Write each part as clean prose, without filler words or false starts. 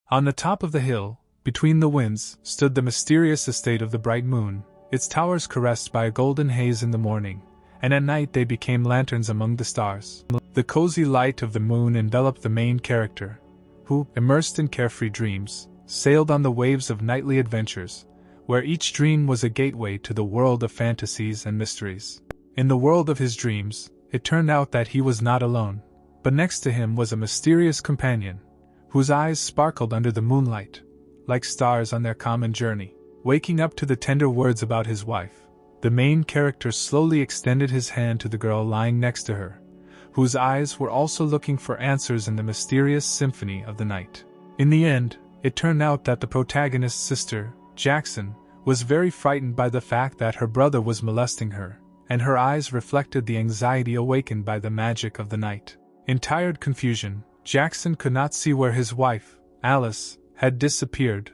On the top of the hill, between the winds, stood the mysterious estate of the bright moon, its towers caressed by a golden haze in the morning, and at night they became lanterns among the stars. The cozy light of the moon enveloped the main character, who, immersed in carefree dreams, sailed on the waves of nightly adventures, where each dream was a gateway to the world of fantasies and mysteries. In the world of his dreams, it turned out that he was not alone, but next to him was a mysterious companion, whose eyes sparkled under the moonlight, like stars on their common journey. Waking up to the tender words about his wife, the main character slowly extended his hand to the girl lying next to her, whose eyes were also looking for answers in the mysterious symphony of the night. In the end, it turned out that the protagonist's sister, Jackson, was very frightened by the fact that her brother was molesting her, and her eyes reflected the anxiety awakened by the magic of the night. In tired confusion, Jackson could not see where his wife, Alice, had disappeared,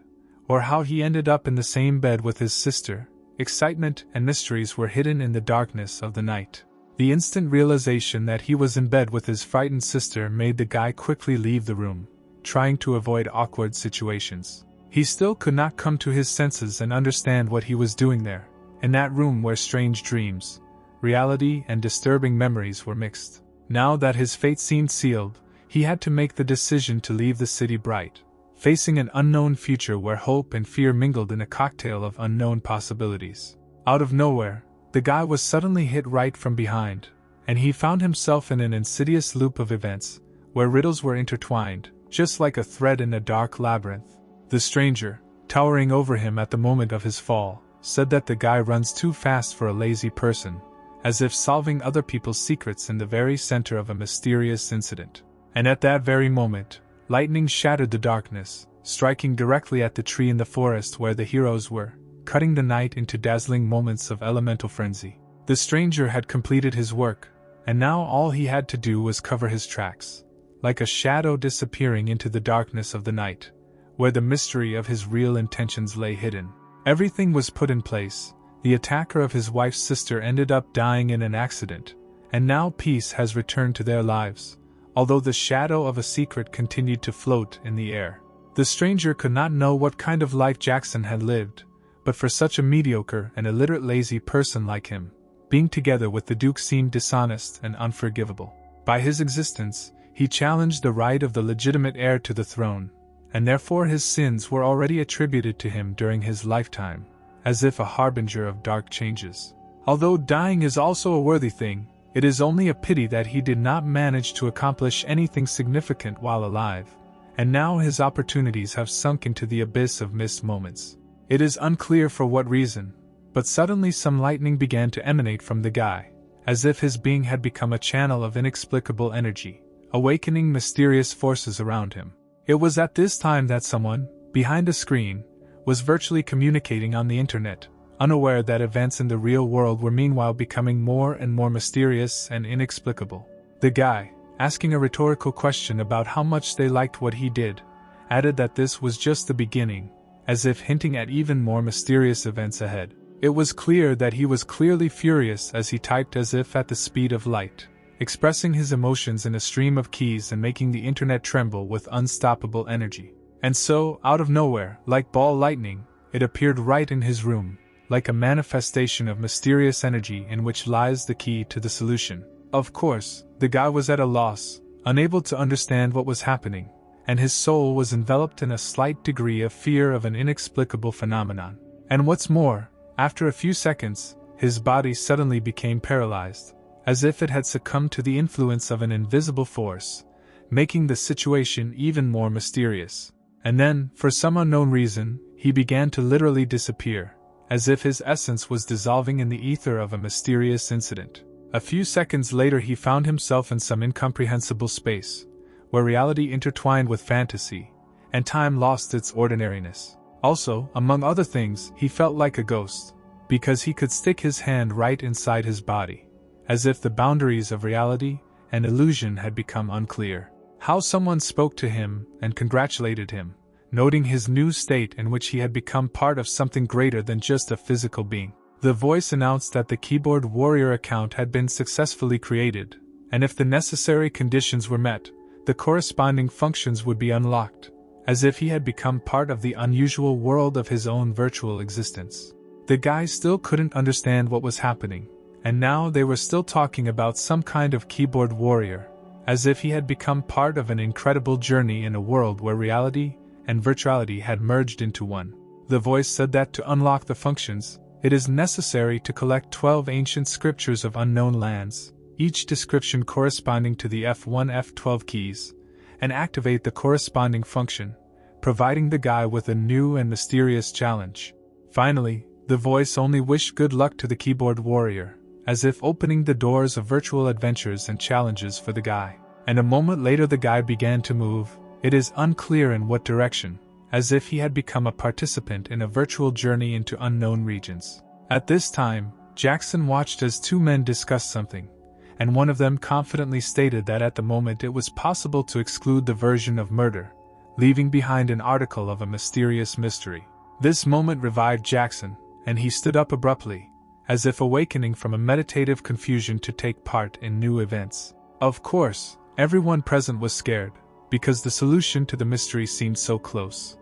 or how he ended up in the same bed with his sister. Excitement and mysteries were hidden in the darkness of the night. The instant realization that he was in bed with his frightened sister made the guy quickly leave the room, trying to avoid awkward situations. He still could not come to his senses and understand what he was doing there, in that room where strange dreams, reality, and disturbing memories were mixed. Now that his fate seemed sealed, he had to make the decision to leave the city bright, facing an unknown future where hope and fear mingled in a cocktail of unknown possibilities. Out of nowhere, the guy was suddenly hit right from behind, and he found himself in an insidious loop of events, where riddles were intertwined, just like a thread in a dark labyrinth. The stranger, towering over him at the moment of his fall, said that the guy runs too fast for a lazy person, as if solving other people's secrets in the very center of a mysterious incident. And at that very moment, lightning shattered the darkness, striking directly at the tree in the forest where the heroes were, cutting the night into dazzling moments of elemental frenzy. The stranger had completed his work, and now all he had to do was cover his tracks, like a shadow disappearing into the darkness of the night, where the mystery of his real intentions lay hidden. Everything was put in place. The attacker of his wife's sister ended up dying in an accident, and now peace has returned to their lives, although the shadow of a secret continued to float in the air. The stranger could not know what kind of life Jackson had lived, but for such a mediocre and illiterate lazy person like him, being together with the Duke seemed dishonest and unforgivable. By his existence, he challenged the right of the legitimate heir to the throne, and therefore his sins were already attributed to him during his lifetime, as if a harbinger of dark changes. Although dying is also a worthy thing, it is only a pity that he did not manage to accomplish anything significant while alive, and now his opportunities have sunk into the abyss of missed moments. It is unclear for what reason, but suddenly some lightning began to emanate from the guy, as if his being had become a channel of inexplicable energy, awakening mysterious forces around him. It was at this time that someone, behind a screen, was virtually communicating on the internet, unaware that events in the real world were meanwhile becoming more and more mysterious and inexplicable. The guy, asking a rhetorical question about how much they liked what he did, added that this was just the beginning, as if hinting at even more mysterious events ahead. It was clear that he was clearly furious as he typed as if at the speed of light, expressing his emotions in a stream of keys and making the internet tremble with unstoppable energy. And so, out of nowhere, like ball lightning, it appeared right in his room, like a manifestation of mysterious energy in which lies the key to the solution. Of course, the guy was at a loss, unable to understand what was happening, and his soul was enveloped in a slight degree of fear of an inexplicable phenomenon. And what's more, after a few seconds, his body suddenly became paralyzed, as if it had succumbed to the influence of an invisible force, making the situation even more mysterious. And then, for some unknown reason, he began to literally disappear, as if his essence was dissolving in the ether of a mysterious incident. A few seconds later he found himself in some incomprehensible space, where reality intertwined with fantasy, and time lost its ordinariness. Also, among other things, he felt like a ghost, because he could stick his hand right inside his body, as if the boundaries of reality and illusion had become unclear. How someone spoke to him and congratulated him, noting his new state in which he had become part of something greater than just a physical being. The voice announced that the Keyboard Warrior account had been successfully created, and if the necessary conditions were met, the corresponding functions would be unlocked, as if he had become part of the unusual world of his own virtual existence. The guy still couldn't understand what was happening, and now they were still talking about some kind of keyboard warrior, as if he had become part of an incredible journey in a world where reality and virtuality had merged into one. The voice said that to unlock the functions, it is necessary to collect 12 ancient scriptures of unknown lands, each description corresponding to the F1 F12 keys, and activate the corresponding function, providing the guy with a new and mysterious challenge. Finally, the voice only wished good luck to the keyboard warrior, as if opening the doors of virtual adventures and challenges for the guy. And a moment later the guy began to move, it is unclear in what direction, as if he had become a participant in a virtual journey into unknown regions. At this time, Jackson watched as two men discussed something, and one of them confidently stated that at the moment it was possible to exclude the version of murder, leaving behind an article of a mysterious mystery. This moment revived Jackson, and he stood up abruptly, as if awakening from a meditative confusion to take part in new events. Of course, everyone present was scared, because the solution to the mystery seemed so close.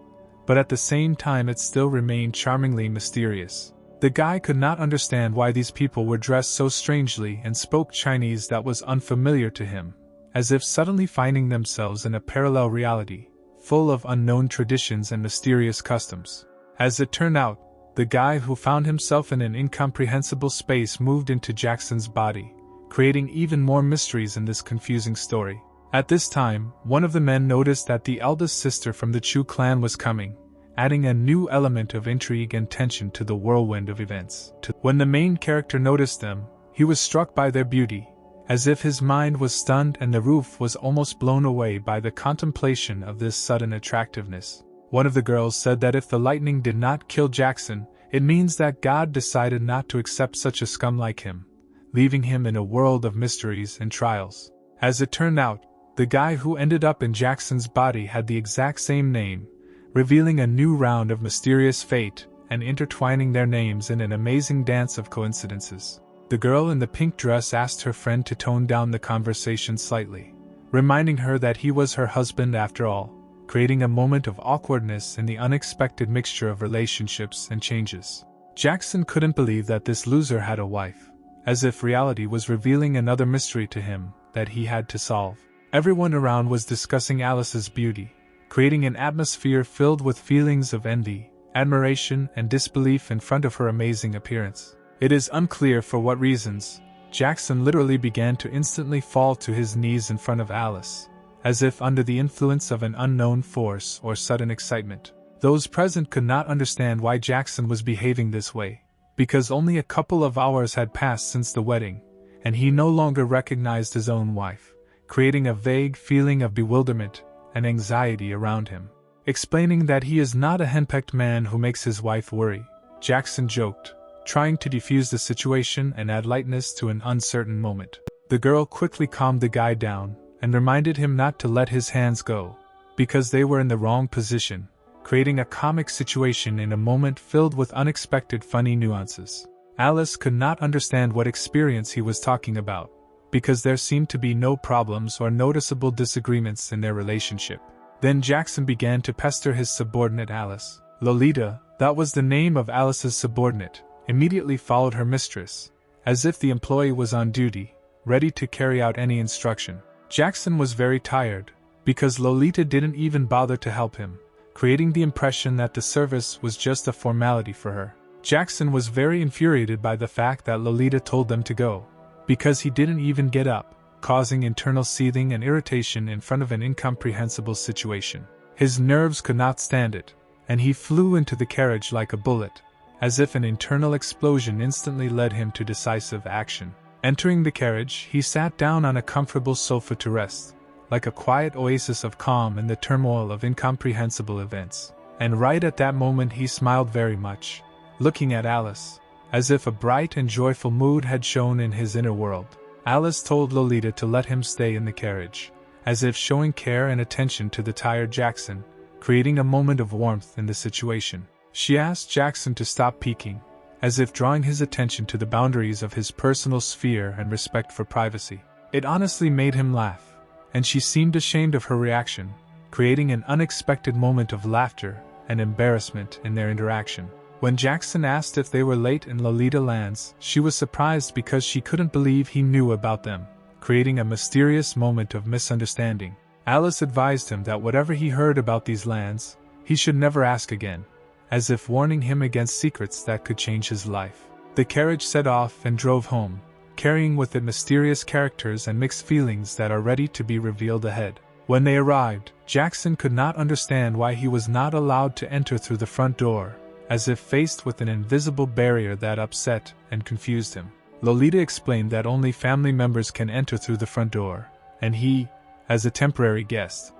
But at the same time it still remained charmingly mysterious. The guy could not understand why these people were dressed so strangely and spoke Chinese that was unfamiliar to him, as if suddenly finding themselves in a parallel reality, full of unknown traditions and mysterious customs. As it turned out, the guy who found himself in an incomprehensible space moved into Jackson's body, creating even more mysteries in this confusing story. At this time, one of the men noticed that the eldest sister from the Chu clan was coming, adding a new element of intrigue and tension to the whirlwind of events. When the main character noticed them, he was struck by their beauty, as if his mind was stunned and the roof was almost blown away by the contemplation of this sudden attractiveness. One of the girls said that if the lightning did not kill Jackson, it means that God decided not to accept such a scum like him, leaving him in a world of mysteries and trials. As it turned out, the guy who ended up in Jackson's body had the exact same name, revealing a new round of mysterious fate and intertwining their names in an amazing dance of coincidences. The girl in the pink dress asked her friend to tone down the conversation slightly, reminding her that he was her husband after all, creating a moment of awkwardness in the unexpected mixture of relationships and changes. Jackson couldn't believe that this loser had a wife, as if reality was revealing another mystery to him that he had to solve. Everyone around was discussing Alice's beauty, creating an atmosphere filled with feelings of envy, admiration, and disbelief in front of her amazing appearance. It is unclear for what reasons, Jackson literally began to instantly fall to his knees in front of Alice, as if under the influence of an unknown force or sudden excitement. Those present could not understand why Jackson was behaving this way, because only a couple of hours had passed since the wedding, and he no longer recognized his own wife, creating a vague feeling of bewilderment and anxiety around him. Explaining that he is not a henpecked man who makes his wife worry, Jackson joked, trying to defuse the situation and add lightness to an uncertain moment. The girl quickly calmed the guy down, and reminded him not to let his hands go, because they were in the wrong position, creating a comic situation in a moment filled with unexpected funny nuances. Alice could not understand what experience he was talking about, because there seemed to be no problems or noticeable disagreements in their relationship. Then Jackson began to pester his subordinate Alice. Lolita, that was the name of Alice's subordinate, immediately followed her mistress, as if the employee was on duty, ready to carry out any instruction. Jackson was very tired, because Lolita didn't even bother to help him, creating the impression that the service was just a formality for her. Jackson was very infuriated by the fact that Lolita told them to go, because he didn't even get up, causing internal seething and irritation in front of an incomprehensible situation. His nerves could not stand it, and he flew into the carriage like a bullet, as if an internal explosion instantly led him to decisive action. Entering the carriage, he sat down on a comfortable sofa to rest, like a quiet oasis of calm in the turmoil of incomprehensible events. And right at that moment he smiled very much, looking at Alice, as if a bright and joyful mood had shone in his inner world. Alice told Lolita to let him stay in the carriage, as if showing care and attention to the tired Jackson, creating a moment of warmth in the situation. She asked Jackson to stop peeking, as if drawing his attention to the boundaries of his personal sphere and respect for privacy. It honestly made him laugh, and she seemed ashamed of her reaction, creating an unexpected moment of laughter and embarrassment in their interaction. When Jackson asked if they were late in Lolita lands, she was surprised because she couldn't believe he knew about them, creating a mysterious moment of misunderstanding. Alice advised him that whatever he heard about these lands, he should never ask again, as if warning him against secrets that could change his life. The carriage set off and drove home, carrying with it mysterious characters and mixed feelings that are ready to be revealed ahead. When they arrived, Jackson could not understand why he was not allowed to enter through the front door, as if faced with an invisible barrier that upset and confused him. Lolita explained that only family members can enter through the front door, and he, as a temporary guest,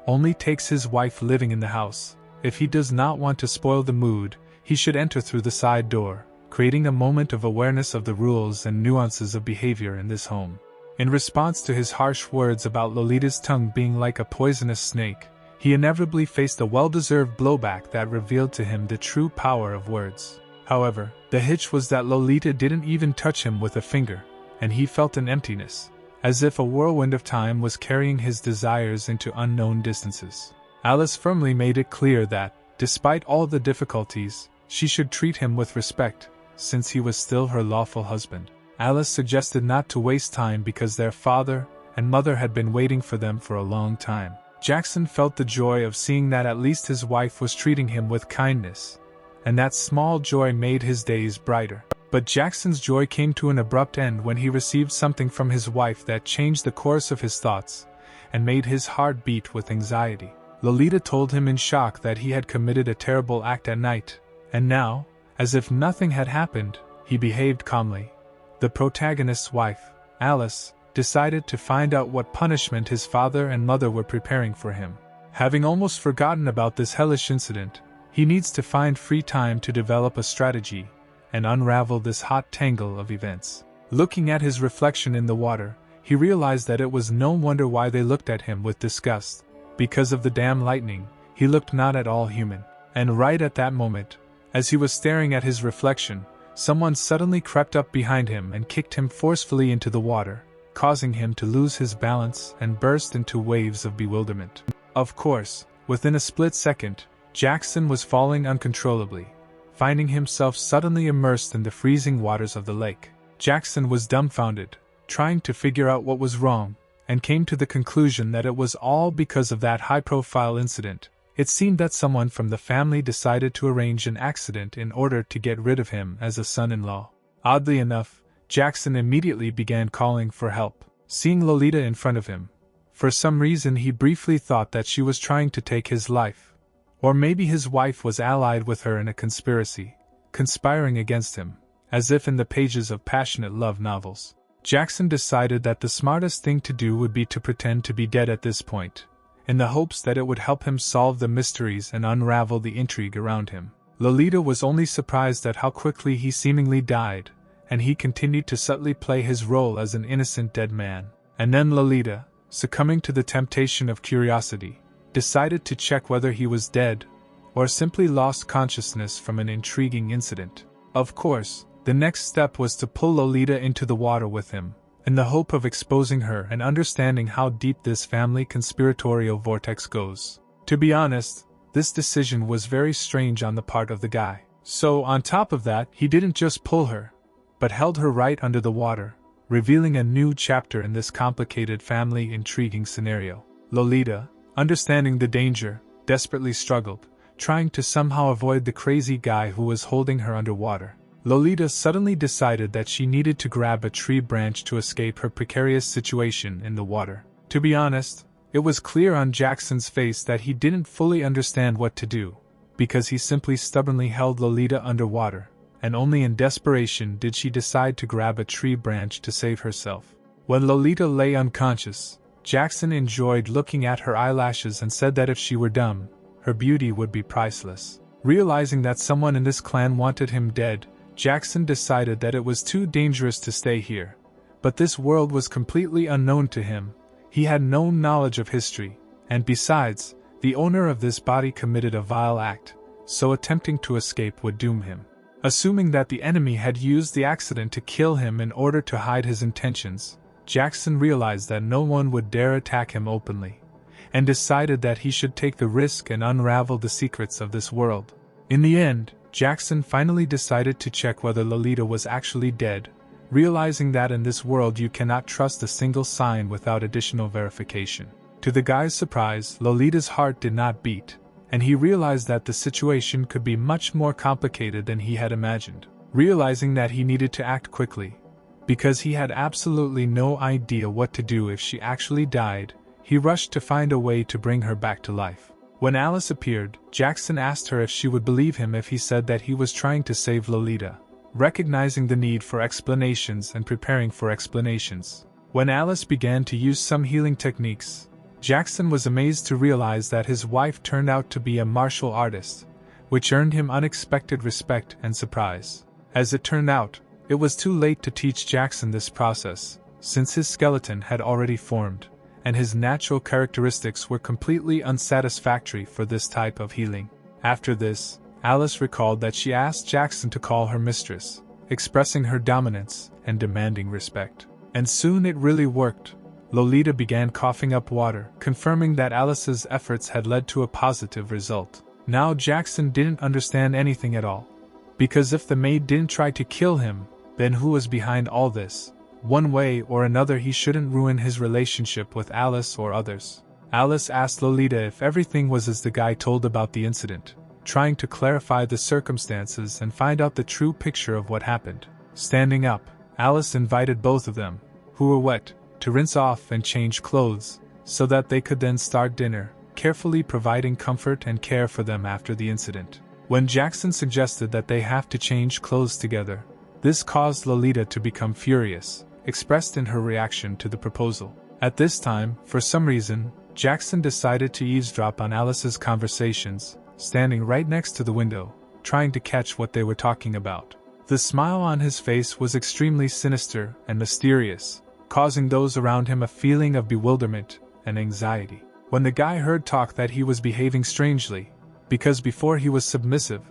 only takes his wife living in the house. If he does not want to spoil the mood, he should enter through the side door, creating a moment of awareness of the rules and nuances of behavior in this home. In response to his harsh words about Lolita's tongue being like a poisonous snake, he inevitably faced a well-deserved blowback that revealed to him the true power of words. However, the hitch was that Lolita didn't even touch him with a finger, and he felt an emptiness, as if a whirlwind of time was carrying his desires into unknown distances. Alice firmly made it clear that, despite all the difficulties, she should treat him with respect, since he was still her lawful husband. Alice suggested not to waste time because their father and mother had been waiting for them for a long time. Jackson felt the joy of seeing that at least his wife was treating him with kindness, and that small joy made his days brighter. But Jackson's joy came to an abrupt end when he received something from his wife that changed the course of his thoughts and made his heart beat with anxiety. Lolita told him in shock that he had committed a terrible act at night, and now, as if nothing had happened, he behaved calmly. The protagonist's wife, Alice, decided to find out what punishment his father and mother were preparing for him. Having almost forgotten about this hellish incident, he needs to find free time to develop a strategy and unravel this hot tangle of events. Looking at his reflection in the water, he realized that it was no wonder why they looked at him with disgust. Because of the damn lightning, he looked not at all human. And right at that moment, as he was staring at his reflection, someone suddenly crept up behind him and kicked him forcefully into the water, causing him to lose his balance and burst into waves of bewilderment. Of course, within a split second, Jackson was falling uncontrollably, finding himself suddenly immersed in the freezing waters of the lake. Jackson was dumbfounded, trying to figure out what was wrong, and came to the conclusion that it was all because of that high-profile incident. It seemed that someone from the family decided to arrange an accident in order to get rid of him as a son-in-law. Oddly enough, Jackson immediately began calling for help. Seeing Lolita in front of him, for some reason he briefly thought that she was trying to take his life. Or maybe his wife was allied with her in a conspiracy, conspiring against him, as if in the pages of passionate love novels. Jackson decided that the smartest thing to do would be to pretend to be dead at this point, in the hopes that it would help him solve the mysteries and unravel the intrigue around him. Lolita was only surprised at how quickly he seemingly died, and he continued to subtly play his role as an innocent dead man. And then Lolita, succumbing to the temptation of curiosity, decided to check whether he was dead, or simply lost consciousness from an intriguing incident. Of course, the next step was to pull Lolita into the water with him, in the hope of exposing her and understanding how deep this family conspiratorial vortex goes. To be honest, this decision was very strange on the part of the guy. So on top of that, he didn't just pull her, but held her right under the water, revealing a new chapter in this complicated family intriguing scenario. Lolita, understanding the danger, desperately struggled, trying to somehow avoid the crazy guy who was holding her underwater. Lolita suddenly decided that she needed to grab a tree branch to escape her precarious situation in the water. To be honest, it was clear on Jackson's face that he didn't fully understand what to do, because he simply stubbornly held Lolita underwater, and only in desperation did she decide to grab a tree branch to save herself. When Lolita lay unconscious, Jackson enjoyed looking at her eyelashes and said that if she were dumb, her beauty would be priceless. Realizing that someone in this clan wanted him dead, Jackson decided that it was too dangerous to stay here. But this world was completely unknown to him. He had no knowledge of history, and besides, the owner of this body committed a vile act, so attempting to escape would doom him. Assuming that the enemy had used the accident to kill him in order to hide his intentions, Jackson realized that no one would dare attack him openly, and decided that he should take the risk and unravel the secrets of this world. In the end, Jackson finally decided to check whether Lolita was actually dead, realizing that in this world you cannot trust a single sign without additional verification. To the guy's surprise, Lolita's heart did not beat, and he realized that the situation could be much more complicated than he had imagined. Realizing that he needed to act quickly, because he had absolutely no idea what to do if she actually died, he rushed to find a way to bring her back to life. When Alice appeared, Jackson asked her if she would believe him if he said that he was trying to save Lolita, recognizing the need for explanations and preparing for explanations. When Alice began to use some healing techniques, Jackson was amazed to realize that his wife turned out to be a martial artist, which earned him unexpected respect and surprise. As it turned out, it was too late to teach Jackson this process, since his skeleton had already formed, and his natural characteristics were completely unsatisfactory for this type of healing. After this, Alice recalled that she asked Jackson to call her mistress, expressing her dominance and demanding respect. And soon it really worked. Lolita began coughing up water, confirming that Alice's efforts had led to a positive result. Now Jackson didn't understand anything at all. Because if the maid didn't try to kill him, then who was behind all this? One way or another he shouldn't ruin his relationship with Alice or others. Alice asked Lolita if everything was as the guy told about the incident, trying to clarify the circumstances and find out the true picture of what happened. Standing up, Alice invited both of them, who were wet, to rinse off and change clothes, so that they could then start dinner, carefully providing comfort and care for them after the incident. When Jackson suggested that they have to change clothes together, this caused Lolita to become furious, expressed in her reaction to the proposal. At this time, for some reason, Jackson decided to eavesdrop on Alice's conversations, standing right next to the window, trying to catch what they were talking about. The smile on his face was extremely sinister and mysterious, causing those around him a feeling of bewilderment and anxiety. When the guy heard talk that he was behaving strangely, because before he was submissive,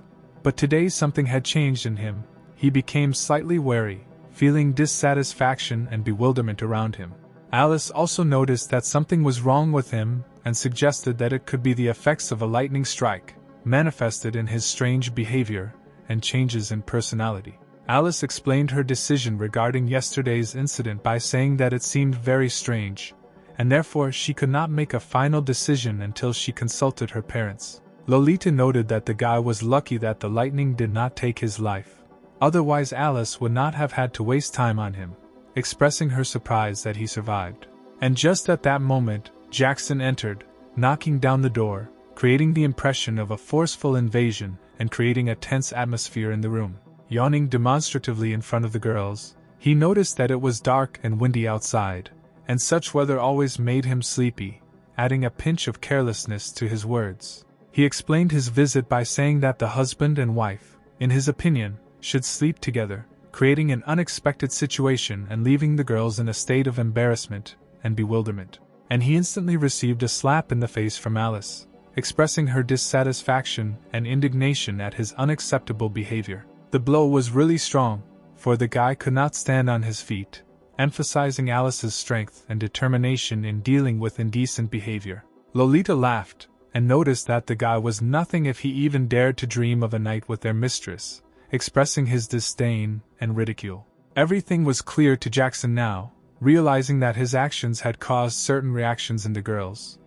but today something had changed in him, he became slightly wary, feeling dissatisfaction and bewilderment around him. Alice also noticed that something was wrong with him and suggested that it could be the effects of a lightning strike, manifested in his strange behavior and changes in personality. Alice explained her decision regarding yesterday's incident by saying that it seemed very strange, and therefore she could not make a final decision until she consulted her parents. Lolita noted that the guy was lucky that the lightning did not take his life. Otherwise Alice would not have had to waste time on him, expressing her surprise that he survived. And just at that moment, Jackson entered, knocking down the door, creating the impression of a forceful invasion and creating a tense atmosphere in the room. Yawning demonstratively in front of the girls, he noticed that it was dark and windy outside, and such weather always made him sleepy, adding a pinch of carelessness to his words. He explained his visit by saying that the husband and wife, in his opinion, should sleep together, creating an unexpected situation and leaving the girls in a state of embarrassment and bewilderment. And he instantly received a slap in the face from Alice, expressing her dissatisfaction and indignation at his unacceptable behavior. The blow was really strong, for the guy could not stand on his feet, emphasizing Alice's strength and determination in dealing with indecent behavior. Lolita laughed, and noticed that the guy was nothing if he even dared to dream of a night with their mistress, expressing his disdain and ridicule. Everything was clear to Jackson now, realizing that his actions had caused certain reactions in the girls,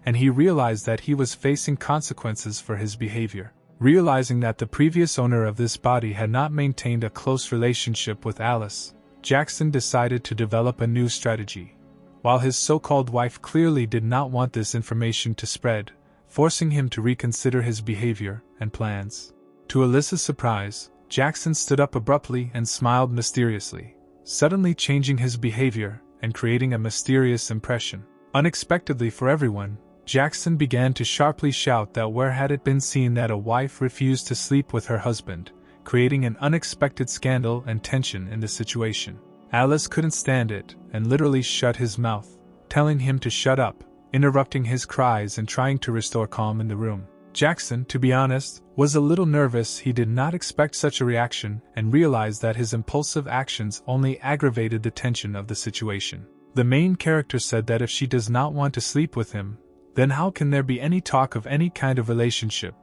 and he realized that he was facing consequences for his behavior. Realizing that the previous owner of this body had not maintained a close relationship with Alice, Jackson decided to develop a new strategy. While his so-called wife clearly did not want this information to spread, forcing him to reconsider his behavior and plans. To Alyssa's surprise, Jackson stood up abruptly and smiled mysteriously, suddenly changing his behavior and creating a mysterious impression. Unexpectedly for everyone, Jackson began to sharply shout that where had it been seen that a wife refused to sleep with her husband, creating an unexpected scandal and tension in the situation. Alice couldn't stand it and literally shut his mouth, telling him to shut up, interrupting his cries and trying to restore calm in the room. Jackson, to be honest, was a little nervous. He did not expect such a reaction and realized that his impulsive actions only aggravated the tension of the situation. The main character said that if she does not want to sleep with him, then how can there be any talk of any kind of relationship?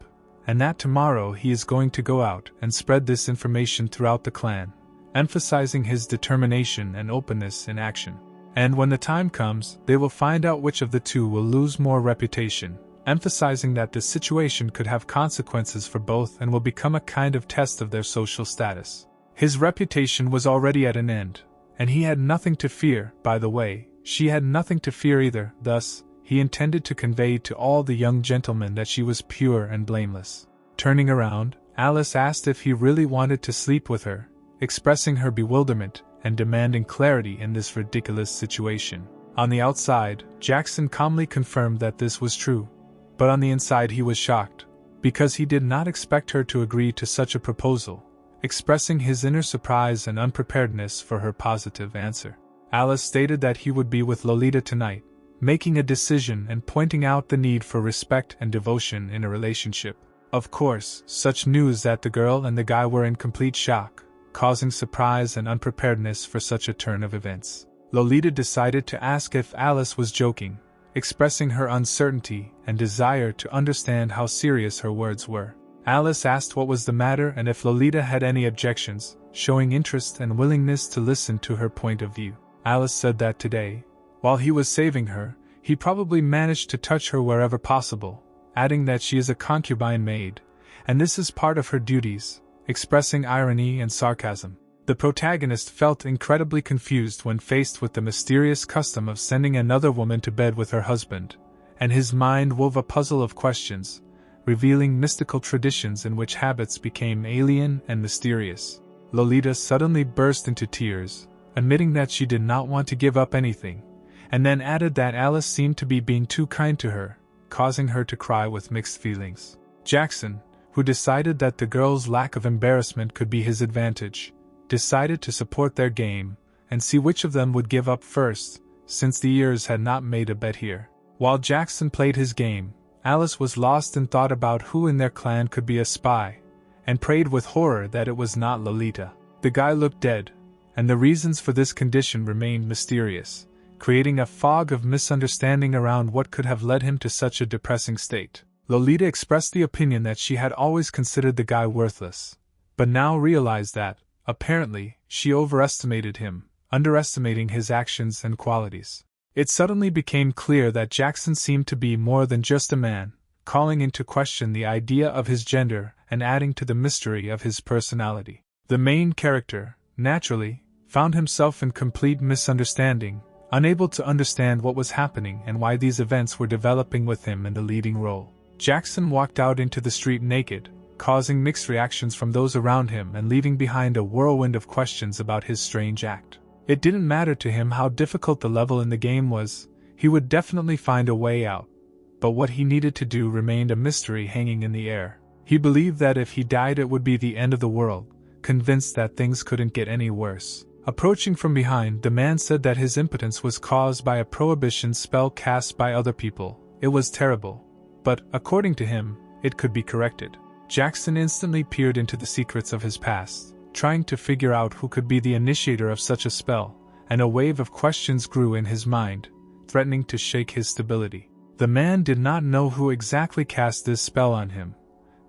And that tomorrow he is going to go out and spread this information throughout the clan, emphasizing his determination and openness in action. And when the time comes, they will find out which of the two will lose more reputation, emphasizing that this situation could have consequences for both and will become a kind of test of their social status. His reputation was already at an end, and he had nothing to fear. By the way, she had nothing to fear either. Thus, he intended to convey to all the young gentlemen that she was pure and blameless. Turning around, Alice asked if he really wanted to sleep with her, expressing her bewilderment and demanding clarity in this ridiculous situation. On the outside, Jackson calmly confirmed that this was true, but on the inside he was shocked, because he did not expect her to agree to such a proposal, expressing his inner surprise and unpreparedness for her positive answer. Alice stated that he would be with Lolita tonight, making a decision and pointing out the need for respect and devotion in a relationship. Of course, such news that the girl and the guy were in complete shock, causing surprise and unpreparedness for such a turn of events. Lolita decided to ask if Alice was joking, expressing her uncertainty and desire to understand how serious her words were. Alice asked what was the matter and if Lolita had any objections, showing interest and willingness to listen to her point of view. Alice said that today, while he was saving her, he probably managed to touch her wherever possible, adding that she is a concubine maid, and this is part of her duties, expressing irony and sarcasm. The protagonist felt incredibly confused when faced with the mysterious custom of sending another woman to bed with her husband, and his mind wove a puzzle of questions, revealing mystical traditions in which habits became alien and mysterious. Lolita suddenly burst into tears, admitting that she did not want to give up anything, and then added that Alice seemed to be being too kind to her, causing her to cry with mixed feelings. Jackson, who decided that the girl's lack of embarrassment could be his advantage, decided to support their game and see which of them would give up first, since the ears had not made a bet here. While Jackson played his game, Alice was lost in thought about who in their clan could be a spy, and prayed with horror that it was not Lolita. The guy looked dead, and the reasons for this condition remained mysterious, creating a fog of misunderstanding around what could have led him to such a depressing state. Lolita expressed the opinion that she had always considered the guy worthless, but now realized that, apparently, she overestimated him, underestimating his actions and qualities. It suddenly became clear that Jackson seemed to be more than just a man, calling into question the idea of his gender and adding to the mystery of his personality. The main character, naturally, found himself in complete misunderstanding, unable to understand what was happening and why these events were developing with him in the leading role. Jackson walked out into the street naked, causing mixed reactions from those around him and leaving behind a whirlwind of questions about his strange act. It didn't matter to him how difficult the level in the game was, he would definitely find a way out, but what he needed to do remained a mystery hanging in the air. He believed that if he died it would be the end of the world, convinced that things couldn't get any worse. Approaching from behind, the man said that his impotence was caused by a prohibition spell cast by other people. It was terrible, but, according to him, it could be corrected. Jackson instantly peered into the secrets of his past, trying to figure out who could be the initiator of such a spell, and a wave of questions grew in his mind, threatening to shake his stability. The man did not know who exactly cast this spell on him,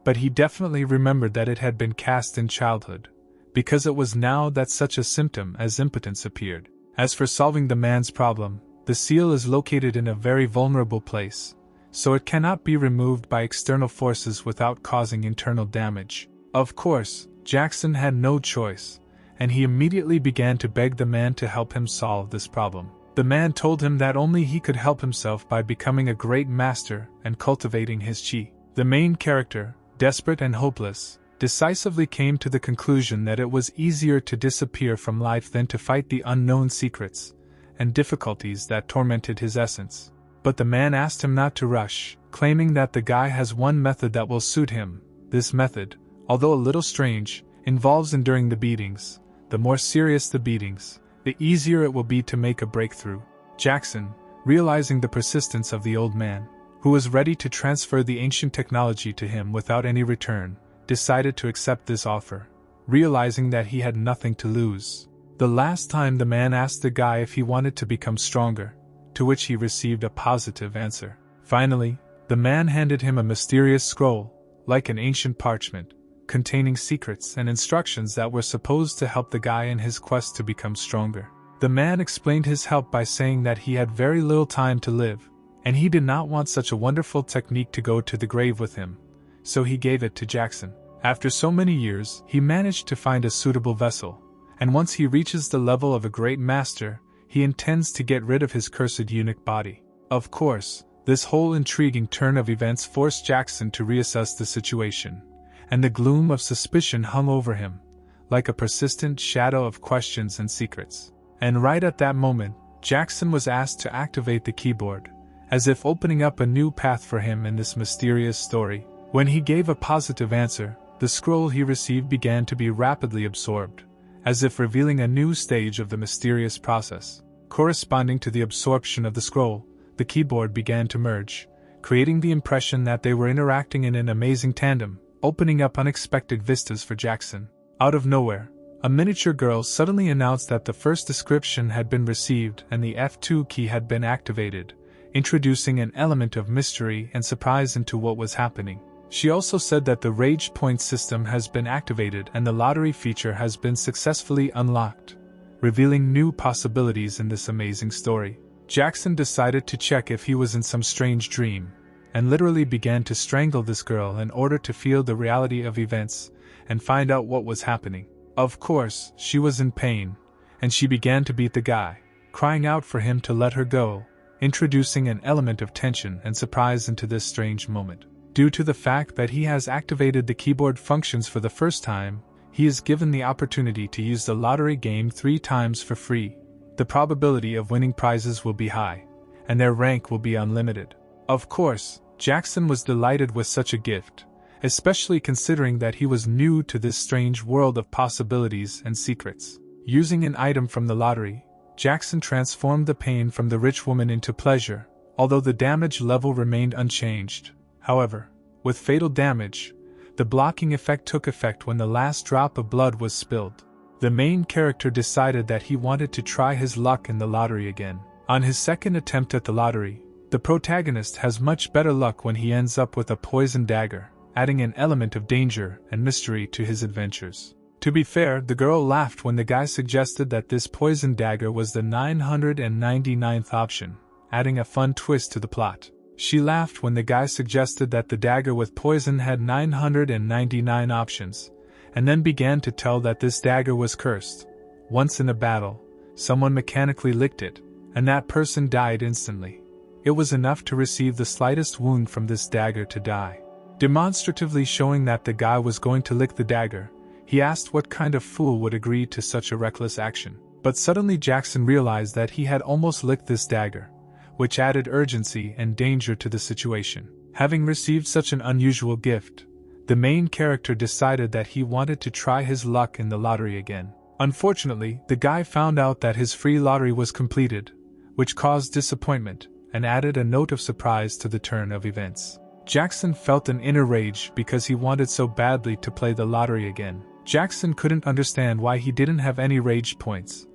but he definitely remembered that it had been cast in childhood, because it was now that such a symptom as impotence appeared. As for solving the man's problem, the seal is located in a very vulnerable place, so it cannot be removed by external forces without causing internal damage. Of course, Jackson had no choice, and he immediately began to beg the man to help him solve this problem. The man told him that only he could help himself by becoming a great master and cultivating his chi. The main character, desperate and hopeless, decisively came to the conclusion that it was easier to disappear from life than to fight the unknown secrets and difficulties that tormented his essence. But the man asked him not to rush, claiming that the guy has one method that will suit him. This method, although a little strange, involves enduring the beatings. The more serious the beatings, the easier it will be to make a breakthrough. Jackson, realizing the persistence of the old man, who was ready to transfer the ancient technology to him without any return, decided to accept this offer, realizing that he had nothing to lose. The last time the man asked the guy if he wanted to become stronger, to which he received a positive answer. Finally, the man handed him a mysterious scroll, like an ancient parchment, containing secrets and instructions that were supposed to help the guy in his quest to become stronger. The man explained his help by saying that he had very little time to live, and he did not want such a wonderful technique to go to the grave with him, so he gave it to Jackson. After so many years, he managed to find a suitable vessel, and once he reaches the level of a great master, he intends to get rid of his cursed eunuch body. Of course, this whole intriguing turn of events forced Jackson to reassess the situation, and the gloom of suspicion hung over him, like a persistent shadow of questions and secrets. And right at that moment, Jackson was asked to activate the keyboard, as if opening up a new path for him in this mysterious story. When he gave a positive answer, the scroll he received began to be rapidly absorbed, as if revealing a new stage of the mysterious process. Corresponding to the absorption of the scroll, the keyboard began to merge, creating the impression that they were interacting in an amazing tandem, opening up unexpected vistas for Jackson. Out of nowhere, a miniature girl suddenly announced that the first description had been received and the F2 key had been activated, introducing an element of mystery and surprise into what was happening. She also said that the rage point system has been activated and the lottery feature has been successfully unlocked, revealing new possibilities in this amazing story. Jackson decided to check if he was in some strange dream, and literally began to strangle this girl in order to feel the reality of events and find out what was happening. Of course, she was in pain, and she began to beat the guy, crying out for him to let her go, introducing an element of tension and surprise into this strange moment. Due to the fact that he has activated the keyboard functions for the first time, he is given the opportunity to use the lottery game 3 times for free. The probability of winning prizes will be high, and their rank will be unlimited. Of course, Jackson was delighted with such a gift, especially considering that he was new to this strange world of possibilities and secrets. Using an item from the lottery, Jackson transformed the pain from the rich woman into pleasure, although the damage level remained unchanged. However, with fatal damage, the blocking effect took effect when the last drop of blood was spilled. The main character decided that he wanted to try his luck in the lottery again. On his second attempt at the lottery, the protagonist has much better luck when he ends up with a poison dagger, adding an element of danger and mystery to his adventures. To be fair, the girl laughed when the guy suggested that this poison dagger was the 999th option, adding a fun twist to the plot. She laughed when the guy suggested that the dagger with poison had 999 options, and then began to tell that this dagger was cursed. Once in a battle, someone mechanically licked it, and that person died instantly. It was enough to receive the slightest wound from this dagger to die. Demonstratively showing that the guy was going to lick the dagger, he asked what kind of fool would agree to such a reckless action. But suddenly Jackson realized that he had almost licked this dagger, which added urgency and danger to the situation. Having received such an unusual gift, the main character decided that he wanted to try his luck in the lottery again. Unfortunately, the guy found out that his free lottery was completed, which caused disappointment and added a note of surprise to the turn of events. Jackson felt an inner rage because he wanted so badly to play the lottery again. Jackson couldn't understand why he didn't have any rage points,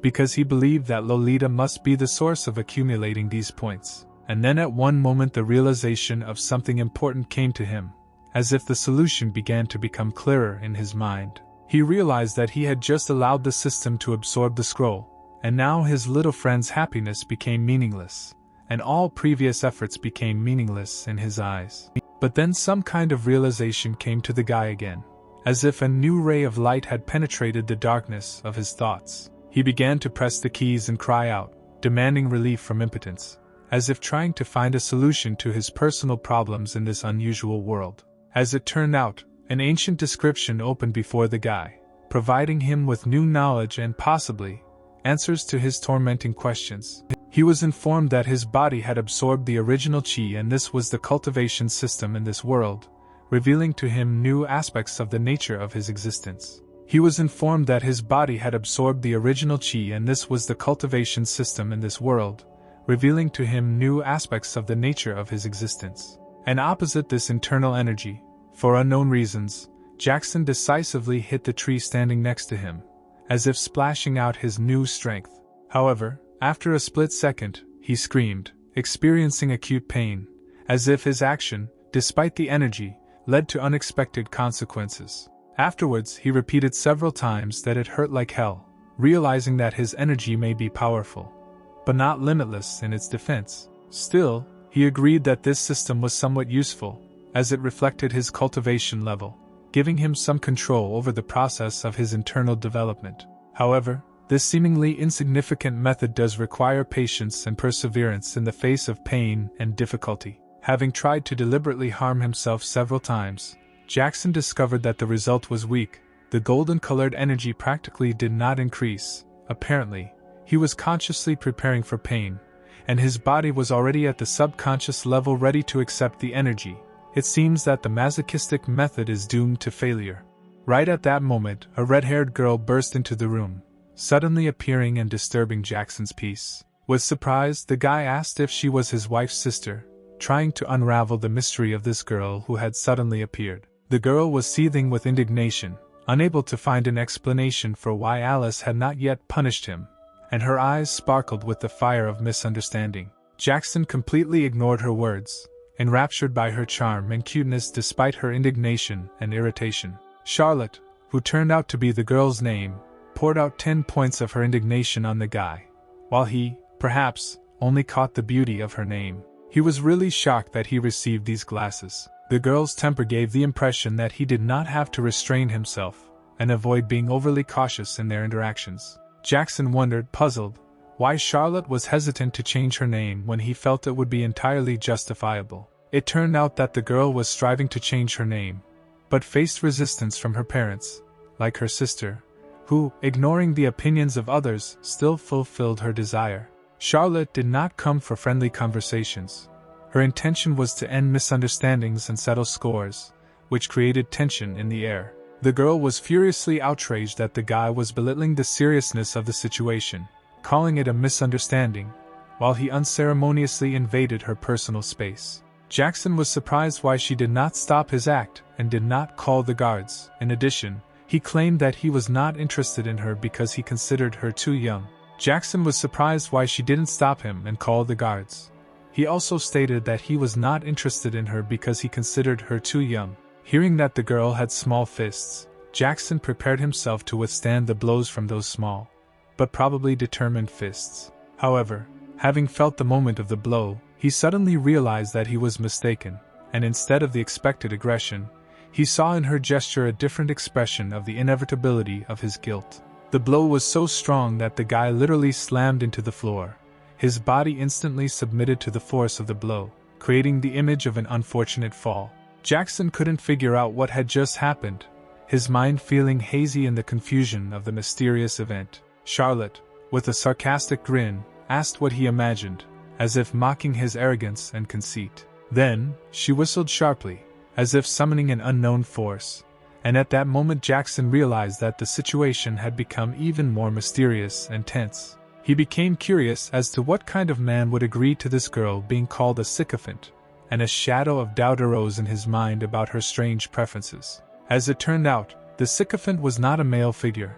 because he believed that Lolita must be the source of accumulating these points. And then at one moment the realization of something important came to him, as if the solution began to become clearer in his mind. He realized that he had just allowed the system to absorb the scroll, and now his little friend's happiness became meaningless, and all previous efforts became meaningless in his eyes. But then some kind of realization came to the guy again, as if a new ray of light had penetrated the darkness of his thoughts. He began to press the keys and cry out, demanding relief from impotence, as if trying to find a solution to his personal problems in this unusual world. As it turned out, an ancient description opened before the guy, providing him with new knowledge and possibly answers to his tormenting questions. He was informed that his body had absorbed the original chi, and this was the cultivation system in this world, revealing to him new aspects of the nature of his existence. He was informed that his body had absorbed the original chi, and this was the cultivation system in this world, revealing to him new aspects of the nature of his existence. And opposite this internal energy, for unknown reasons, Jackson decisively hit the tree standing next to him, as if splashing out his new strength. However, after a split second, he screamed, experiencing acute pain, as if his action, despite the energy, led to unexpected consequences. Afterwards, he repeated several times that it hurt like hell, realizing that his energy may be powerful, but not limitless in its defense. Still, he agreed that this system was somewhat useful, as it reflected his cultivation level, giving him some control over the process of his internal development. However, this seemingly insignificant method does require patience and perseverance in the face of pain and difficulty. Having tried to deliberately harm himself several times, Jackson discovered that the result was weak. The golden-colored energy practically did not increase. Apparently, he was consciously preparing for pain, and his body was already at the subconscious level ready to accept the energy. It seems that the masochistic method is doomed to failure. Right at that moment, a red-haired girl burst into the room, suddenly appearing and disturbing Jackson's peace. With surprise, the guy asked if she was his wife's sister, trying to unravel the mystery of this girl who had suddenly appeared. The girl was seething with indignation, unable to find an explanation for why Alice had not yet punished him, and her eyes sparkled with the fire of misunderstanding. Jackson completely ignored her words, enraptured by her charm and cuteness despite her indignation and irritation. Charlotte, who turned out to be the girl's name, poured out 10 points of her indignation on the guy, while he, perhaps, only caught the beauty of her name. He was really shocked that he received these glasses. The girl's temper gave the impression that he did not have to restrain himself and avoid being overly cautious in their interactions. Jackson wondered, puzzled, why Charlotte was hesitant to change her name when he felt it would be entirely justifiable. It turned out that the girl was striving to change her name, but faced resistance from her parents, like her sister, who, ignoring the opinions of others, still fulfilled her desire. Charlotte did not come for friendly conversations. Her intention was to end misunderstandings and settle scores, which created tension in the air. The girl was furiously outraged that the guy was belittling the seriousness of the situation, calling it a misunderstanding, while he unceremoniously invaded her personal space. Jackson was surprised why she did not stop his act and did not call the guards. In addition, he claimed that he was not interested in her because he considered her too young. Jackson was surprised why she didn't stop him and call the guards. He also stated that he was not interested in her because he considered her too young. Hearing that the girl had small fists, Jackson prepared himself to withstand the blows from those small, but probably determined fists. However, having felt the moment of the blow, he suddenly realized that he was mistaken, and instead of the expected aggression, he saw in her gesture a different expression of the inevitability of his guilt. The blow was so strong that the guy literally slammed into the floor. His body instantly submitted to the force of the blow, creating the image of an unfortunate fall. Jackson couldn't figure out what had just happened, his mind feeling hazy in the confusion of the mysterious event. Charlotte, with a sarcastic grin, asked what he imagined, as if mocking his arrogance and conceit. Then, she whistled sharply, as if summoning an unknown force, and at that moment Jackson realized that the situation had become even more mysterious and tense. He became curious as to what kind of man would agree to this girl being called a sycophant, and a shadow of doubt arose in his mind about her strange preferences. As it turned out, the sycophant was not a male figure,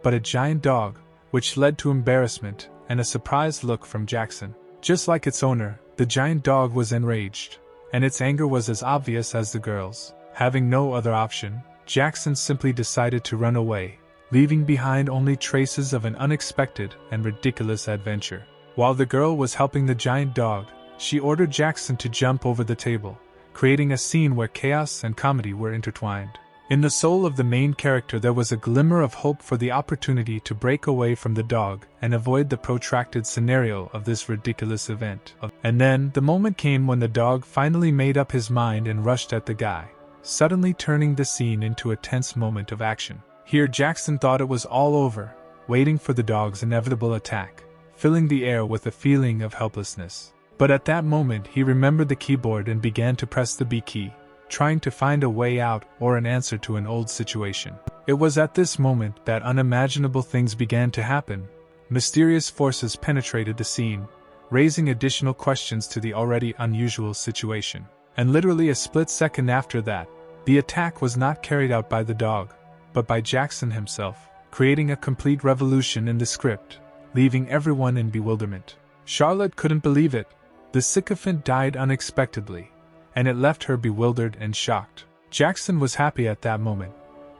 but a giant dog, which led to embarrassment and a surprised look from Jackson. Just like its owner, the giant dog was enraged, and its anger was as obvious as the girl's. Having no other option, Jackson simply decided to run away, leaving behind only traces of an unexpected and ridiculous adventure. While the girl was helping the giant dog, she ordered Jackson to jump over the table, creating a scene where chaos and comedy were intertwined. In the soul of the main character there was a glimmer of hope for the opportunity to break away from the dog and avoid the protracted scenario of this ridiculous event. And then, the moment came when the dog finally made up his mind and rushed at the guy, suddenly turning the scene into a tense moment of action. Here Jackson thought it was all over, waiting for the dog's inevitable attack, filling the air with a feeling of helplessness. But at that moment he remembered the keyboard and began to press the B key, trying to find a way out or an answer to an old situation. It was at this moment that unimaginable things began to happen. Mysterious forces penetrated the scene, raising additional questions to the already unusual situation. And literally a split second after that, the attack was not carried out by the dog, but by Jackson himself, creating a complete revolution in the script, leaving everyone in bewilderment. Charlotte couldn't believe it. The sycophant died unexpectedly, and it left her bewildered and shocked. Jackson was happy at that moment,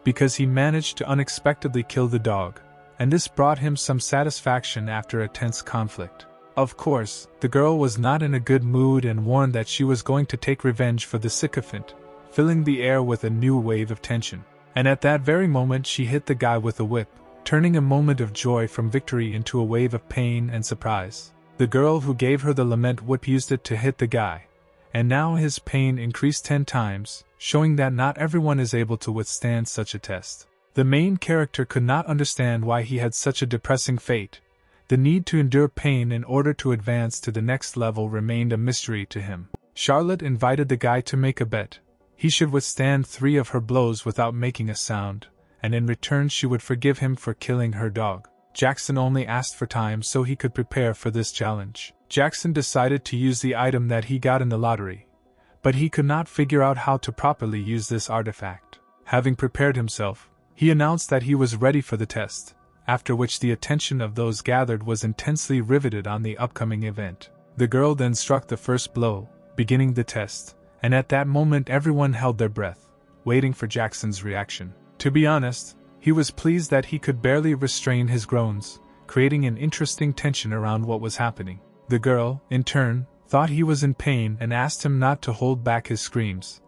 because he managed to unexpectedly kill the dog, and this brought him some satisfaction after a tense conflict. Of course, the girl was not in a good mood and warned that she was going to take revenge for the sycophant, filling the air with a new wave of tension. And at that very moment she hit the guy with a whip, turning a moment of joy from victory into a wave of pain and surprise. The girl who gave her the lament whip used it to hit the guy, and now his pain increased 10 times, showing that not everyone is able to withstand such a test. The main character could not understand why he had such a depressing fate. The need to endure pain in order to advance to the next level remained a mystery to him. Charlotte invited the guy to make a bet. He should withstand 3 of her blows without making a sound, and in return she would forgive him for killing her dog. Jackson only asked for time so he could prepare for this challenge. Jackson decided to use the item that he got in the lottery, but he could not figure out how to properly use this artifact. Having prepared himself, he announced that he was ready for the test, after which the attention of those gathered was intensely riveted on the upcoming event. The girl then struck the first blow, beginning the test, and at that moment everyone held their breath, waiting for Jackson's reaction. To be honest, he was pleased that he could barely restrain his groans, creating an interesting tension around what was happening. The girl, in turn, thought he was in pain and asked him not to hold back his screams,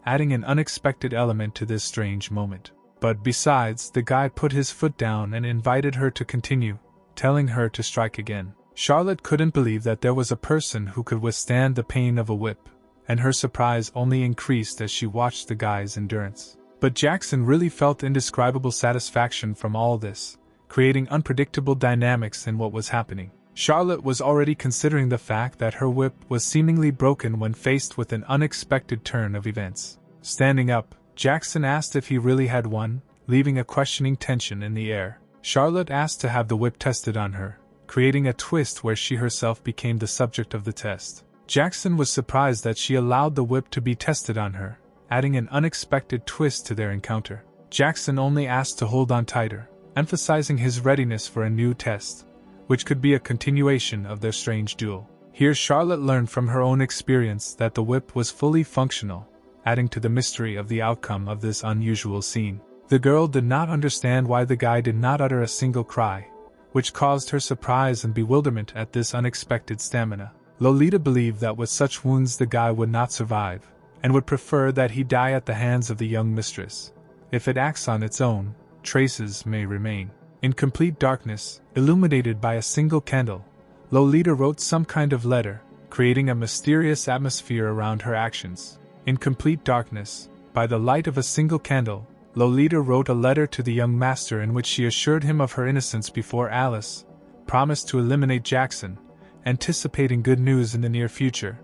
adding an unexpected element to this strange moment. But besides, the guy put his foot down and invited her to continue, telling her to strike again. Charlotte couldn't believe that there was a person who could withstand the pain of a whip, and her surprise only increased as she watched the guy's endurance. But Jackson really felt indescribable satisfaction from all this, creating unpredictable dynamics in what was happening. Charlotte was already considering the fact that her whip was seemingly broken when faced with an unexpected turn of events. Standing up, Jackson asked if he really had one, leaving a questioning tension in the air. Charlotte asked to have the whip tested on her, creating a twist where she herself became the subject of the test. Jackson was surprised that she allowed the whip to be tested on her, adding an unexpected twist to their encounter. Jackson only asked to hold on tighter, emphasizing his readiness for a new test, which could be a continuation of their strange duel. Here Charlotte learned from her own experience that the whip was fully functional, adding to the mystery of the outcome of this unusual scene. The girl did not understand why the guy did not utter a single cry, which caused her surprise and bewilderment at this unexpected stamina. Lolita believed that with such wounds the guy would not survive, and would prefer that he die at the hands of the young mistress. If it acts on its own, traces may remain. In complete darkness, illuminated by a single candle, Lolita wrote some kind of letter, creating a mysterious atmosphere around her actions. In complete darkness, by the light of a single candle, Lolita wrote a letter to the young master in which she assured him of her innocence before Alice, promised to eliminate Jackson, anticipating good news in the near future,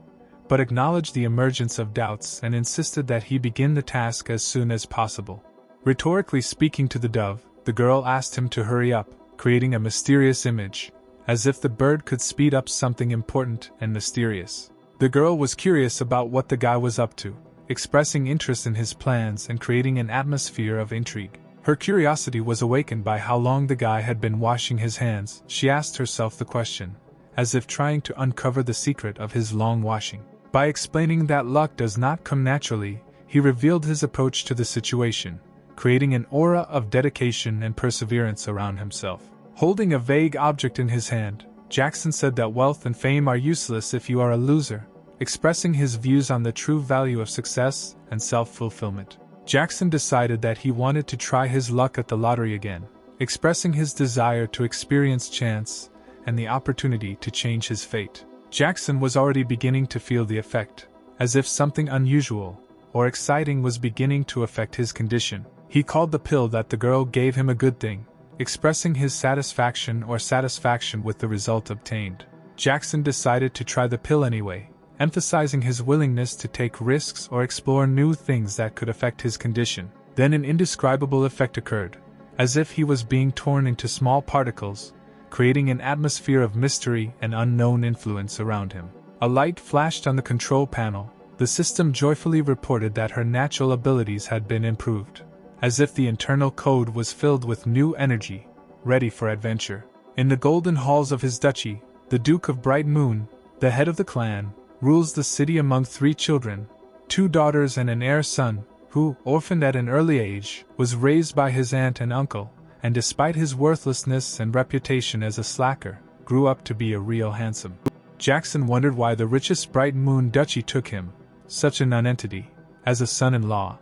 but acknowledged the emergence of doubts and insisted that he begin the task as soon as possible. Rhetorically speaking to the dove, the girl asked him to hurry up, creating a mysterious image, as if the bird could speed up something important and mysterious. The girl was curious about what the guy was up to, expressing interest in his plans and creating an atmosphere of intrigue. Her curiosity was awakened by how long the guy had been washing his hands. She asked herself the question, as if trying to uncover the secret of his long washing. By explaining that luck does not come naturally, he revealed his approach to the situation, creating an aura of dedication and perseverance around himself. Holding a vague object in his hand, Jackson said that wealth and fame are useless if you are a loser, expressing his views on the true value of success and self-fulfillment. Jackson decided that he wanted to try his luck at the lottery again, expressing his desire to experience chance and the opportunity to change his fate. Jackson was already beginning to feel the effect, as if something unusual or exciting was beginning to affect his condition. He called the pill that the girl gave him a good thing, expressing his satisfaction with the result obtained. Jackson decided to try the pill anyway, emphasizing his willingness to take risks or explore new things that could affect his condition. Then an indescribable effect occurred, as if he was being torn into small particles, creating an atmosphere of mystery and unknown influence around him. A light flashed on the control panel. The system joyfully reported that her natural abilities had been improved, as if the internal code was filled with new energy, ready for adventure. In the golden halls of his duchy, the Duke of Bright Moon, the head of the clan, rules the city among 3 children, 2 daughters and an heir son, who, orphaned at an early age, was raised by his aunt and uncle, and despite his worthlessness and reputation as a slacker, grew up to be a real handsome. Jackson wondered why the richest Bright Moon duchy took him, such a nonentity, as a son-in-law.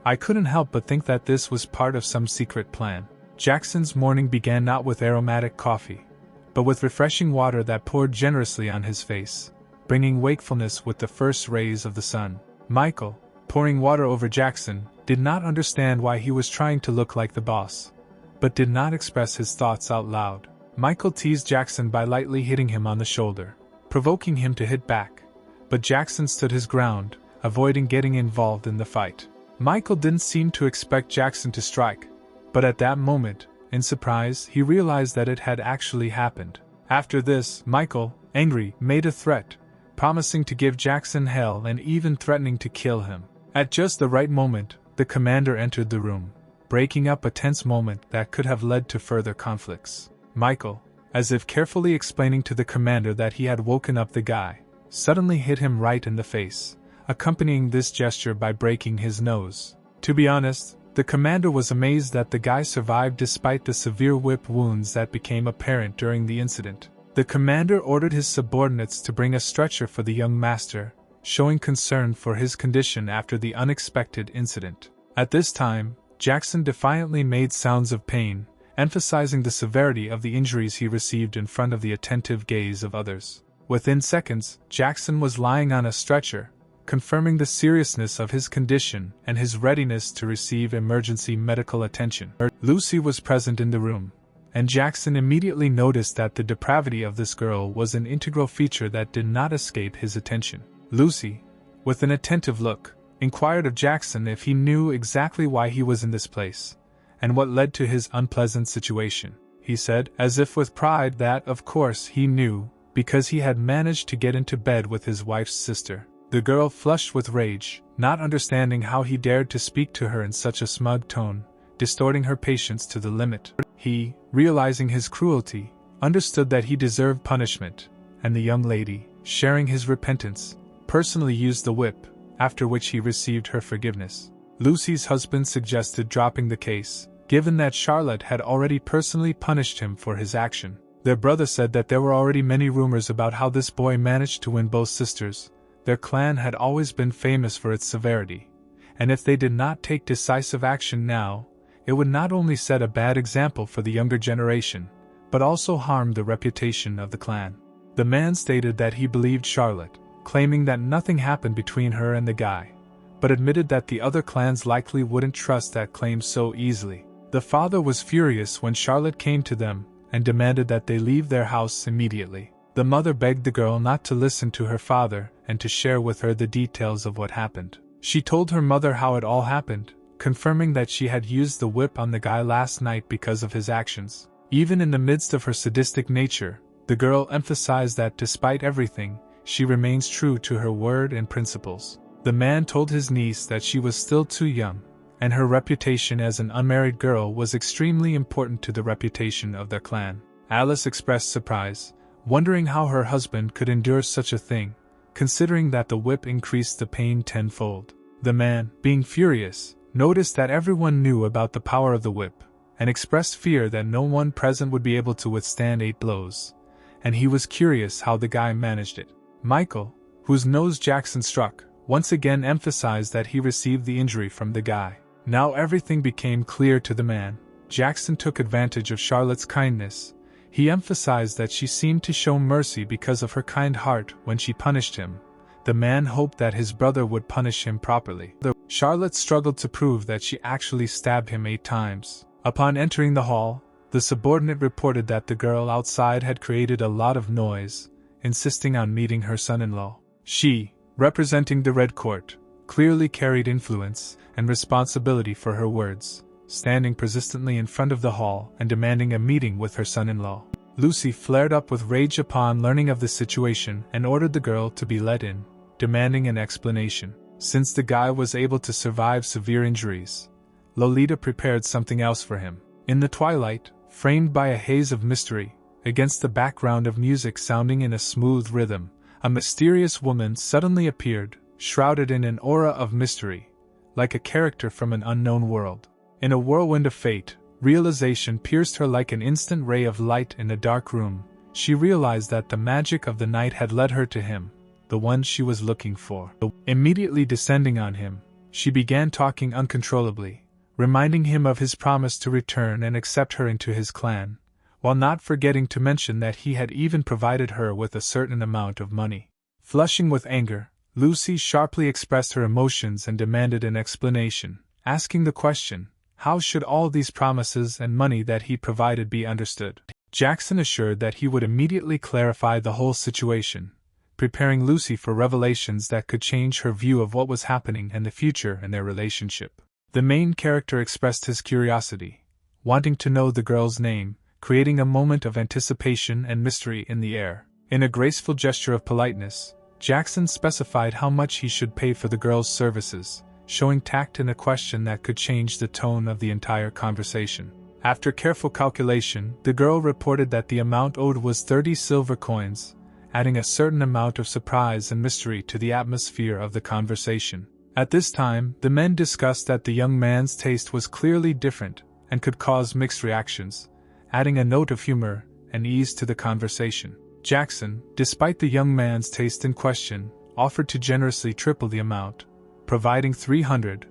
I couldn't help but think that this was part of some secret plan. Jackson's morning began not with aromatic coffee, but with refreshing water that poured generously on his face, bringing wakefulness with the first rays of the sun. Michael, pouring water over Jackson, did not understand why he was trying to look like the boss, but did not express his thoughts out loud. Michael teased Jackson by lightly hitting him on the shoulder, provoking him to hit back, but Jackson stood his ground, avoiding getting involved in the fight. Michael didn't seem to expect Jackson to strike, but at that moment, in surprise, he realized that it had actually happened. After this, Michael, angry, made a threat, promising to give Jackson hell and even threatening to kill him. At just the right moment, the commander entered the room, breaking up a tense moment that could have led to further conflicts. Michael, as if carefully explaining to the commander that he had woken up the guy, suddenly hit him right in the face, accompanying this gesture by breaking his nose. To be honest, the commander was amazed that the guy survived despite the severe whip wounds that became apparent during the incident. The commander ordered his subordinates to bring a stretcher for the young master, showing concern for his condition after the unexpected incident. At this time, Jackson defiantly made sounds of pain, emphasizing the severity of the injuries he received in front of the attentive gaze of others. Within seconds, Jackson was lying on a stretcher, confirming the seriousness of his condition and his readiness to receive emergency medical attention. Lucy was present in the room, and Jackson immediately noticed that the depravity of this girl was an integral feature that did not escape his attention. Lucy, with an attentive look, inquired of Jackson if he knew exactly why he was in this place, and what led to his unpleasant situation. He said, as if with pride, that, of course, he knew, because he had managed to get into bed with his wife's sister. The girl flushed with rage, not understanding how he dared to speak to her in such a smug tone, distorting her patience to the limit. He, realizing his cruelty, understood that he deserved punishment, and the young lady, sharing his repentance, personally used the whip, after which he received her forgiveness. Lucy's husband suggested dropping the case, given that Charlotte had already personally punished him for his action. Their brother said that there were already many rumors about how this boy managed to win both sisters. Their clan had always been famous for its severity, and if they did not take decisive action now, it would not only set a bad example for the younger generation, but also harm the reputation of the clan. The man stated that he believed Charlotte, claiming that nothing happened between her and the guy, but admitted that the other clans likely wouldn't trust that claim so easily. The father was furious when Charlotte came to them and demanded that they leave their house immediately. The mother begged the girl not to listen to her father and to share with her the details of what happened. She told her mother how it all happened, confirming that she had used the whip on the guy last night because of his actions. Even in the midst of her sadistic nature, the girl emphasized that despite everything, she remains true to her word and principles. The man told his niece that she was still too young, and her reputation as an unmarried girl was extremely important to the reputation of their clan. Alice expressed surprise, wondering how her husband could endure such a thing, considering that the whip increased the pain tenfold. The man, being furious, noticed that everyone knew about the power of the whip, and expressed fear that no one present would be able to withstand 8 blows, and he was curious how the guy managed it. Michael, whose nose Jackson struck, once again emphasized that he received the injury from the guy. Now everything became clear to the man. Jackson took advantage of Charlotte's kindness. He emphasized that she seemed to show mercy because of her kind heart when she punished him. The man hoped that his brother would punish him properly. Charlotte struggled to prove that she actually stabbed him 8 times. Upon entering the hall, the subordinate reported that the girl outside had created a lot of noise, insisting on meeting her son-in-law. She, representing the Red Court, clearly carried influence and responsibility for her words, standing persistently in front of the hall and demanding a meeting with her son-in-law. Lucy flared up with rage upon learning of the situation and ordered the girl to be let in, demanding an explanation. Since the guy was able to survive severe injuries, Lolita prepared something else for him. In the twilight, framed by a haze of mystery, against the background of music sounding in a smooth rhythm, a mysterious woman suddenly appeared, shrouded in an aura of mystery, like a character from an unknown world. In a whirlwind of fate, realization pierced her like an instant ray of light in a dark room. She realized that the magic of the night had led her to him, the one she was looking for. Immediately descending on him, she began talking uncontrollably, reminding him of his promise to return and accept her into his clan, while not forgetting to mention that he had even provided her with a certain amount of money. Flushing with anger, Lucy sharply expressed her emotions and demanded an explanation, asking the question, how should all these promises and money that he provided be understood? Jackson assured that he would immediately clarify the whole situation, preparing Lucy for revelations that could change her view of what was happening in the future in their relationship. The main character expressed his curiosity, wanting to know the girl's name, creating a moment of anticipation and mystery in the air. In a graceful gesture of politeness, Jackson specified how much he should pay for the girl's services, showing tact in a question that could change the tone of the entire conversation. After careful calculation, the girl reported that the amount owed was 30 silver coins, adding a certain amount of surprise and mystery to the atmosphere of the conversation. At this time, the men discussed that the young man's taste was clearly different and could cause mixed reactions, adding a note of humor and ease to the conversation. Jackson, despite the young man's taste in question, offered to generously triple the amount, providing 300,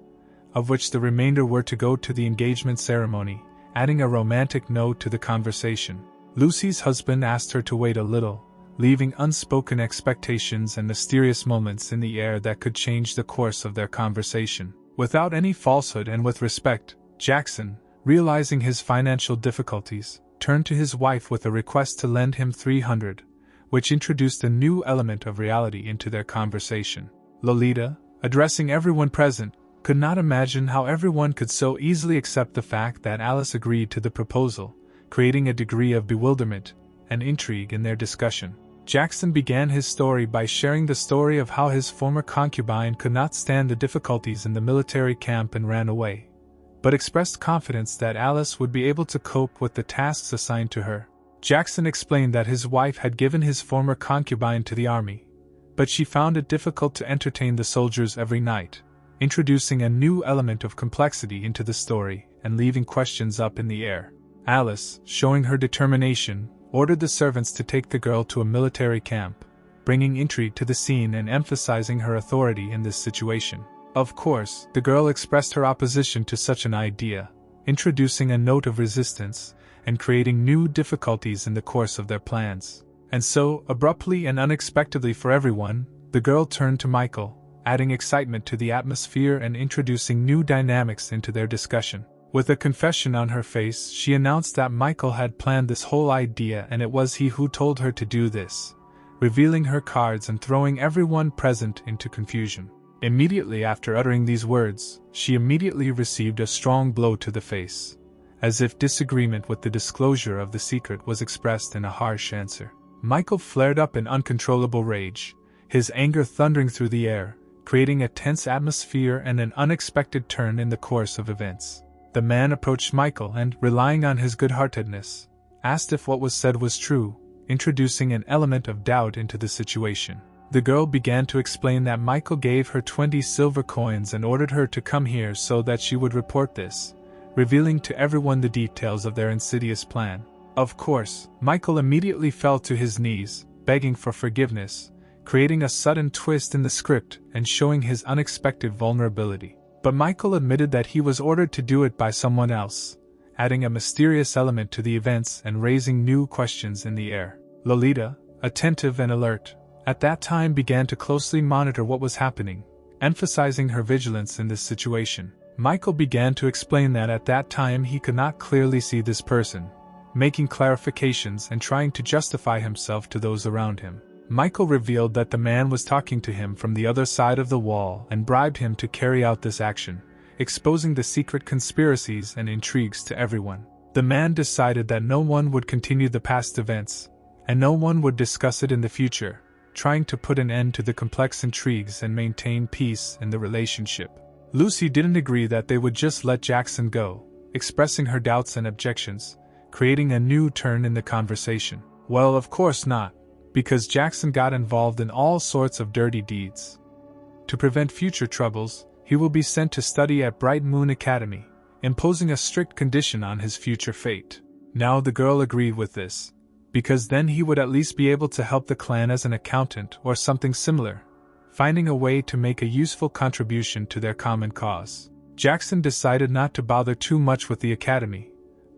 of which the remainder were to go to the engagement ceremony, adding a romantic note to the conversation. Lucy's husband asked her to wait a little, leaving unspoken expectations and mysterious moments in the air that could change the course of their conversation. Without any falsehood and with respect, Jackson, realizing his financial difficulties, turned to his wife with a request to lend him 300, which introduced a new element of reality into their conversation. Lolita, addressing everyone present, could not imagine how everyone could so easily accept the fact that Alice agreed to the proposal, creating a degree of bewilderment and intrigue in their discussion. Jackson began his story by sharing the story of how his former concubine could not stand the difficulties in the military camp and ran away, but expressed confidence that Alice would be able to cope with the tasks assigned to her. Jackson explained that his wife had given his former concubine to the army, but she found it difficult to entertain the soldiers every night, introducing a new element of complexity into the story and leaving questions up in the air. Alice, showing her determination, ordered the servants to take the girl to a military camp, bringing intrigue to the scene and emphasizing her authority in this situation. Of course, the girl expressed her opposition to such an idea, introducing a note of resistance and creating new difficulties in the course of their plans. And so, abruptly and unexpectedly for everyone, the girl turned to Michael, adding excitement to the atmosphere and introducing new dynamics into their discussion. With a confession on her face, she announced that Michael had planned this whole idea and it was he who told her to do this, revealing her cards and throwing everyone present into confusion. Immediately after uttering these words, she immediately received a strong blow to the face, as if disagreement with the disclosure of the secret was expressed in a harsh answer. Michael flared up in uncontrollable rage, his anger thundering through the air, creating a tense atmosphere and an unexpected turn in the course of events. The man approached Michael and, relying on his good-heartedness, asked if what was said was true, introducing an element of doubt into the situation. The girl began to explain that Michael gave her 20 silver coins and ordered her to come here so that she would report this, revealing to everyone the details of their insidious plan. Of course, Michael immediately fell to his knees, begging for forgiveness, creating a sudden twist in the script and showing his unexpected vulnerability. But Michael admitted that he was ordered to do it by someone else, adding a mysterious element to the events and raising new questions in the air. Lolita, attentive and alert, at that time began to closely monitor what was happening, emphasizing her vigilance in this situation. Michael began to explain that at that time he could not clearly see this person, making clarifications and trying to justify himself to those around him. Michael revealed that the man was talking to him from the other side of the wall and bribed him to carry out this action, exposing the secret conspiracies and intrigues to everyone. The man decided that no one would continue the past events, and no one would discuss it in the future, trying to put an end to the complex intrigues and maintain peace in the relationship. Lucy didn't agree that they would just let Jackson go, expressing her doubts and objections, creating a new turn in the conversation. Well, of course not, because Jackson got involved in all sorts of dirty deeds. To prevent future troubles, he will be sent to study at Bright Moon Academy, imposing a strict condition on his future fate. Now the girl agreed with this, because then he would at least be able to help the clan as an accountant or something similar, finding a way to make a useful contribution to their common cause. Jackson decided not to bother too much with the academy,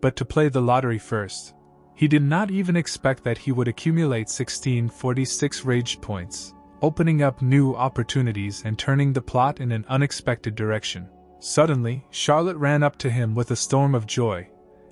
but to play the lottery first. He did not even expect that he would accumulate 1646 rage points, opening up new opportunities and turning the plot in an unexpected direction. Suddenly, Charlotte ran up to him with a storm of joy,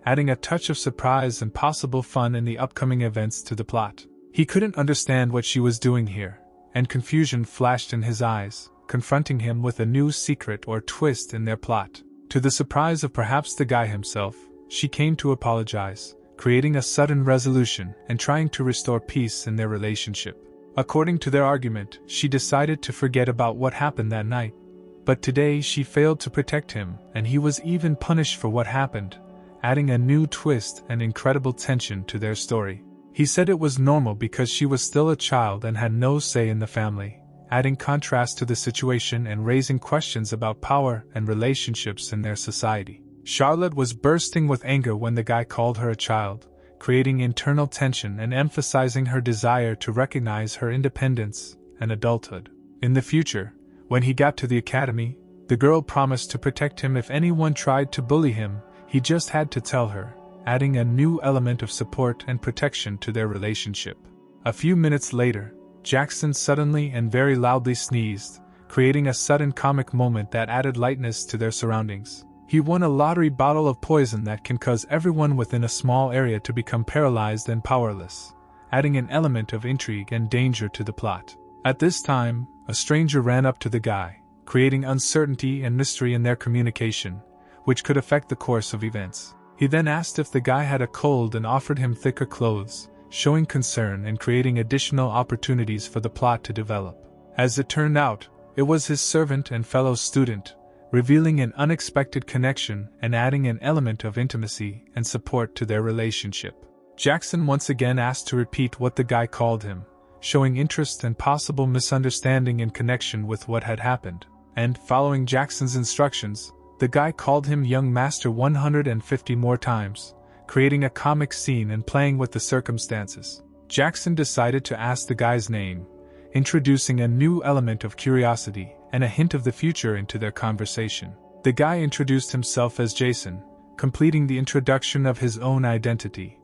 adding a touch of surprise and possible fun in the upcoming events to the plot. He couldn't understand what she was doing here, and confusion flashed in his eyes, confronting him with a new secret or twist in their plot. To the surprise of perhaps the guy himself, she came to apologize, creating a sudden resolution and trying to restore peace in their relationship. According to their argument, she decided to forget about what happened that night. But today she failed to protect him, and he was even punished for what happened, adding a new twist and incredible tension to their story. He said it was normal because she was still a child and had no say in the family, adding contrast to the situation and raising questions about power and relationships in their society. Charlotte was bursting with anger when the guy called her a child, creating internal tension and emphasizing her desire to recognize her independence and adulthood. In the future, when he got to the academy, the girl promised to protect him if anyone tried to bully him. He just had to tell her, adding a new element of support and protection to their relationship. A few minutes later, Jackson suddenly and very loudly sneezed, creating a sudden comic moment that added lightness to their surroundings. He won a lottery bottle of poison that can cause everyone within a small area to become paralyzed and powerless, adding an element of intrigue and danger to the plot. At this time, a stranger ran up to the guy, creating uncertainty and mystery in their communication, which could affect the course of events. He then asked if the guy had a cold and offered him thicker clothes, showing concern and creating additional opportunities for the plot to develop. As it turned out, it was his servant and fellow student, revealing an unexpected connection and adding an element of intimacy and support to their relationship. Jackson once again asked to repeat what the guy called him, showing interest and possible misunderstanding in connection with what had happened. And, following Jackson's instructions, the guy called him Young Master 150 more times, creating a comic scene and playing with the circumstances. Jackson decided to ask the guy's name, introducing a new element of curiosity and a hint of the future into their conversation. The guy introduced himself as Jason, completing the introduction of his own identity,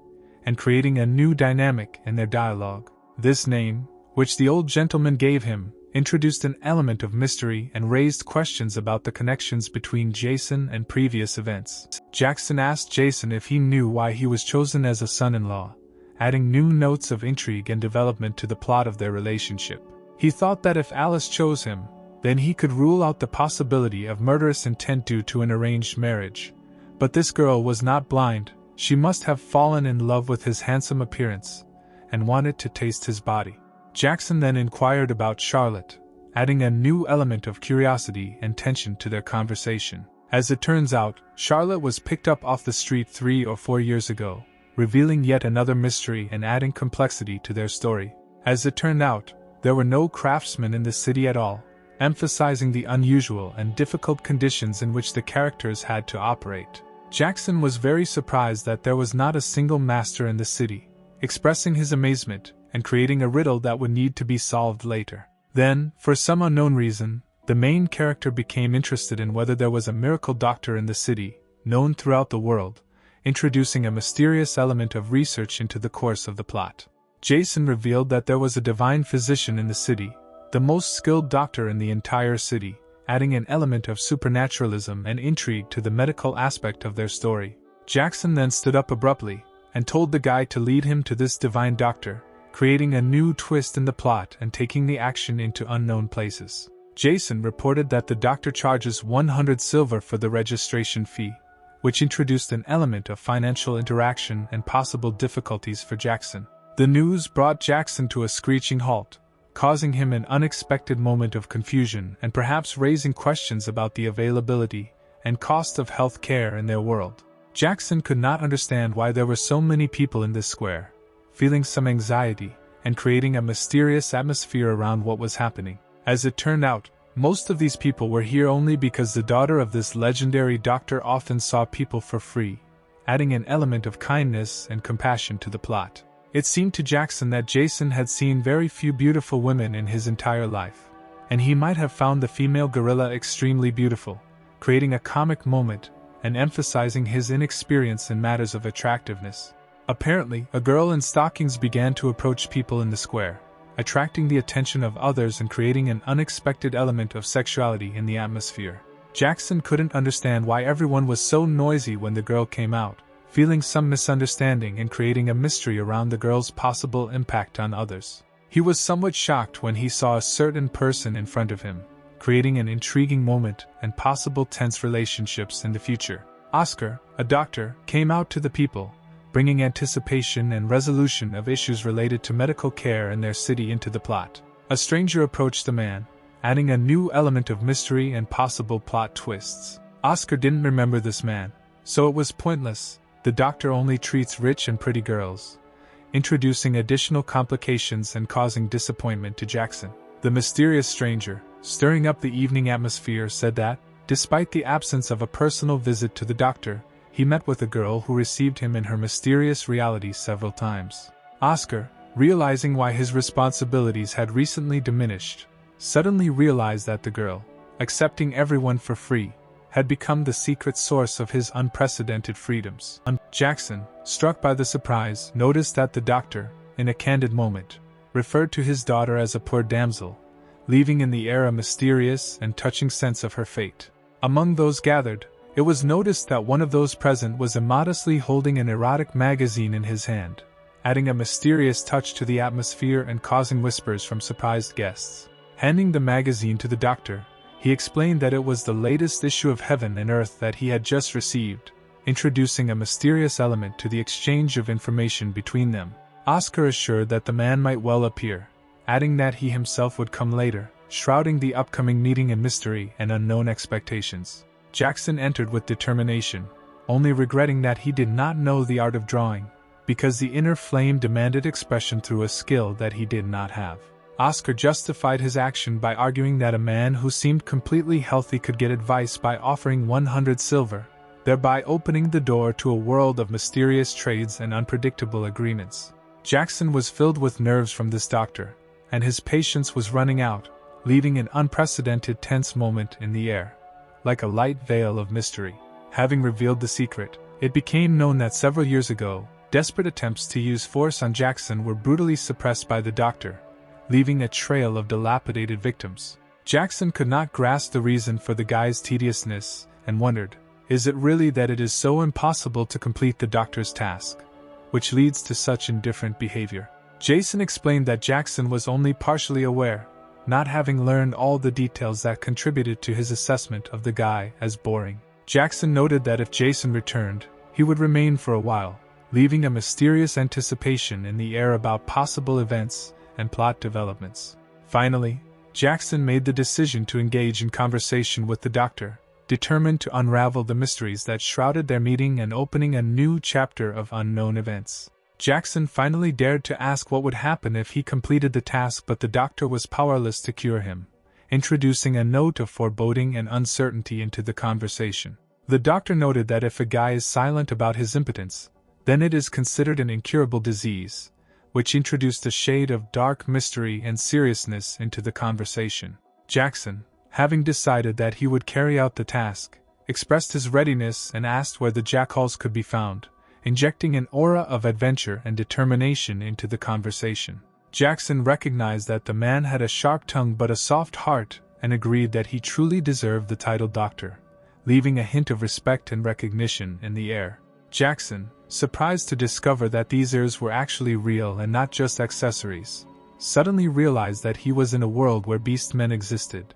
and creating a new dynamic in their dialogue. This name, which the old gentleman gave him, introduced an element of mystery and raised questions about the connections between Jason and previous events. Jackson asked Jason if he knew why he was chosen as a son-in-law, adding new notes of intrigue and development to the plot of their relationship. He thought that if Alice chose him, then he could rule out the possibility of murderous intent due to an arranged marriage. But this girl was not blind. She must have fallen in love with his handsome appearance and wanted to taste his body. Jackson then inquired about Charlotte, adding a new element of curiosity and tension to their conversation. As it turns out, Charlotte was picked up off the street 3 or 4 years ago, revealing yet another mystery and adding complexity to their story. As it turned out, there were no craftsmen in the city at all, emphasizing the unusual and difficult conditions in which the characters had to operate. Jackson was very surprised that there was not a single master in the city, expressing his amazement and creating a riddle that would need to be solved later. Then, for some unknown reason, the main character became interested in whether there was a miracle doctor in the city, known throughout the world, introducing a mysterious element of research into the course of the plot. Jason revealed that there was a divine physician in the city, the most skilled doctor in the entire city, adding an element of supernaturalism and intrigue to the medical aspect of their story. Jackson then stood up abruptly and told the guy to lead him to this divine doctor, creating a new twist in the plot and taking the action into unknown places. Jason reported that the doctor charges 100 silver for the registration fee, which introduced an element of financial interaction and possible difficulties for Jackson. The news brought Jackson to a screeching halt, causing him an unexpected moment of confusion and perhaps raising questions about the availability and cost of health care in their world. Jackson could not understand why there were so many people in this square, feeling some anxiety and creating a mysterious atmosphere around what was happening. As it turned out, Most of these people were here only because the daughter of this legendary doctor often saw people for free, adding an element of kindness and compassion to the plot. It seemed to Jackson that Jason had seen very few beautiful women in his entire life, and he might have found the female gorilla extremely beautiful, creating a comic moment and emphasizing his inexperience in matters of attractiveness. Apparently, a girl in stockings began to approach people in the square, attracting the attention of others and creating an unexpected element of sexuality in the atmosphere. Jackson couldn't understand why everyone was so noisy when the girl came out, feeling some misunderstanding and creating a mystery around the girl's possible impact on others. He was somewhat shocked when he saw a certain person in front of him, creating an intriguing moment and possible tense relationships in the future. Oscar, a doctor, came out to the people, bringing anticipation and resolution of issues related to medical care in their city into the plot. A stranger approached the man, adding a new element of mystery and possible plot twists. Oscar didn't remember this man, so it was pointless. The doctor only treats rich and pretty girls, introducing additional complications and causing disappointment to Jackson. The mysterious stranger, stirring up the evening atmosphere, said that, despite the absence of a personal visit to the doctor, he met with a girl who received him in her mysterious reality several times. Oscar, realizing why his responsibilities had recently diminished, suddenly realized that the girl, accepting everyone for free, had become the secret source of his unprecedented freedoms. Jackson, struck by the surprise, noticed that the doctor, in a candid moment, referred to his daughter as a poor damsel, leaving in the air a mysterious and touching sense of her fate. Among those gathered, it was noticed that one of those present was immodestly holding an erotic magazine in his hand, adding a mysterious touch to the atmosphere and causing whispers from surprised guests. Handing the magazine to the doctor, he explained that it was the latest issue of Heaven and Earth that he had just received, introducing a mysterious element to the exchange of information between them. Oscar assured that the man might well appear, adding that he himself would come later, shrouding the upcoming meeting in mystery and unknown expectations. Jackson entered with determination, only regretting that he did not know the art of drawing, because the inner flame demanded expression through a skill that he did not have. Oscar justified his action by arguing that a man who seemed completely healthy could get advice by offering 100 silver, thereby opening the door to a world of mysterious trades and unpredictable agreements. Jackson was filled with nerves from this doctor, and his patience was running out, leaving an unprecedented tense moment in the air, like a light veil of mystery. Having revealed the secret, it became known that several years ago, desperate attempts to use force on Jackson were brutally suppressed by the doctor, leaving a trail of dilapidated victims. Jackson could not grasp the reason for the guy's tediousness, and wondered, is it really that it is so impossible to complete the doctor's task, which leads to such indifferent behavior? Jason explained that Jackson was only partially aware, not having learned all the details that contributed to his assessment of the guy as boring. Jackson noted that if Jason returned, he would remain for a while, leaving a mysterious anticipation in the air about possible events and plot developments. Finally, Jackson made the decision to engage in conversation with the doctor, determined to unravel the mysteries that shrouded their meeting and opening a new chapter of unknown events. Jackson finally dared to ask what would happen if he completed the task, but the doctor was powerless to cure him, introducing a note of foreboding and uncertainty into the conversation. The doctor noted that if a guy is silent about his impotence, then it is considered an incurable disease, which introduced a shade of dark mystery and seriousness into the conversation. Jackson, having decided that he would carry out the task, expressed his readiness and asked where the jackals could be found, injecting an aura of adventure and determination into the conversation. Jackson recognized that the man had a sharp tongue but a soft heart, and agreed that he truly deserved the title doctor, leaving a hint of respect and recognition in the air. Jackson, surprised to discover that these ears were actually real and not just accessories, suddenly realized that he was in a world where beast men existed,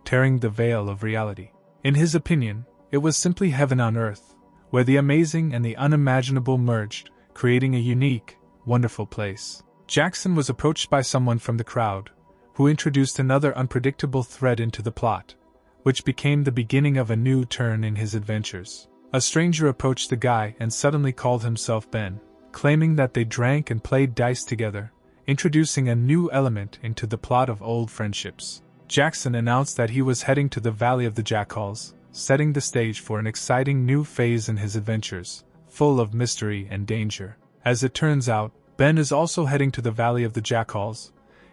tearing the veil of reality. In his opinion, it was simply heaven on earth, where the amazing and the unimaginable merged, creating a unique, wonderful place. Jackson was approached by someone from the crowd, who introduced another unpredictable thread into the plot, which became the beginning of a new turn in his adventures. A stranger approached the guy and suddenly called himself Ben, claiming that they drank and played dice together, introducing a new element into the plot of old friendships. Jackson announced that he was heading to the Valley of the Jackals, setting the stage for an exciting new phase in his adventures, full of mystery and danger. As it turns out, Ben is also heading to the Valley of the Jackals,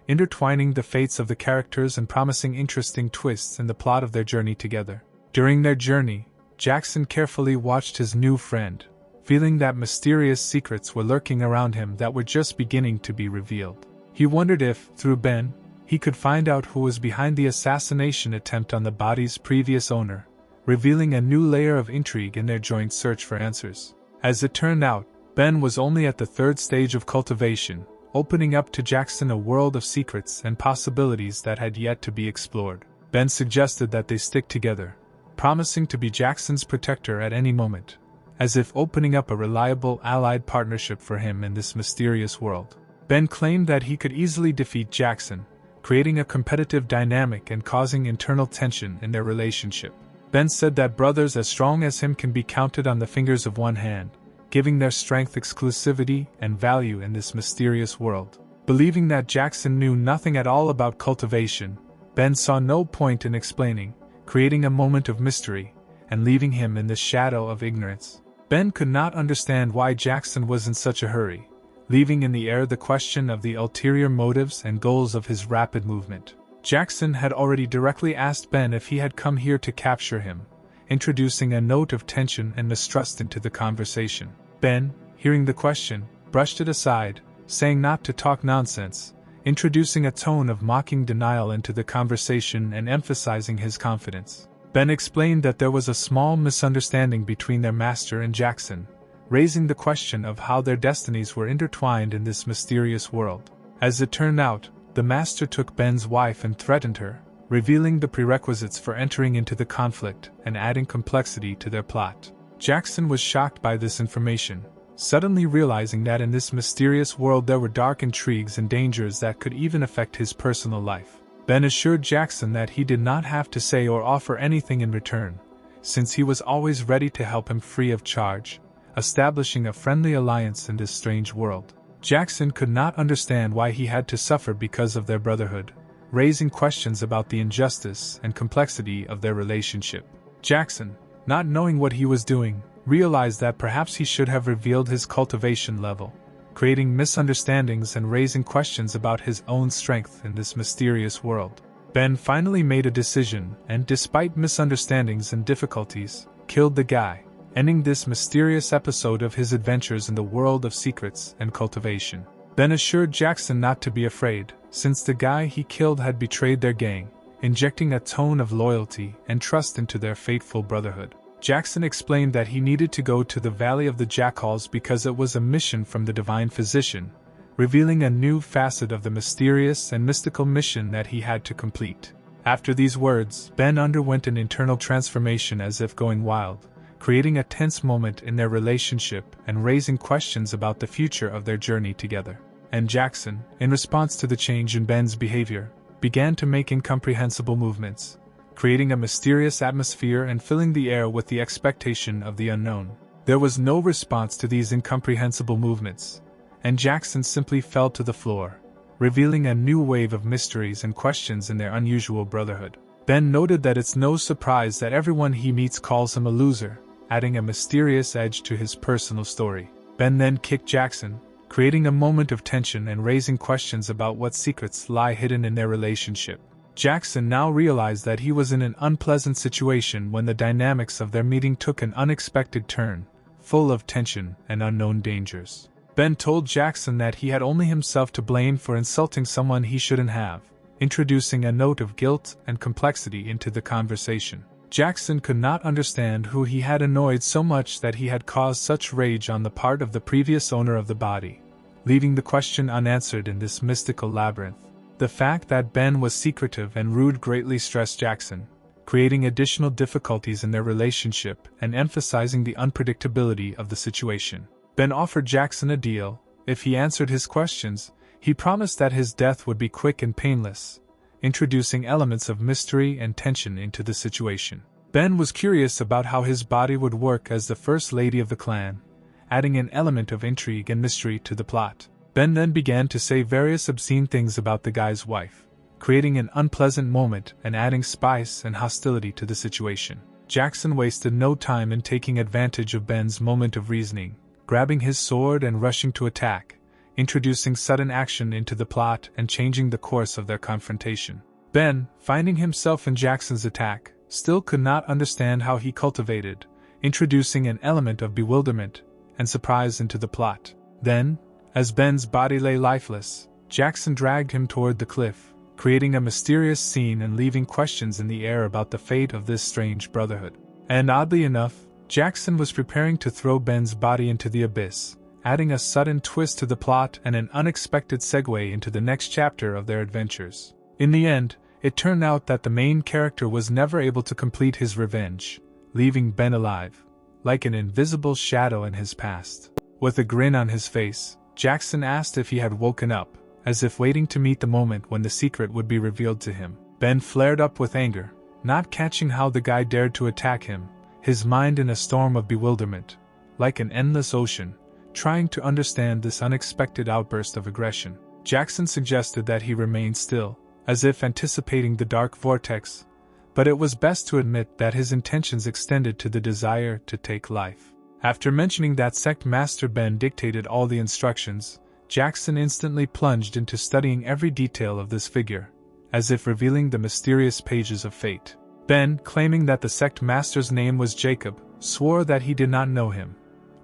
intertwining the fates of the characters and promising interesting twists in the plot of their journey together. During their journey, Jackson carefully watched his new friend, feeling that mysterious secrets were lurking around him that were just beginning to be revealed. He wondered if, through Ben, he could find out who was behind the assassination attempt on the body's previous owner, revealing a new layer of intrigue in their joint search for answers. As it turned out, Ben was only at the third stage of cultivation, opening up to Jackson a world of secrets and possibilities that had yet to be explored. Ben suggested that they stick together, promising to be Jackson's protector at any moment, as if opening up a reliable allied partnership for him in this mysterious world. Ben claimed that he could easily defeat Jackson, creating a competitive dynamic and causing internal tension in their relationship. Ben said that brothers as strong as him can be counted on the fingers of one hand, giving their strength exclusivity and value in this mysterious world. Believing that Jackson knew nothing at all about cultivation, Ben saw no point in explaining, creating a moment of mystery, and leaving him in the shadow of ignorance. Ben could not understand why Jackson was in such a hurry, leaving in the air the question of the ulterior motives and goals of his rapid movement. Jackson had already directly asked Ben if he had come here to capture him, introducing a note of tension and mistrust into the conversation. Ben, hearing the question, brushed it aside, saying not to talk nonsense, introducing a tone of mocking denial into the conversation and emphasizing his confidence. Ben explained that there was a small misunderstanding between their master and Jackson, raising the question of how their destinies were intertwined in this mysterious world. As it turned out, the master took Ben's wife and threatened her, revealing the prerequisites for entering into the conflict and adding complexity to their plot. Jackson was shocked by this information, suddenly realizing that in this mysterious world there were dark intrigues and dangers that could even affect his personal life. Ben assured Jackson that he did not have to say or offer anything in return, since he was always ready to help him free of charge, establishing a friendly alliance in this strange world. Jackson could not understand why he had to suffer because of their brotherhood, raising questions about the injustice and complexity of their relationship. Jackson, not knowing what he was doing, realized that perhaps he should have revealed his cultivation level, creating misunderstandings and raising questions about his own strength in this mysterious world. Ben finally made a decision and, despite misunderstandings and difficulties, killed the guy, ending this mysterious episode of his adventures in the world of secrets and cultivation. Ben assured Jackson not to be afraid, since the guy he killed had betrayed their gang, injecting a tone of loyalty and trust into their fateful brotherhood. Jackson explained that he needed to go to the Valley of the Jackals because it was a mission from the Divine Physician, revealing a new facet of the mysterious and mystical mission that he had to complete. After these words, Ben underwent an internal transformation as if going wild, creating a tense moment in their relationship and raising questions about the future of their journey together. And Jackson, in response to the change in Ben's behavior, began to make incomprehensible movements, creating a mysterious atmosphere and filling the air with the expectation of the unknown. There was no response to these incomprehensible movements, and Jackson simply fell to the floor, revealing a new wave of mysteries and questions in their unusual brotherhood. Ben noted that it's no surprise that everyone he meets calls him a loser, adding a mysterious edge to his personal story. Ben then kicked Jackson, creating a moment of tension and raising questions about what secrets lie hidden in their relationship. Jackson now realized that he was in an unpleasant situation when the dynamics of their meeting took an unexpected turn, full of tension and unknown dangers. Ben told Jackson that he had only himself to blame for insulting someone he shouldn't have, introducing a note of guilt and complexity into the conversation. Jackson could not understand who he had annoyed so much that he had caused such rage on the part of the previous owner of the body, leaving the question unanswered in this mystical labyrinth. The fact that Ben was secretive and rude greatly stressed Jackson, creating additional difficulties in their relationship and emphasizing the unpredictability of the situation. Ben offered Jackson a deal. If he answered his questions, he promised that his death would be quick and painless, introducing elements of mystery and tension into the situation. Ben was curious about how his body would work as the first lady of the clan, adding an element of intrigue and mystery to the plot. Ben then began to say various obscene things about the guy's wife, creating an unpleasant moment and adding spice and hostility to the situation. Jackson wasted no time in taking advantage of Ben's moment of reasoning, grabbing his sword and rushing to attack, introducing sudden action into the plot and changing the course of their confrontation. Ben, finding himself in Jackson's attack, still could not understand how he cultivated, introducing an element of bewilderment and surprise into the plot. Then, as Ben's body lay lifeless, Jackson dragged him toward the cliff, creating a mysterious scene and leaving questions in the air about the fate of this strange brotherhood. And oddly enough, Jackson was preparing to throw Ben's body into the abyss, adding a sudden twist to the plot and an unexpected segue into the next chapter of their adventures. In the end, it turned out that the main character was never able to complete his revenge, leaving Ben alive, like an invisible shadow in his past. With a grin on his face, Jackson asked if he had woken up, as if waiting to meet the moment when the secret would be revealed to him. Ben flared up with anger, not catching how the guy dared to attack him, his mind in a storm of bewilderment, like an endless ocean, trying to understand this unexpected outburst of aggression. Jackson suggested that he remain still, as if anticipating the dark vortex, but it was best to admit that his intentions extended to the desire to take life. After mentioning that sect master Ben dictated all the instructions, Jackson instantly plunged into studying every detail of this figure, as if revealing the mysterious pages of fate. Ben, claiming that the sect master's name was Jacob, swore that he did not know him,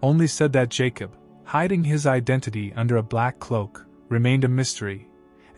only said that Jacob, hiding his identity under a black cloak, remained a mystery,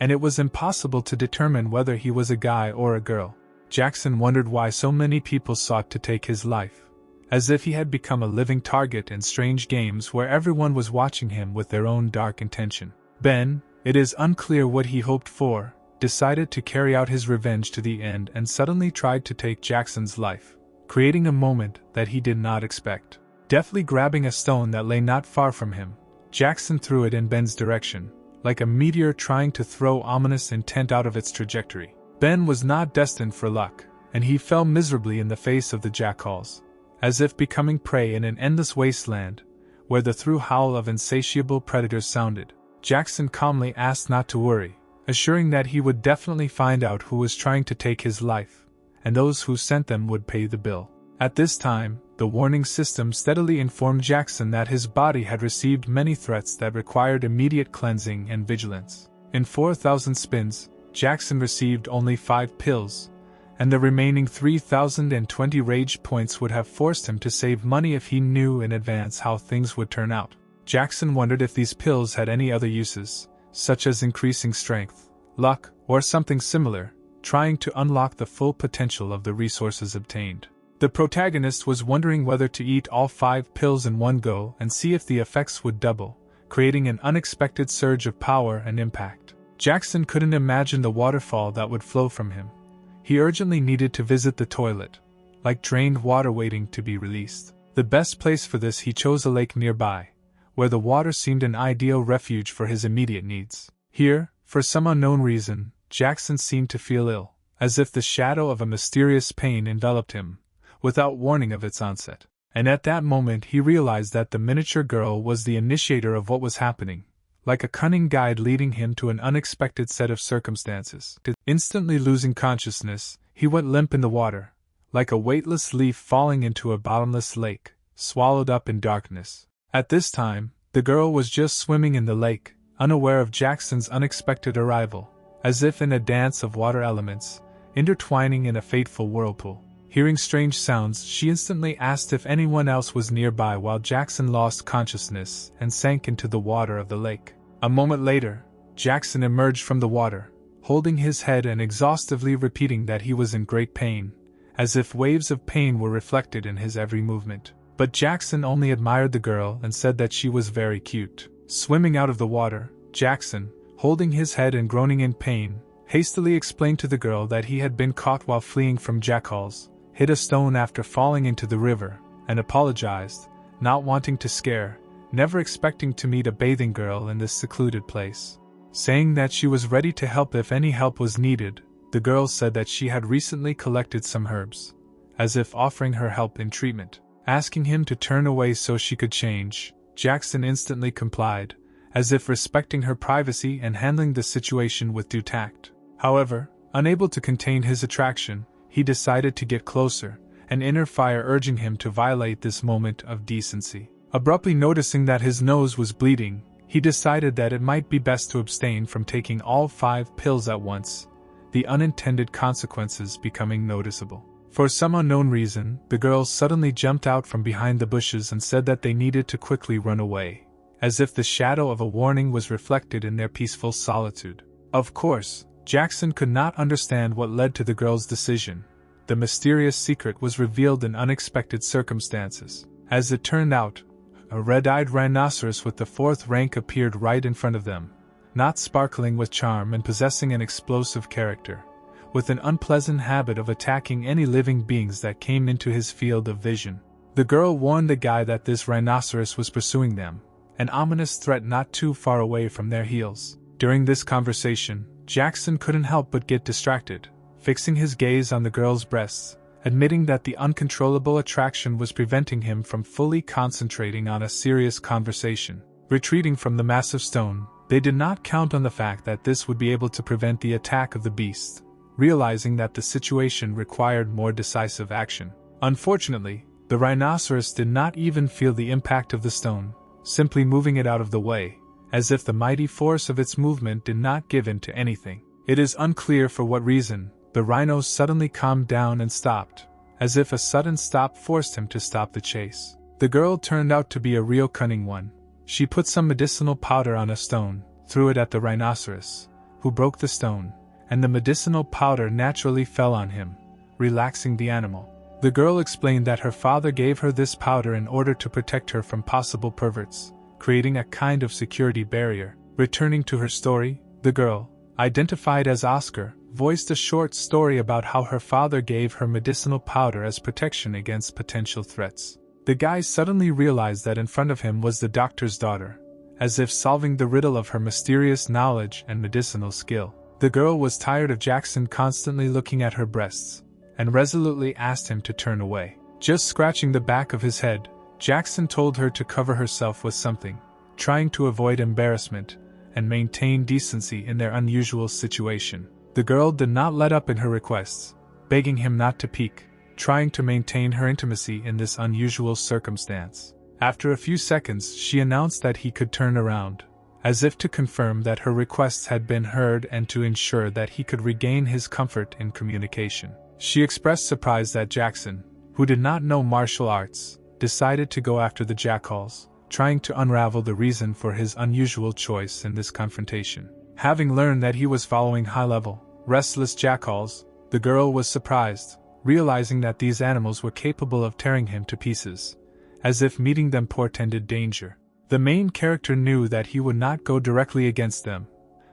and it was impossible to determine whether he was a guy or a girl. Jackson wondered why so many people sought to take his life, as if he had become a living target in strange games where everyone was watching him with their own dark intention. Ben, it is unclear what he hoped for, decided to carry out his revenge to the end and suddenly tried to take Jackson's life, creating a moment that he did not expect. Deftly grabbing a stone that lay not far from him, Jackson threw it in Ben's direction, like a meteor trying to throw ominous intent out of its trajectory. Ben was not destined for luck, and he fell miserably in the face of the jackals, as if becoming prey in an endless wasteland, where the through howl of insatiable predators sounded. Jackson calmly asked not to worry, assuring that he would definitely find out who was trying to take his life, and those who sent them would pay the bill. At this time, the warning system steadily informed Jackson that his body had received many threats that required immediate cleansing and vigilance. In 4,000 spins, Jackson received only 5 pills, and the remaining 3,020 rage points would have forced him to save money if he knew in advance how things would turn out. Jackson wondered if these pills had any other uses, such as increasing strength, luck, or something similar, trying to unlock the full potential of the resources obtained. The protagonist was wondering whether to eat all 5 pills in one go and see if the effects would double, creating an unexpected surge of power and impact. Jackson couldn't imagine the waterfall that would flow from him. He urgently needed to visit the toilet, like drained water waiting to be released. The best place for this he chose a lake nearby, where the water seemed an ideal refuge for his immediate needs. Here, for some unknown reason, Jackson seemed to feel ill, as if the shadow of a mysterious pain enveloped him, without warning of its onset. And at that moment he realized that the miniature girl was the initiator of what was happening, like a cunning guide leading him to an unexpected set of circumstances. Instantly losing consciousness, he went limp in the water, like a weightless leaf falling into a bottomless lake, swallowed up in darkness. At this time, the girl was just swimming in the lake, unaware of Jackson's unexpected arrival, as if in a dance of water elements, intertwining in a fateful whirlpool. Hearing strange sounds, she instantly asked if anyone else was nearby while Jackson lost consciousness and sank into the water of the lake. A moment later, Jackson emerged from the water, holding his head and exhaustively repeating that he was in great pain, as if waves of pain were reflected in his every movement. But Jackson only admired the girl and said that she was very cute. Swimming out of the water, Jackson, holding his head and groaning in pain, hastily explained to the girl that he had been caught while fleeing from jackals, hit a stone after falling into the river, and apologized, not wanting to scare, never expecting to meet a bathing girl in this secluded place. Saying that she was ready to help if any help was needed, the girl said that she had recently collected some herbs, as if offering her help in treatment. Asking him to turn away so she could change, Jackson instantly complied, as if respecting her privacy and handling the situation with due tact. However, unable to contain his attraction, he decided to get closer, an inner fire urging him to violate this moment of decency. Abruptly noticing that his nose was bleeding, he decided that it might be best to abstain from taking all 5 pills at once, the unintended consequences becoming noticeable. For some unknown reason, the girls suddenly jumped out from behind the bushes and said that they needed to quickly run away, as if the shadow of a warning was reflected in their peaceful solitude. Of course, Jackson could not understand what led to the girls' decision. The mysterious secret was revealed in unexpected circumstances. As it turned out, a red-eyed rhinoceros with the 4th rank appeared right in front of them, not sparkling with charm and possessing an explosive character, with an unpleasant habit of attacking any living beings that came into his field of vision. The girl warned the guy that this rhinoceros was pursuing them, an ominous threat not too far away from their heels. During this conversation, Jackson couldn't help but get distracted, fixing his gaze on the girl's breasts, admitting that the uncontrollable attraction was preventing him from fully concentrating on a serious conversation. Retreating from the massive stone, they did not count on the fact that this would be able to prevent the attack of the beast, realizing that the situation required more decisive action. Unfortunately, the rhinoceros did not even feel the impact of the stone, simply moving it out of the way, as if the mighty force of its movement did not give in to anything. It is unclear for what reason, the rhino suddenly calmed down and stopped, as if a sudden stop forced him to stop the chase. The girl turned out to be a real cunning one. She put some medicinal powder on a stone, threw it at the rhinoceros, who broke the stone, and the medicinal powder naturally fell on him, relaxing the animal. The girl explained that her father gave her this powder in order to protect her from possible perverts, creating a kind of security barrier. Returning to her story, the girl, identified as Oscar, voiced a short story about how her father gave her medicinal powder as protection against potential threats. The guy suddenly realized that in front of him was the doctor's daughter, as if solving the riddle of her mysterious knowledge and medicinal skill. The girl was tired of Jackson constantly looking at her breasts, and resolutely asked him to turn away. Just scratching the back of his head, Jackson told her to cover herself with something, trying to avoid embarrassment and maintain decency in their unusual situation. The girl did not let up in her requests, begging him not to peek, trying to maintain her intimacy in this unusual circumstance. After a few seconds, she announced that he could turn around, as if to confirm that her requests had been heard and to ensure that he could regain his comfort in communication. She expressed surprise that Jackson, who did not know martial arts, decided to go after the jackals, trying to unravel the reason for his unusual choice in this confrontation. Having learned that he was following high-level, restless jackals, the girl was surprised, realizing that these animals were capable of tearing him to pieces, as if meeting them portended danger. The main character knew that he would not go directly against them,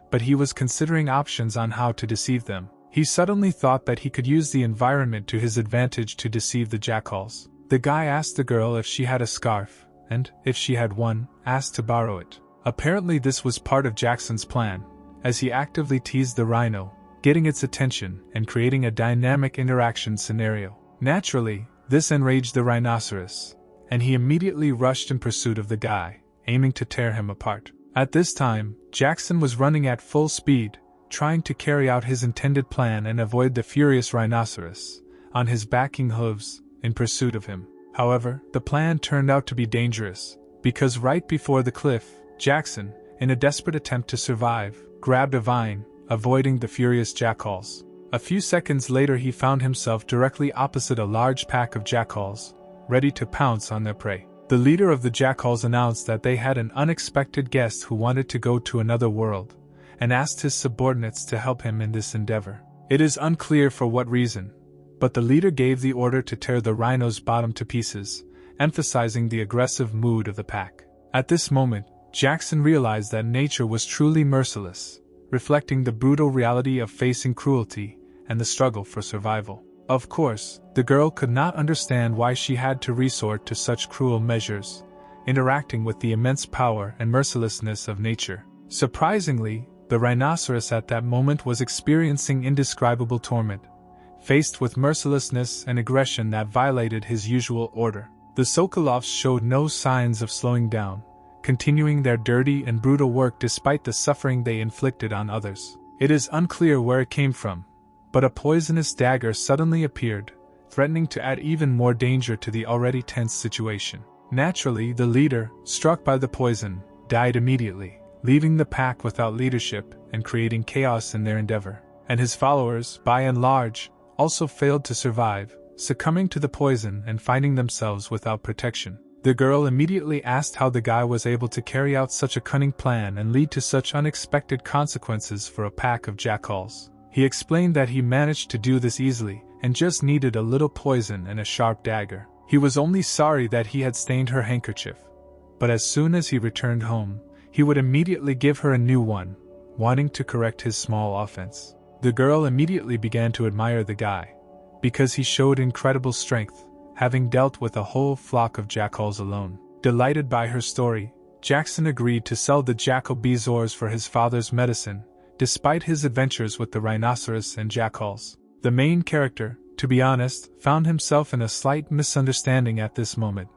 but he was considering options on how to deceive them. He suddenly thought that he could use the environment to his advantage to deceive the jackals. The guy asked the girl if she had a scarf, and, if she had one, asked to borrow it. Apparently this was part of Jackson's plan, as he actively teased the rhino, getting its attention and creating a dynamic interaction scenario. Naturally, this enraged the rhinoceros, and he immediately rushed in pursuit of the guy, aiming to tear him apart. At this time, Jackson was running at full speed, trying to carry out his intended plan and avoid the furious rhinoceros, on his backing hooves, in pursuit of him. However, the plan turned out to be dangerous, because right before the cliff, Jackson, in a desperate attempt to survive, grabbed a vine, avoiding the furious jackals. A few seconds later he found himself directly opposite a large pack of jackals, ready to pounce on their prey. The leader of the jackals announced that they had an unexpected guest who wanted to go to another world, and asked his subordinates to help him in this endeavor. It is unclear for what reason, but the leader gave the order to tear the rhino's bottom to pieces, emphasizing the aggressive mood of the pack. At this moment, Jackson realized that nature was truly merciless, reflecting the brutal reality of facing cruelty and the struggle for survival. Of course, the girl could not understand why she had to resort to such cruel measures, interacting with the immense power and mercilessness of nature. Surprisingly, the rhinoceros at that moment was experiencing indescribable torment, faced with mercilessness and aggression that violated his usual order. The Sokolovs showed no signs of slowing down, continuing their dirty and brutal work despite the suffering they inflicted on others. It is unclear where it came from, but a poisonous dagger suddenly appeared, threatening to add even more danger to the already tense situation. Naturally, the leader, struck by the poison, died immediately, leaving the pack without leadership and creating chaos in their endeavor. And his followers, by and large, also failed to survive, succumbing to the poison and finding themselves without protection. The girl immediately asked how the guy was able to carry out such a cunning plan and lead to such unexpected consequences for a pack of jackals. He explained that he managed to do this easily and just needed a little poison and a sharp dagger. He was only sorry that he had stained her handkerchief, but as soon as he returned home, he would immediately give her a new one, wanting to correct his small offense. The girl immediately began to admire the guy, because he showed incredible strength, having dealt with a whole flock of jackals alone. Delighted by her story, Jackson agreed to sell the jackal bezoars for his father's medicine, despite his adventures with the rhinoceros and jackals. The main character, to be honest, found himself in a slight misunderstanding at this moment,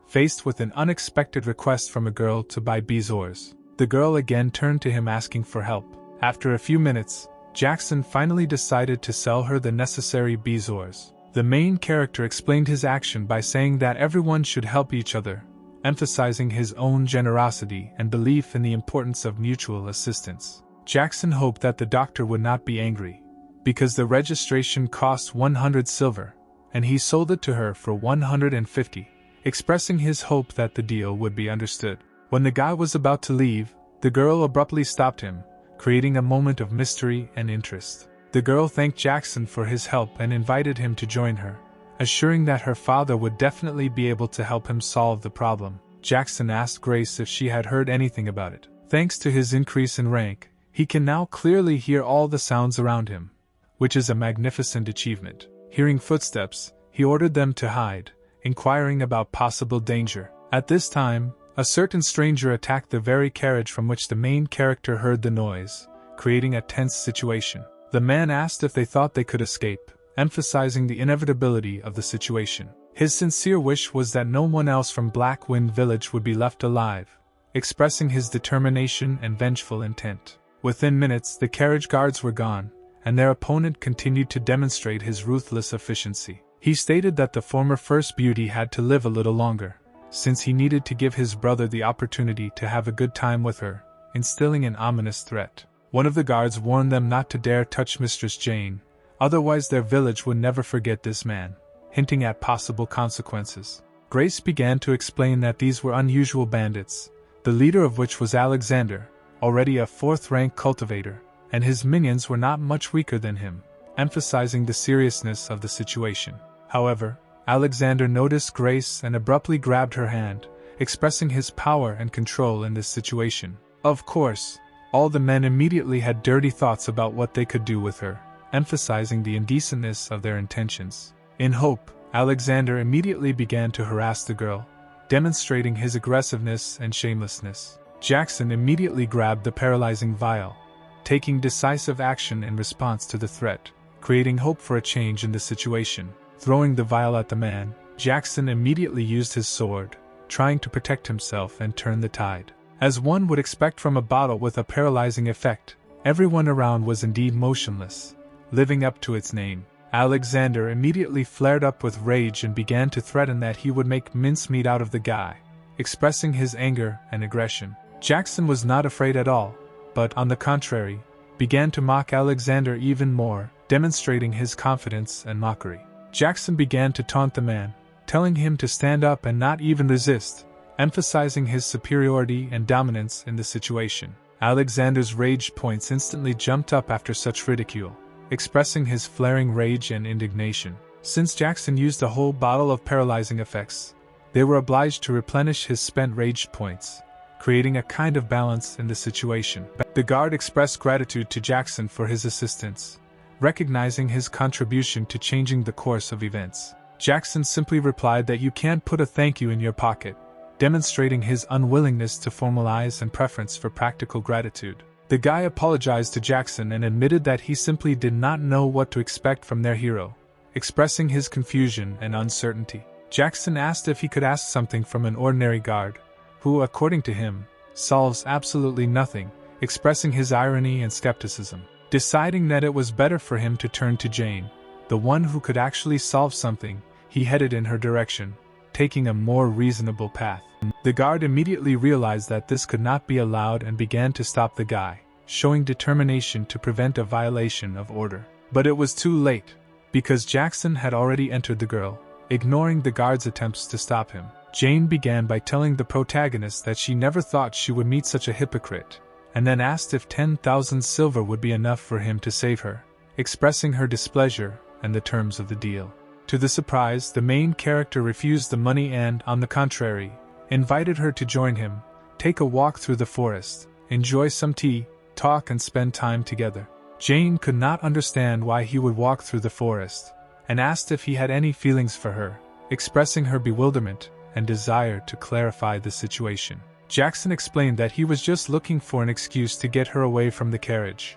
faced with an unexpected request from a girl to buy bezoars. The girl again turned to him asking for help. After a few minutes, Jackson finally decided to sell her the necessary bezoars. The main character explained his action by saying that everyone should help each other, emphasizing his own generosity and belief in the importance of mutual assistance. Jackson hoped that the doctor would not be angry, because the registration cost 100 silver, and he sold it to her for 150, expressing his hope that the deal would be understood. When the guy was about to leave, the girl abruptly stopped him, creating a moment of mystery and interest. The girl thanked Jackson for his help and invited him to join her, assuring that her father would definitely be able to help him solve the problem. Jackson asked Grace if she had heard anything about it. Thanks to his increase in rank, he can now clearly hear all the sounds around him, which is a magnificent achievement. Hearing footsteps, he ordered them to hide, inquiring about possible danger. At this time, a certain stranger attacked the very carriage from which the main character heard the noise, creating a tense situation. The man asked if they thought they could escape, emphasizing the inevitability of the situation. His sincere wish was that no one else from Black Wind Village would be left alive, expressing his determination and vengeful intent. Within minutes, the carriage guards were gone, and their opponent continued to demonstrate his ruthless efficiency. He stated that the former First Beauty had to live a little longer, since he needed to give his brother the opportunity to have a good time with her, instilling an ominous threat. One of the guards warned them not to dare touch Mistress Jane, otherwise their village would never forget this man, hinting at possible consequences. Grace began to explain that these were unusual bandits, the leader of which was Alexander, already a 4th-rank cultivator, and his minions were not much weaker than him, emphasizing the seriousness of the situation. However, Alexander noticed Grace and abruptly grabbed her hand, expressing his power and control in this situation. Of course, all the men immediately had dirty thoughts about what they could do with her, emphasizing the indecentness of their intentions. In hope, Alexander immediately began to harass the girl, demonstrating his aggressiveness and shamelessness. Jackson immediately grabbed the paralyzing vial, taking decisive action in response to the threat, creating hope for a change in the situation. Throwing the vial at the man, Jackson immediately used his sword, trying to protect himself and turn the tide. As one would expect from a bottle with a paralyzing effect, everyone around was indeed motionless, living up to its name. Alexander immediately flared up with rage and began to threaten that he would make mincemeat out of the guy, expressing his anger and aggression. Jackson was not afraid at all, but, on the contrary, began to mock Alexander even more, demonstrating his confidence and mockery. Jackson began to taunt the man, telling him to stand up and not even resist, emphasizing his superiority and dominance in the situation. Alexander's rage points instantly jumped up after such ridicule, expressing his flaring rage and indignation. Since Jackson used a whole bottle of paralyzing effects, they were obliged to replenish his spent rage points, creating a kind of balance in the situation. The guard expressed gratitude to Jackson for his assistance, recognizing his contribution to changing the course of events. Jackson simply replied that you can't put a thank you in your pocket, demonstrating his unwillingness to formalize and preference for practical gratitude. The guy apologized to Jackson and admitted that he simply did not know what to expect from their hero, expressing his confusion and uncertainty. Jackson asked if he could ask something from an ordinary guard, who, according to him, solves absolutely nothing, expressing his irony and skepticism. Deciding that it was better for him to turn to Jane, the one who could actually solve something, he headed in her direction, taking a more reasonable path. The guard immediately realized that this could not be allowed and began to stop the guy, showing determination to prevent a violation of order. But it was too late, because Jackson had already entered the girl, ignoring the guard's attempts to stop him. Jane began by telling the protagonist that she never thought she would meet such a hypocrite, and then asked if 10,000 silver would be enough for him to save her, expressing her displeasure and the terms of the deal. To the surprise, the main character refused the money and, on the contrary, invited her to join him, take a walk through the forest, enjoy some tea, talk and spend time together. Jane could not understand why he would walk through the forest, and asked if he had any feelings for her, expressing her bewilderment and desire to clarify the situation. Jackson explained that he was just looking for an excuse to get her away from the carriage,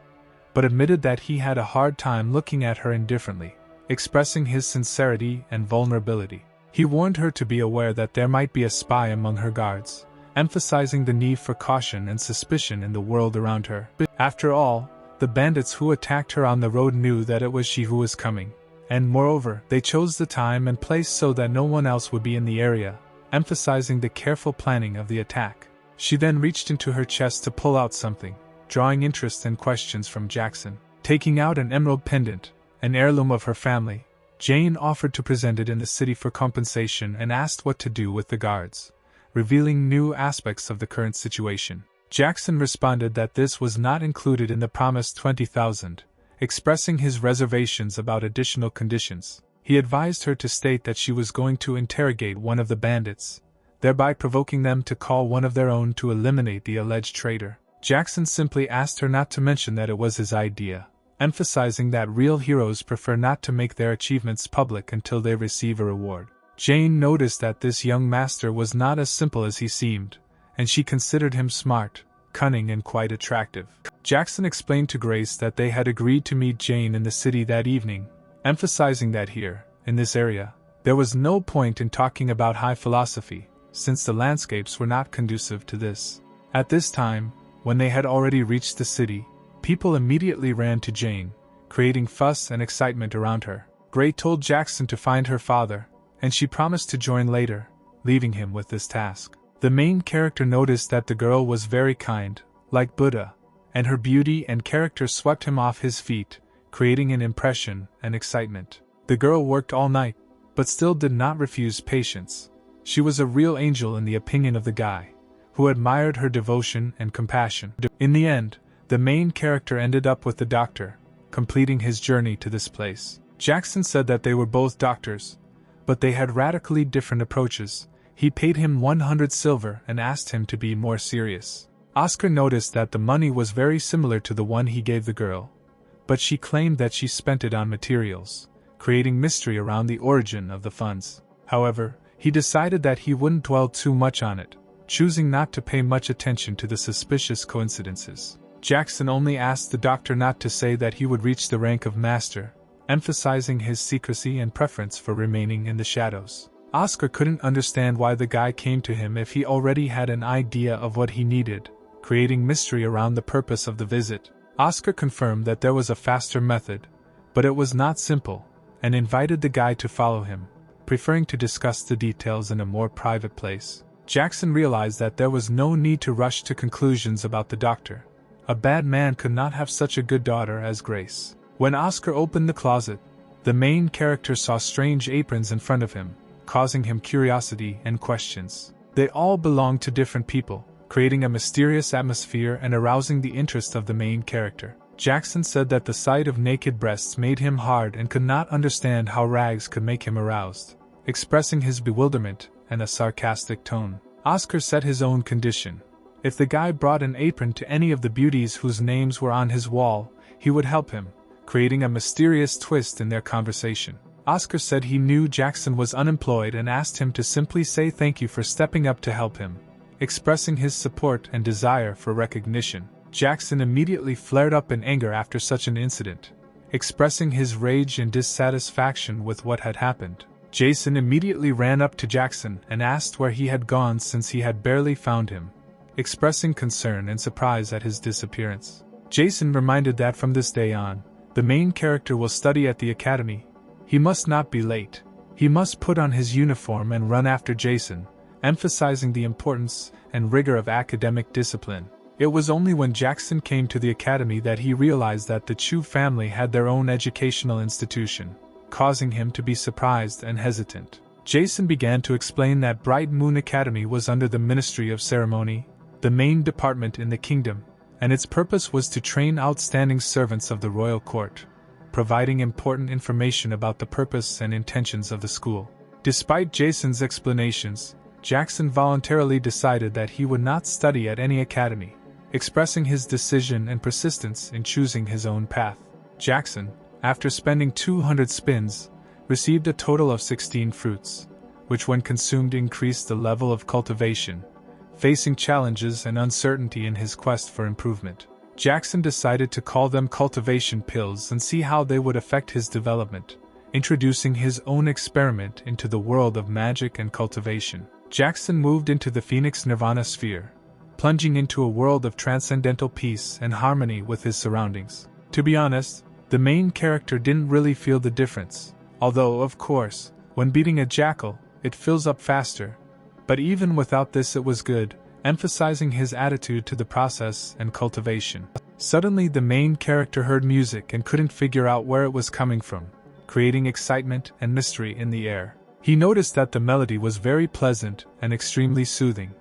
but admitted that he had a hard time looking at her indifferently, expressing his sincerity and vulnerability. He warned her to be aware that there might be a spy among her guards, emphasizing the need for caution and suspicion in the world around her. After all, the bandits who attacked her on the road knew that it was she who was coming, and moreover, they chose the time and place so that no one else would be in the area, emphasizing the careful planning of the attack. She then reached into her chest to pull out something, drawing interest and questions from Jackson. Taking out an emerald pendant, an heirloom of her family, Jane offered to present it in the city for compensation and asked what to do with the guards, revealing new aspects of the current situation. Jackson responded that this was not included in the promised 20,000, expressing his reservations about additional conditions. He advised her to state that she was going to interrogate one of the bandits, thereby provoking them to call one of their own to eliminate the alleged traitor. Jackson simply asked her not to mention that it was his idea, emphasizing that real heroes prefer not to make their achievements public until they receive a reward. Jane noticed that this young master was not as simple as he seemed, and she considered him smart, cunning and quite attractive. Jackson explained to Grace that they had agreed to meet Jane in the city that evening, emphasizing that here, in this area, there was no point in talking about high philosophy, since the landscapes were not conducive to this. At this time, when they had already reached the city, people immediately ran to Jane, creating fuss and excitement around her. Gray told Jackson to find her father, and she promised to join later, leaving him with this task. The main character noticed that the girl was very kind, like Buddha, and her beauty and character swept him off his feet, creating an impression and excitement. The girl worked all night, but still did not refuse patience. She was a real angel in the opinion of the guy, who admired her devotion and compassion. In the end, the main character ended up with the doctor, completing his journey to this place. Jackson said that they were both doctors, but they had radically different approaches. He paid him 100 silver and asked him to be more serious. Oscar noticed that the money was very similar to the one he gave the girl, but she claimed that she spent it on materials, creating mystery around the origin of the funds. However, he decided that he wouldn't dwell too much on it, choosing not to pay much attention to the suspicious coincidences. Jackson only asked the doctor not to say that he would reach the rank of master, emphasizing his secrecy and preference for remaining in the shadows. Oscar couldn't understand why the guy came to him if he already had an idea of what he needed, creating mystery around the purpose of the visit. Oscar confirmed that there was a faster method, but it was not simple, and invited the guy to follow him, preferring to discuss the details in a more private place. Jackson realized that there was no need to rush to conclusions about the doctor. A bad man could not have such a good daughter as Grace. When Oscar opened the closet, the main character saw strange aprons in front of him, causing him curiosity and questions. They all belonged to different people, creating a mysterious atmosphere and arousing the interest of the main character. Jackson said that the sight of naked breasts made him hard and could not understand how rags could make him aroused, expressing his bewilderment and a sarcastic tone. Oscar set his own condition. If the guy brought an apron to any of the beauties whose names were on his wall, he would help him, creating a mysterious twist in their conversation. Oscar said he knew Jackson was unemployed and asked him to simply say thank you for stepping up to help him, expressing his support and desire for recognition. Jackson immediately flared up in anger after such an incident, expressing his rage and dissatisfaction with what had happened. Jason immediately ran up to Jackson and asked where he had gone since he had barely found him, expressing concern and surprise at his disappearance. Jason reminded that from this day on, the main character will study at the academy. He must not be late. He must put on his uniform and run after Jason, emphasizing the importance and rigor of academic discipline. It was only when Jackson came to the academy that he realized that the Chu family had their own educational institution, causing him to be surprised and hesitant. Jason began to explain that Bright Moon Academy was under the Ministry of Ceremony, the main department in the kingdom, and its purpose was to train outstanding servants of the royal court, providing important information about the purpose and intentions of the school. Despite Jason's explanations, Jackson voluntarily decided that he would not study at any academy, expressing his decision and persistence in choosing his own path. Jackson, after spending 200 spins, received a total of 16 fruits, which when consumed increased the level of cultivation, facing challenges and uncertainty in his quest for improvement. Jackson decided to call them cultivation pills and see how they would affect his development, introducing his own experiment into the world of magic and cultivation. Jackson moved into the Phoenix Nirvana sphere, plunging into a world of transcendental peace and harmony with his surroundings. To be honest, the main character didn't really feel the difference, although, of course, when beating a jackal, it fills up faster. But even without this it was good, emphasizing his attitude to the process and cultivation. Suddenly the main character heard music and couldn't figure out where it was coming from, creating excitement and mystery in the air. He noticed that the melody was very pleasant and extremely soothing.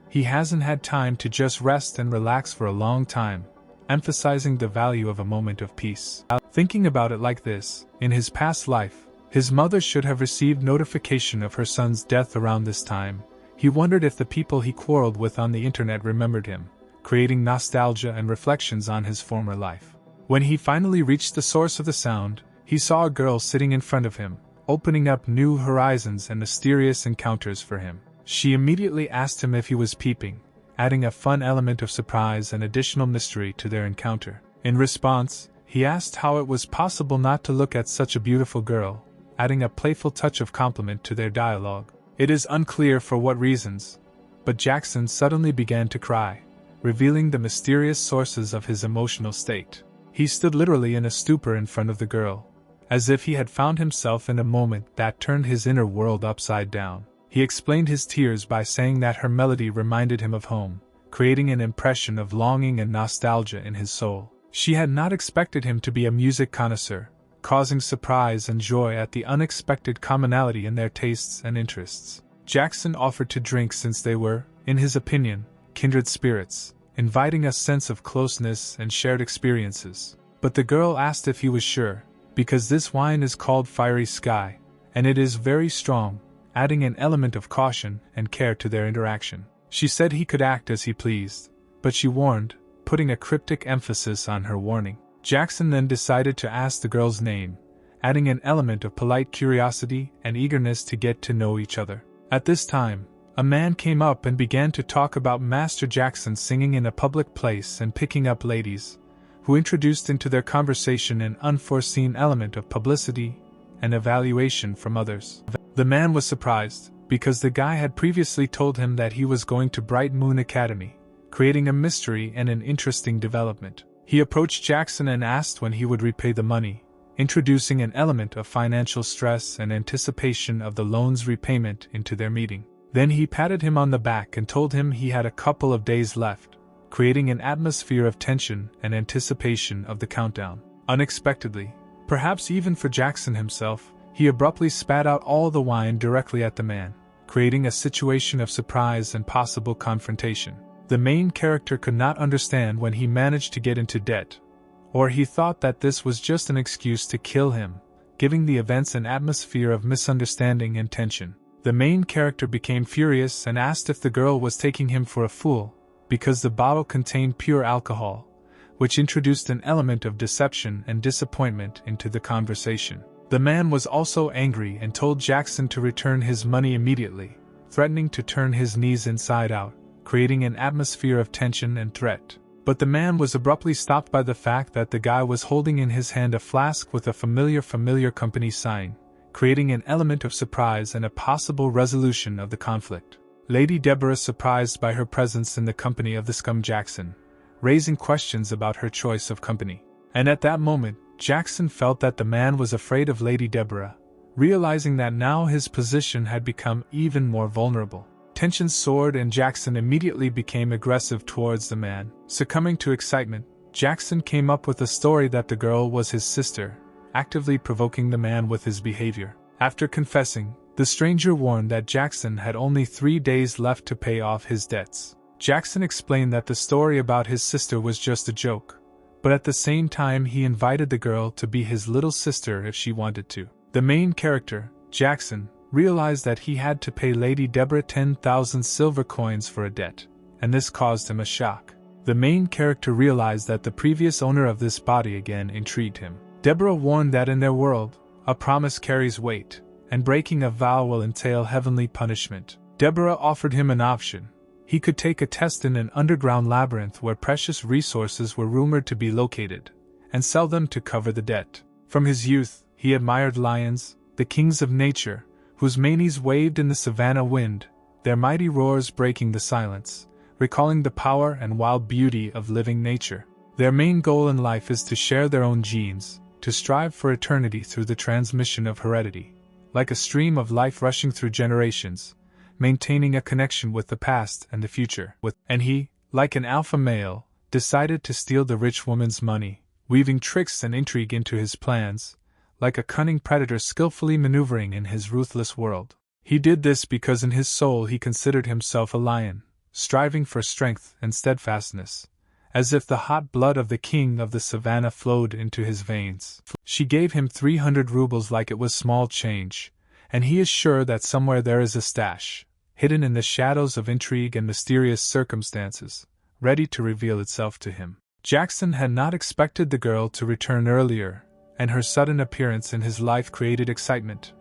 He hasn't had time to just rest and relax for a long time, emphasizing the value of a moment of peace. Thinking about it like this, in his past life, his mother should have received notification of her son's death around this time. He wondered if the people he quarreled with on the internet remembered him, creating nostalgia and reflections on his former life. When he finally reached the source of the sound, he saw a girl sitting in front of him, opening up new horizons and mysterious encounters for him. She immediately asked him if he was peeping, adding a fun element of surprise and additional mystery to their encounter. In response, he asked how it was possible not to look at such a beautiful girl, adding a playful touch of compliment to their dialogue. It is unclear for what reasons, but Jackson suddenly began to cry, revealing the mysterious sources of his emotional state. He stood literally in a stupor in front of the girl, as if he had found himself in a moment that turned his inner world upside down. He explained his tears by saying that her melody reminded him of home, creating an impression of longing and nostalgia in his soul. She had not expected him to be a music connoisseur, causing surprise and joy at the unexpected commonality in their tastes and interests. Jackson offered to drink since they were, in his opinion, kindred spirits, inviting a sense of closeness and shared experiences. But the girl asked if he was sure, because this wine is called Fiery Sky, and it is very strong, adding an element of caution and care to their interaction. She said he could act as he pleased, but she warned, putting a cryptic emphasis on her warning. Jackson then decided to ask the girl's name, adding an element of polite curiosity and eagerness to get to know each other. At this time, a man came up and began to talk about Master Jackson singing in a public place and picking up ladies, who introduced into their conversation an unforeseen element of publicity and evaluation from others. The man was surprised, because the guy had previously told him that he was going to Bright Moon Academy, creating a mystery and an interesting development. He approached Jackson and asked when he would repay the money, introducing an element of financial stress and anticipation of the loan's repayment into their meeting. Then he patted him on the back and told him he had a couple of days left, creating an atmosphere of tension and anticipation of the countdown. Unexpectedly, perhaps even for Jackson himself, he abruptly spat out all the wine directly at the man, creating a situation of surprise and possible confrontation. The main character could not understand when he managed to get into debt, or he thought that this was just an excuse to kill him, giving the events an atmosphere of misunderstanding and tension. The main character became furious and asked if the girl was taking him for a fool, because the bottle contained pure alcohol, which introduced an element of deception and disappointment into the conversation. The man was also angry and told Jackson to return his money immediately, threatening to turn his knees inside out, creating an atmosphere of tension and threat. But the man was abruptly stopped by the fact that the guy was holding in his hand a flask with a familiar company sign, creating an element of surprise and a possible resolution of the conflict. Lady Deborah, surprised by her presence in the company of the scum Jackson, raising questions about her choice of company. And at that moment, Jackson felt that the man was afraid of Lady Deborah, realizing that now his position had become even more vulnerable. Tensions soared and Jackson immediately became aggressive towards the man. Succumbing to excitement, Jackson came up with a story that the girl was his sister, actively provoking the man with his behavior. After confessing, the stranger warned that Jackson had only 3 days left to pay off his debts. Jackson explained that the story about his sister was just a joke, but at the same time he invited the girl to be his little sister if she wanted to. The main character, Jackson, realized that he had to pay Lady Deborah 10,000 silver coins for a debt, and this caused him a shock. The main character realized that the previous owner of this body again intrigued him. Deborah warned that in their world, a promise carries weight, and breaking a vow will entail heavenly punishment. Deborah offered him an option. He could take a test in an underground labyrinth where precious resources were rumored to be located, and sell them to cover the debt. From his youth, he admired lions, the kings of nature, whose manes waved in the savanna wind, their mighty roars breaking the silence, recalling the power and wild beauty of living nature. Their main goal in life is to share their own genes, to strive for eternity through the transmission of heredity, like a stream of life rushing through generations, maintaining a connection with the past and the future. And he, like an alpha male, decided to steal the rich woman's money, weaving tricks and intrigue into his plans, like a cunning predator skillfully maneuvering in his ruthless world. He did this because in his soul he considered himself a lion, striving for strength and steadfastness, as if the hot blood of the king of the savannah flowed into his veins. She gave him 300 rubles like it was small change, and he is sure that somewhere there is a stash, hidden in the shadows of intrigue and mysterious circumstances, ready to reveal itself to him. Jackson had not expected the girl to return earlier, and her sudden appearance in his life created excitement,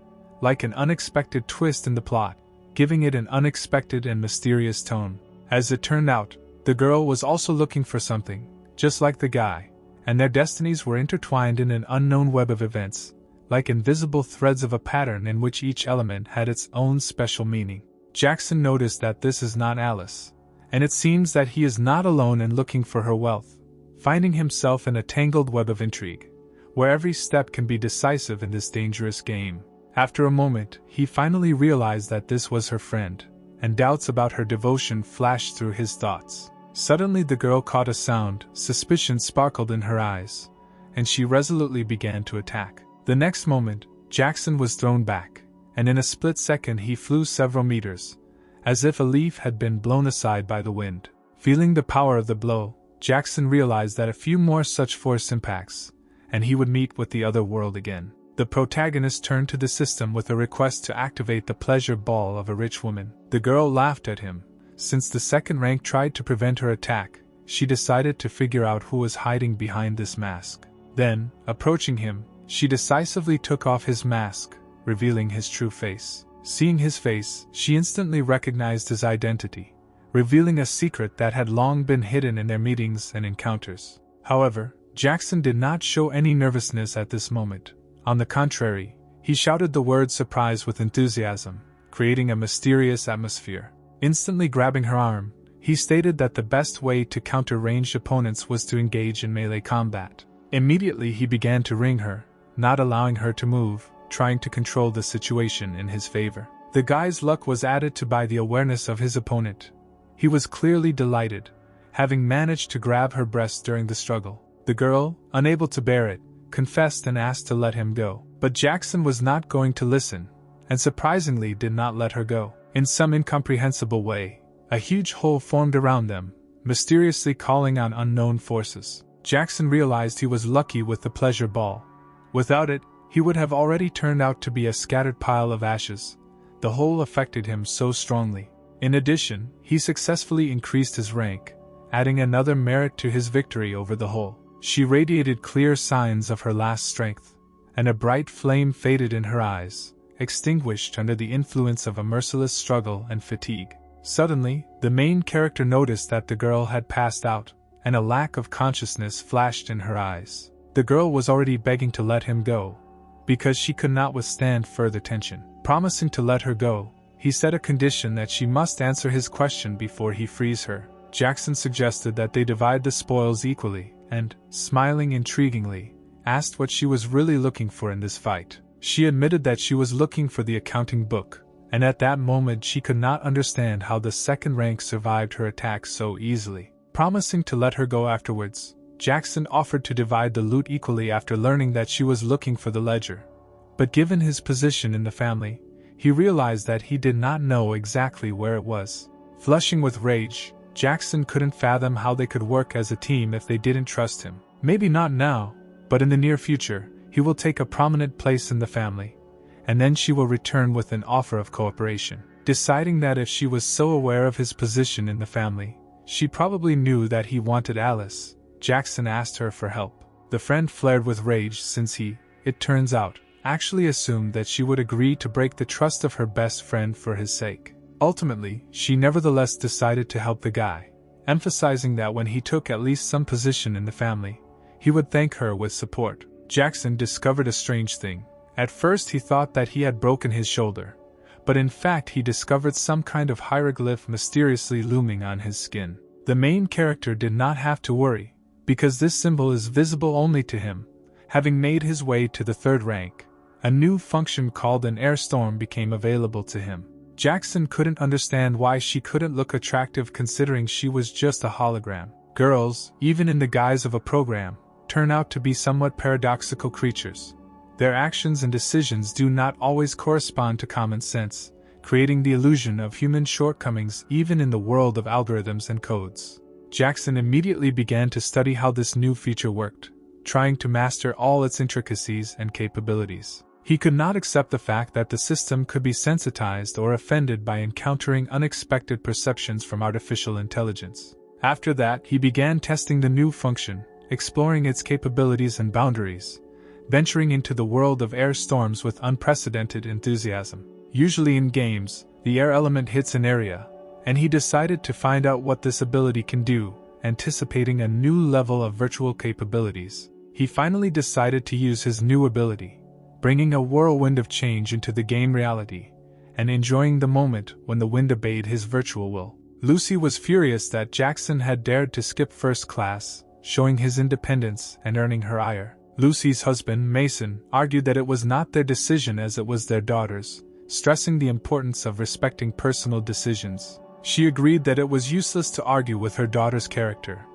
like an unexpected twist in the plot, giving it an unexpected and mysterious tone. As it turned out, the girl was also looking for something, just like the guy, and their destinies were intertwined in an unknown web of events, like invisible threads of a pattern in which each element had its own special meaning. Jackson noticed that this is not Alice, and it seems that he is not alone in looking for her wealth, finding himself in a tangled web of intrigue, where every step can be decisive in this dangerous game. After a moment, he finally realized that this was her friend, and doubts about her devotion flashed through his thoughts. Suddenly the girl caught a sound, suspicion sparkled in her eyes, and she resolutely began to attack. The next moment, Jackson was thrown back, and in a split second he flew several meters, as if a leaf had been blown aside by the wind. Feeling the power of the blow, Jackson realized that a few more such force impacts, and he would meet with the other world again. The protagonist turned to the system with a request to activate the pleasure ball of a rich woman. The girl laughed at him. Since the second rank tried to prevent her attack, she decided to figure out who was hiding behind this mask. Then, approaching him, she decisively took off his mask, revealing his true face. Seeing his face, she instantly recognized his identity, revealing a secret that had long been hidden in their meetings and encounters. However, Jackson did not show any nervousness at this moment. On the contrary, he shouted the word surprise with enthusiasm, creating a mysterious atmosphere. Instantly grabbing her arm, he stated that the best way to counter ranged opponents was to engage in melee combat. Immediately he began to ring her, not allowing her to move, trying to control the situation in his favor. The guy's luck was added to by the awareness of his opponent. He was clearly delighted, having managed to grab her breast during the struggle. The girl, unable to bear it, confessed and asked to let him go. But Jackson was not going to listen, and surprisingly did not let her go. In some incomprehensible way, a huge hole formed around them, mysteriously calling on unknown forces. Jackson realized he was lucky with the pleasure ball. Without it, he would have already turned out to be a scattered pile of ashes. The hole affected him so strongly. In addition, he successfully increased his rank, adding another merit to his victory over the hole. She radiated clear signs of her last strength, and a bright flame faded in her eyes, extinguished under the influence of a merciless struggle and fatigue. Suddenly, the main character noticed that the girl had passed out, and a lack of consciousness flashed in her eyes. The girl was already begging to let him go, because she could not withstand further tension. Promising to let her go, he set a condition that she must answer his question before he frees her. Jackson suggested that they divide the spoils equally, and, smiling intriguingly, asked what she was really looking for in this fight. She admitted that she was looking for the accounting book, and at that moment she could not understand how the second rank survived her attacks so easily. Promising to let her go afterwards, Jackson offered to divide the loot equally after learning that she was looking for the ledger. But given his position in the family, he realized that he did not know exactly where it was. Flushing with rage, Jackson couldn't fathom how they could work as a team if they didn't trust him. Maybe not now, but in the near future, he will take a prominent place in the family, and then she will return with an offer of cooperation. Deciding that if she was so aware of his position in the family, she probably knew that he wanted Alice, Jackson asked her for help. The friend flared with rage since he, it turns out, actually assumed that she would agree to break the trust of her best friend for his sake. Ultimately, she nevertheless decided to help the guy, emphasizing that when he took at least some position in the family, he would thank her with support. Jackson discovered a strange thing. At first he thought that he had broken his shoulder, but in fact he discovered some kind of hieroglyph mysteriously looming on his skin. The main character did not have to worry, because this symbol is visible only to him. Having made his way to the third rank, a new function called an air storm became available to him. Jackson couldn't understand why she couldn't look attractive considering she was just a hologram. Girls, even in the guise of a program, turn out to be somewhat paradoxical creatures. Their actions and decisions do not always correspond to common sense, creating the illusion of human shortcomings even in the world of algorithms and codes. Jackson immediately began to study how this new feature worked, trying to master all its intricacies and capabilities. He could not accept the fact that the system could be sensitized or offended by encountering unexpected perceptions from artificial intelligence. After that, he began testing the new function, exploring its capabilities and boundaries, venturing into the world of air storms with unprecedented enthusiasm. Usually in games, the air element hits an area, and he decided to find out what this ability can do, anticipating a new level of virtual capabilities. He finally decided to use his new ability, bringing a whirlwind of change into the game reality, and enjoying the moment when the wind obeyed his virtual will. Lucy was furious that Jackson had dared to skip first class, showing his independence and earning her ire. Lucy's husband, Mason, argued that it was not their decision as it was their daughter's, stressing the importance of respecting personal decisions. She agreed that it was useless to argue with her daughter's character,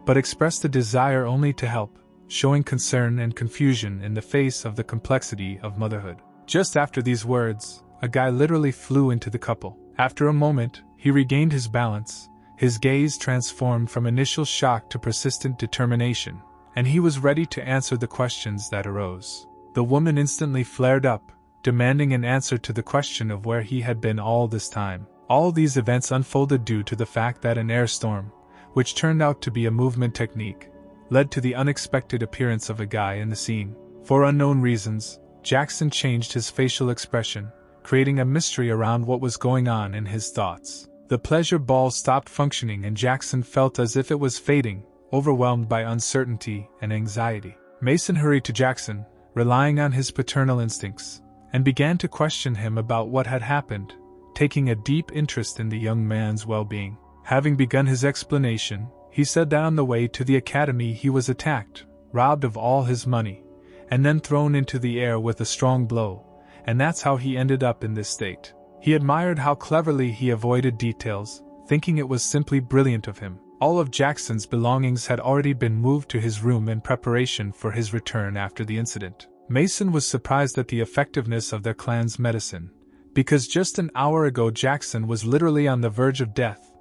but expressed a desire only to help, showing concern and confusion in the face of the complexity of motherhood. Just after these words, a guy literally flew into the couple. After a moment, he regained his balance, his gaze transformed from initial shock to persistent determination, and he was ready to answer the questions that arose. The woman instantly flared up, demanding an answer to the question of where he had been all this time. All these events unfolded due to the fact that an air storm, which turned out to be a movement technique, led to the unexpected appearance of a guy in the scene. For unknown reasons, Jackson changed his facial expression, creating a mystery around what was going on in his thoughts. The pleasure ball stopped functioning and Jackson felt as if it was fading, overwhelmed by uncertainty and anxiety. Mason hurried to Jackson, relying on his paternal instincts, and began to question him about what had happened, taking a deep interest in the young man's well-being. Having begun his explanation, he said that on the way to the academy he was attacked, robbed of all his money, and then thrown into the air with a strong blow, and that's how he ended up in this state. He admired how cleverly he avoided details, thinking it was simply brilliant of him. All of Jackson's belongings had already been moved to his room in preparation for his return after the incident. Mason was surprised at the effectiveness of their clan's medicine, because just an hour ago Jackson was literally on the verge of death,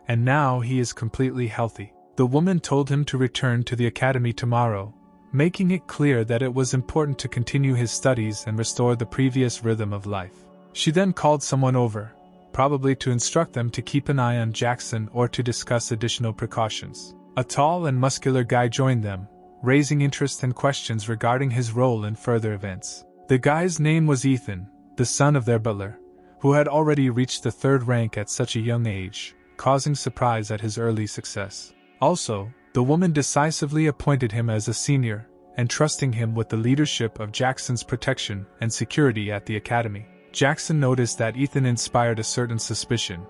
and now he is completely healthy. The woman told him to return to the academy tomorrow, making it clear that it was important to continue his studies and restore the previous rhythm of life. She then called someone over, probably to instruct them to keep an eye on Jackson or to discuss additional precautions. A tall and muscular guy joined them, raising interest and questions regarding his role in further events. The guy's name was Ethan, the son of their butler, who had already reached the third rank at such a young age, causing surprise at his early success. Also, the woman decisively appointed him as a senior, entrusting him with the leadership of Jackson's protection and security at the academy. Jackson noticed that Ethan inspired a certain suspicion,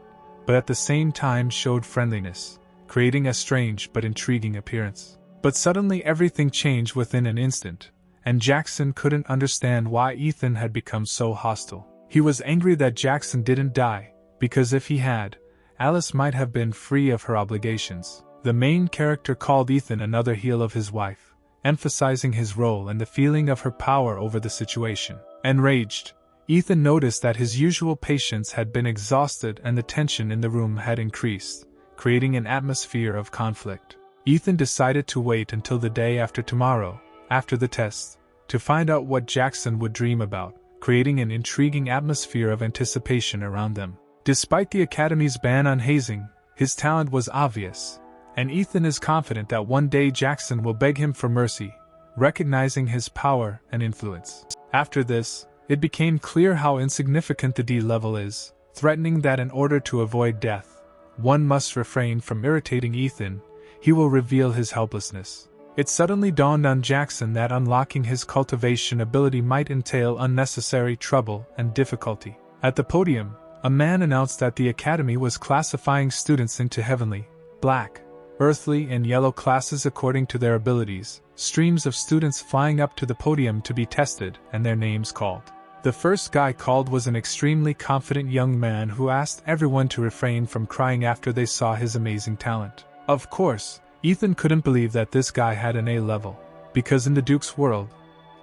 but at the same time showed friendliness, creating a strange but intriguing appearance. But suddenly everything changed within an instant, and Jackson couldn't understand why Ethan had become so hostile. He was angry that Jackson didn't die, because if he had, Alice might have been free of her obligations. The main character called Ethan another heel of his wife, emphasizing his role and the feeling of her power over the situation. Enraged, Ethan noticed that his usual patience had been exhausted and the tension in the room had increased, creating an atmosphere of conflict. Ethan decided to wait until the day after tomorrow, after the test, to find out what Jackson would dream about, creating an intriguing atmosphere of anticipation around them. Despite the Academy's ban on hazing, his talent was obvious, and Ethan is confident that one day Jackson will beg him for mercy, recognizing his power and influence. After this, it became clear how insignificant the D level is, threatening that in order to avoid death, one must refrain from irritating Ethan. He will reveal his helplessness. It suddenly dawned on Jackson that unlocking his cultivation ability might entail unnecessary trouble and difficulty. At the podium, a man announced that the Academy was classifying students into heavenly, black, earthly, and yellow classes according to their abilities, streams of students flying up to the podium to be tested and their names called. The first guy called was an extremely confident young man who asked everyone to refrain from crying after they saw his amazing talent. Of course, Ethan couldn't believe that this guy had an A level, because in the Duke's world,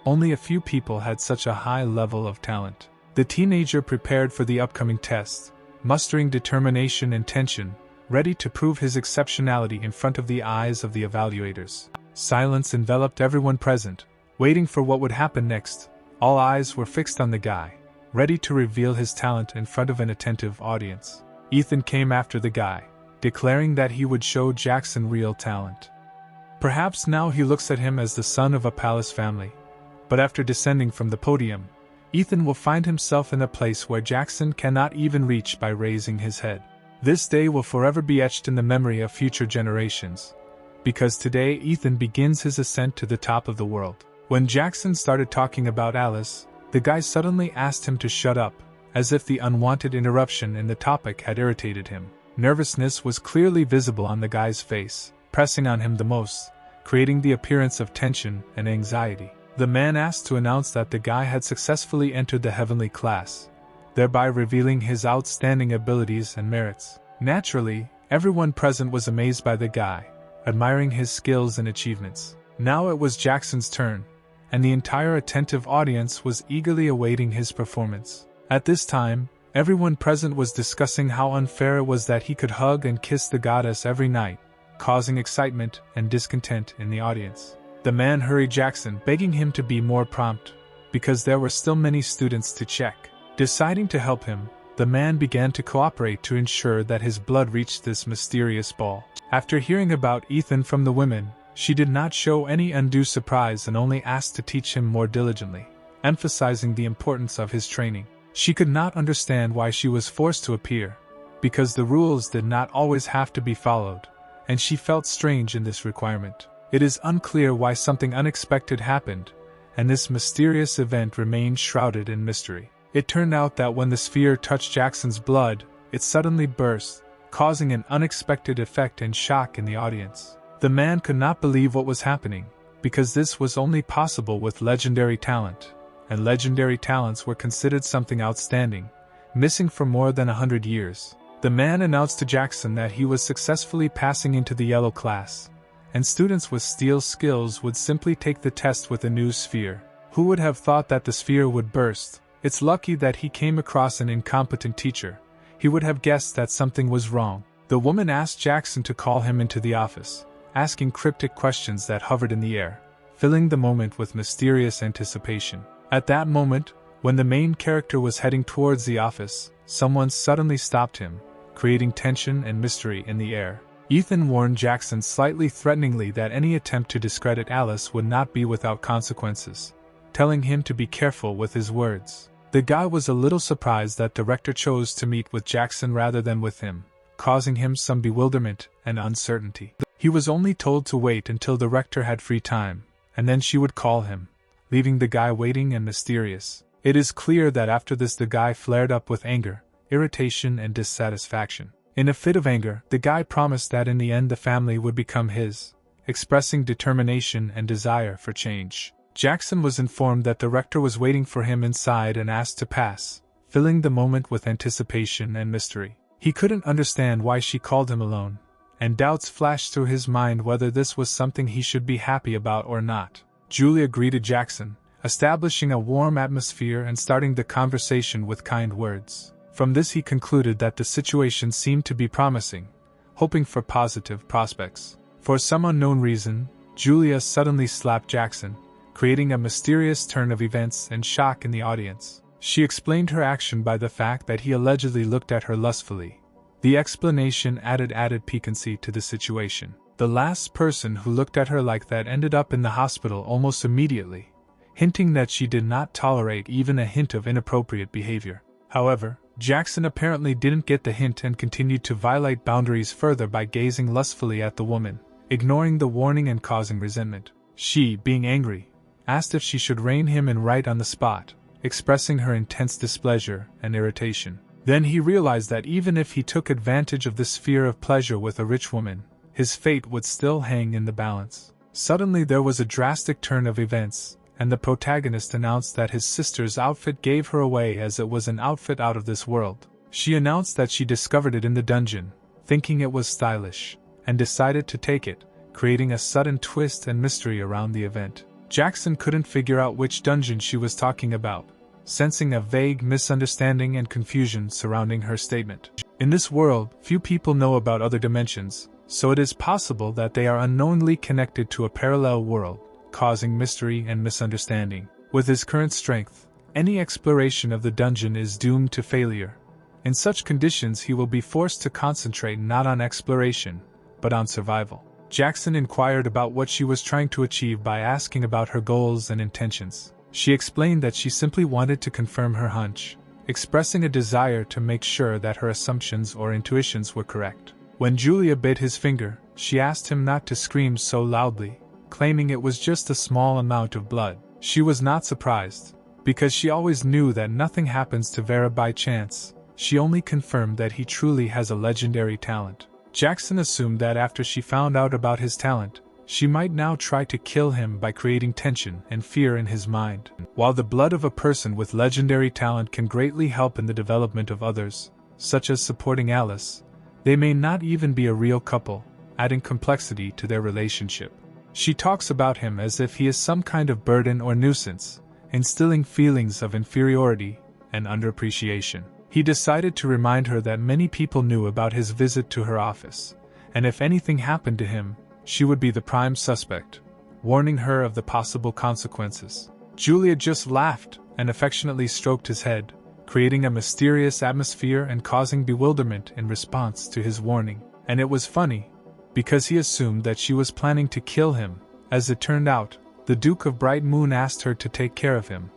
only a few people had such a high level of talent. The teenager prepared for the upcoming test, mustering determination and tension, ready to prove his exceptionality in front of the eyes of the evaluators. Silence enveloped everyone present, waiting for what would happen next. All eyes were fixed on the guy, ready to reveal his talent in front of an attentive audience. Ethan came after the guy, declaring that he would show Jackson real talent. Perhaps now he looks at him as the son of a palace family, but after descending from the podium, Ethan will find himself in a place where Jackson cannot even reach by raising his head. This day will forever be etched in the memory of future generations, because today Ethan begins his ascent to the top of the world. When Jackson started talking about Alice, the guy suddenly asked him to shut up, as if the unwanted interruption in the topic had irritated him. Nervousness was clearly visible on the guy's face, pressing on him the most, creating the appearance of tension and anxiety. The man asked to announce that the guy had successfully entered the heavenly class, thereby revealing his outstanding abilities and merits. Naturally, everyone present was amazed by the guy, admiring his skills and achievements. Now it was Jackson's turn, and the entire attentive audience was eagerly awaiting his performance. At this time, everyone present was discussing how unfair it was that he could hug and kiss the goddess every night, causing excitement and discontent in the audience. The man hurried Jackson, begging him to be more prompt, because there were still many students to check. Deciding to help him, the man began to cooperate to ensure that his blood reached this mysterious ball. After hearing about Ethan from the women, she did not show any undue surprise and only asked to teach him more diligently, emphasizing the importance of his training. She could not understand why she was forced to appear, because the rules did not always have to be followed, and she felt strange in this requirement. It is unclear why something unexpected happened, and this mysterious event remained shrouded in mystery. It turned out that when the sphere touched Jackson's blood, it suddenly burst, causing an unexpected effect and shock in the audience. The man could not believe what was happening, because this was only possible with legendary talent, and legendary talents were considered something outstanding, missing for more than 100 years. The man announced to Jackson that he was successfully passing into the yellow class, and students with steel skills would simply take the test with a new sphere. Who would have thought that the sphere would burst? It's lucky that he came across an incompetent teacher. He would have guessed that something was wrong. The woman asked Jackson to call him into the office, asking cryptic questions that hovered in the air, filling the moment with mysterious anticipation. At that moment, when the main character was heading towards the office, someone suddenly stopped him, creating tension and mystery in the air. Ethan warned Jackson slightly threateningly that any attempt to discredit Alice would not be without consequences, telling him to be careful with his words. The guy was a little surprised that the rector chose to meet with Jackson rather than with him, causing him some bewilderment and uncertainty. He was only told to wait until the rector had free time, and then she would call him, leaving the guy waiting and mysterious. It is clear that after this the guy flared up with anger, irritation and dissatisfaction. In a fit of anger, the guy promised that in the end the family would become his, expressing determination and desire for change. Jackson was informed that the rector was waiting for him inside and asked to pass, filling the moment with anticipation and mystery. He couldn't understand why she called him alone, and doubts flashed through his mind whether this was something he should be happy about or not. Julia greeted Jackson, establishing a warm atmosphere and starting the conversation with kind words. From this he concluded that the situation seemed to be promising, hoping for positive prospects. For some unknown reason, Julia suddenly slapped Jackson, creating a mysterious turn of events and shock in the audience. She explained her action by the fact that he allegedly looked at her lustfully. The explanation added piquancy to the situation. The last person who looked at her like that ended up in the hospital almost immediately, hinting that she did not tolerate even a hint of inappropriate behavior. However, Jackson apparently didn't get the hint and continued to violate boundaries further by gazing lustfully at the woman, ignoring the warning and causing resentment. She, being angry, asked if she should rein him in right on the spot, expressing her intense displeasure and irritation. Then he realized that even if he took advantage of this fear of pleasure with a rich woman, his fate would still hang in the balance. Suddenly there was a drastic turn of events, and the protagonist announced that his sister's outfit gave her away as it was an outfit out of this world. She announced that she discovered it in the dungeon, thinking it was stylish, and decided to take it, creating a sudden twist and mystery around the event. Jackson couldn't figure out which dungeon she was talking about, sensing a vague misunderstanding and confusion surrounding her statement. In this world, few people know about other dimensions, so it is possible that they are unknowingly connected to a parallel world, causing mystery and misunderstanding. With his current strength, any exploration of the dungeon is doomed to failure. In such conditions he will be forced to concentrate not on exploration, but on survival. Jackson inquired about what she was trying to achieve by asking about her goals and intentions. She explained that she simply wanted to confirm her hunch, expressing a desire to make sure that her assumptions or intuitions were correct. When Julia bit his finger, she asked him not to scream so loudly, claiming it was just a small amount of blood. She was not surprised, because she always knew that nothing happens to Vera by chance. She only confirmed that he truly has a legendary talent. Jackson assumed that after she found out about his talent, she might now try to kill him by creating tension and fear in his mind. While the blood of a person with legendary talent can greatly help in the development of others, such as supporting Alice, they may not even be a real couple, adding complexity to their relationship. She talks about him as if he is some kind of burden or nuisance, instilling feelings of inferiority and underappreciation. He decided to remind her that many people knew about his visit to her office, and if anything happened to him, she would be the prime suspect, warning her of the possible consequences. Julia just laughed and affectionately stroked his head, creating a mysterious atmosphere and causing bewilderment in response to his warning. And it was funny, because he assumed that she was planning to kill him. As it turned out, the Duke of Bright Moon asked her to take care of him,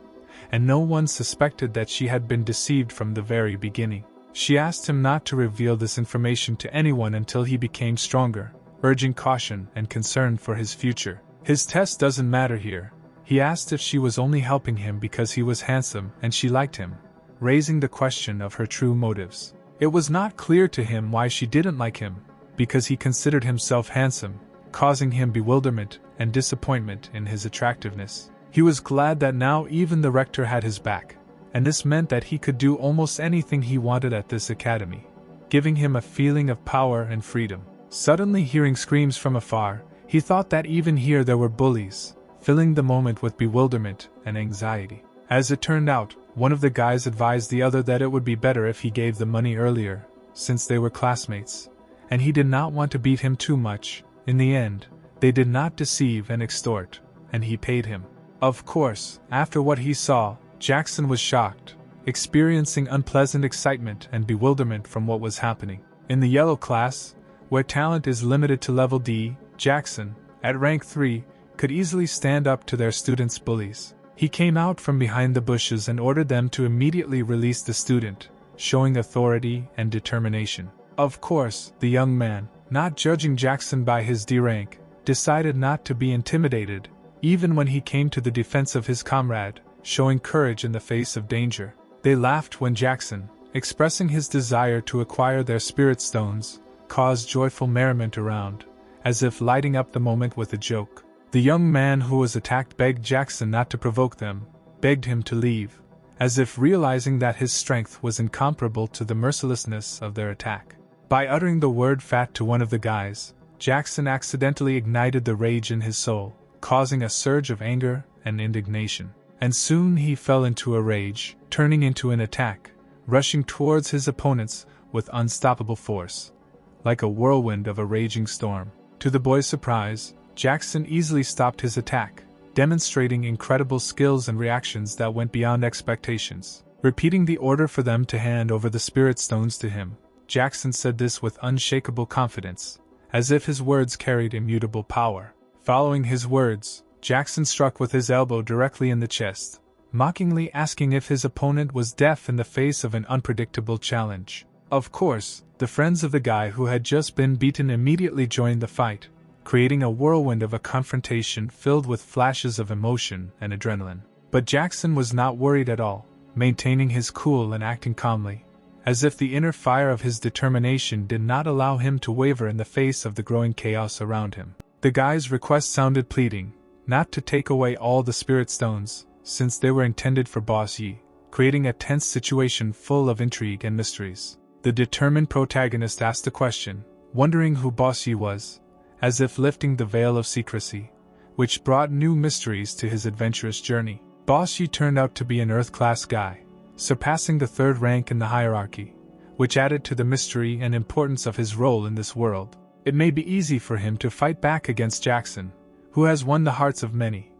and no one suspected that she had been deceived from the very beginning. She asked him not to reveal this information to anyone until he became stronger, urging caution and concern for his future. His test doesn't matter here. He asked if she was only helping him because he was handsome and she liked him, raising the question of her true motives. It was not clear to him why she didn't like him, because he considered himself handsome, causing him bewilderment and disappointment in his attractiveness. He was glad that now even the rector had his back, and this meant that he could do almost anything he wanted at this academy, giving him a feeling of power and freedom. Suddenly hearing screams from afar, he thought that even here there were bullies, filling the moment with bewilderment and anxiety. As it turned out, one of the guys advised the other that it would be better if he gave the money earlier, since they were classmates, and he did not want to beat him too much. In the end, they did not deceive and extort, and he paid him. Of course, after what he saw, Jackson was shocked, experiencing unpleasant excitement and bewilderment from what was happening. In the yellow class, where talent is limited to level D, Jackson, at rank 3, could easily stand up to their students' bullies. He came out from behind the bushes and ordered them to immediately release the student, showing authority and determination. Of course, the young man, not judging Jackson by his D rank, decided not to be intimidated, even when he came to the defense of his comrade, showing courage in the face of danger. They laughed when Jackson, expressing his desire to acquire their spirit stones, caused joyful merriment around, as if lighting up the moment with a joke. The young man who was attacked begged Jackson not to provoke them, begged him to leave, as if realizing that his strength was incomparable to the mercilessness of their attack. By uttering the word fat to one of the guys, Jackson accidentally ignited the rage in his soul, causing a surge of anger and indignation. And soon he fell into a rage, turning into an attack, rushing towards his opponents with unstoppable force, like a whirlwind of a raging storm. To the boys' surprise, Jackson easily stopped his attack, demonstrating incredible skills and reactions that went beyond expectations. Repeating the order for them to hand over the spirit stones to him, Jackson said this with unshakable confidence, as if his words carried immutable power. Following his words, Jackson struck with his elbow directly in the chest, mockingly asking if his opponent was deaf in the face of an unpredictable challenge. Of course, the friends of the guy who had just been beaten immediately joined the fight, creating a whirlwind of a confrontation filled with flashes of emotion and adrenaline. But Jackson was not worried at all, maintaining his cool and acting calmly, as if the inner fire of his determination did not allow him to waver in the face of the growing chaos around him. The guy's request sounded pleading, not to take away all the spirit stones, since they were intended for Boss Yi, creating a tense situation full of intrigue and mysteries. The determined protagonist asked a question, wondering who Boss Yi was, as if lifting the veil of secrecy, which brought new mysteries to his adventurous journey. Boss Yi turned out to be an Earth-class guy, surpassing the third rank in the hierarchy, which added to the mystery and importance of his role in this world. It may be easy for him to fight back against Jackson, who has won the hearts of many.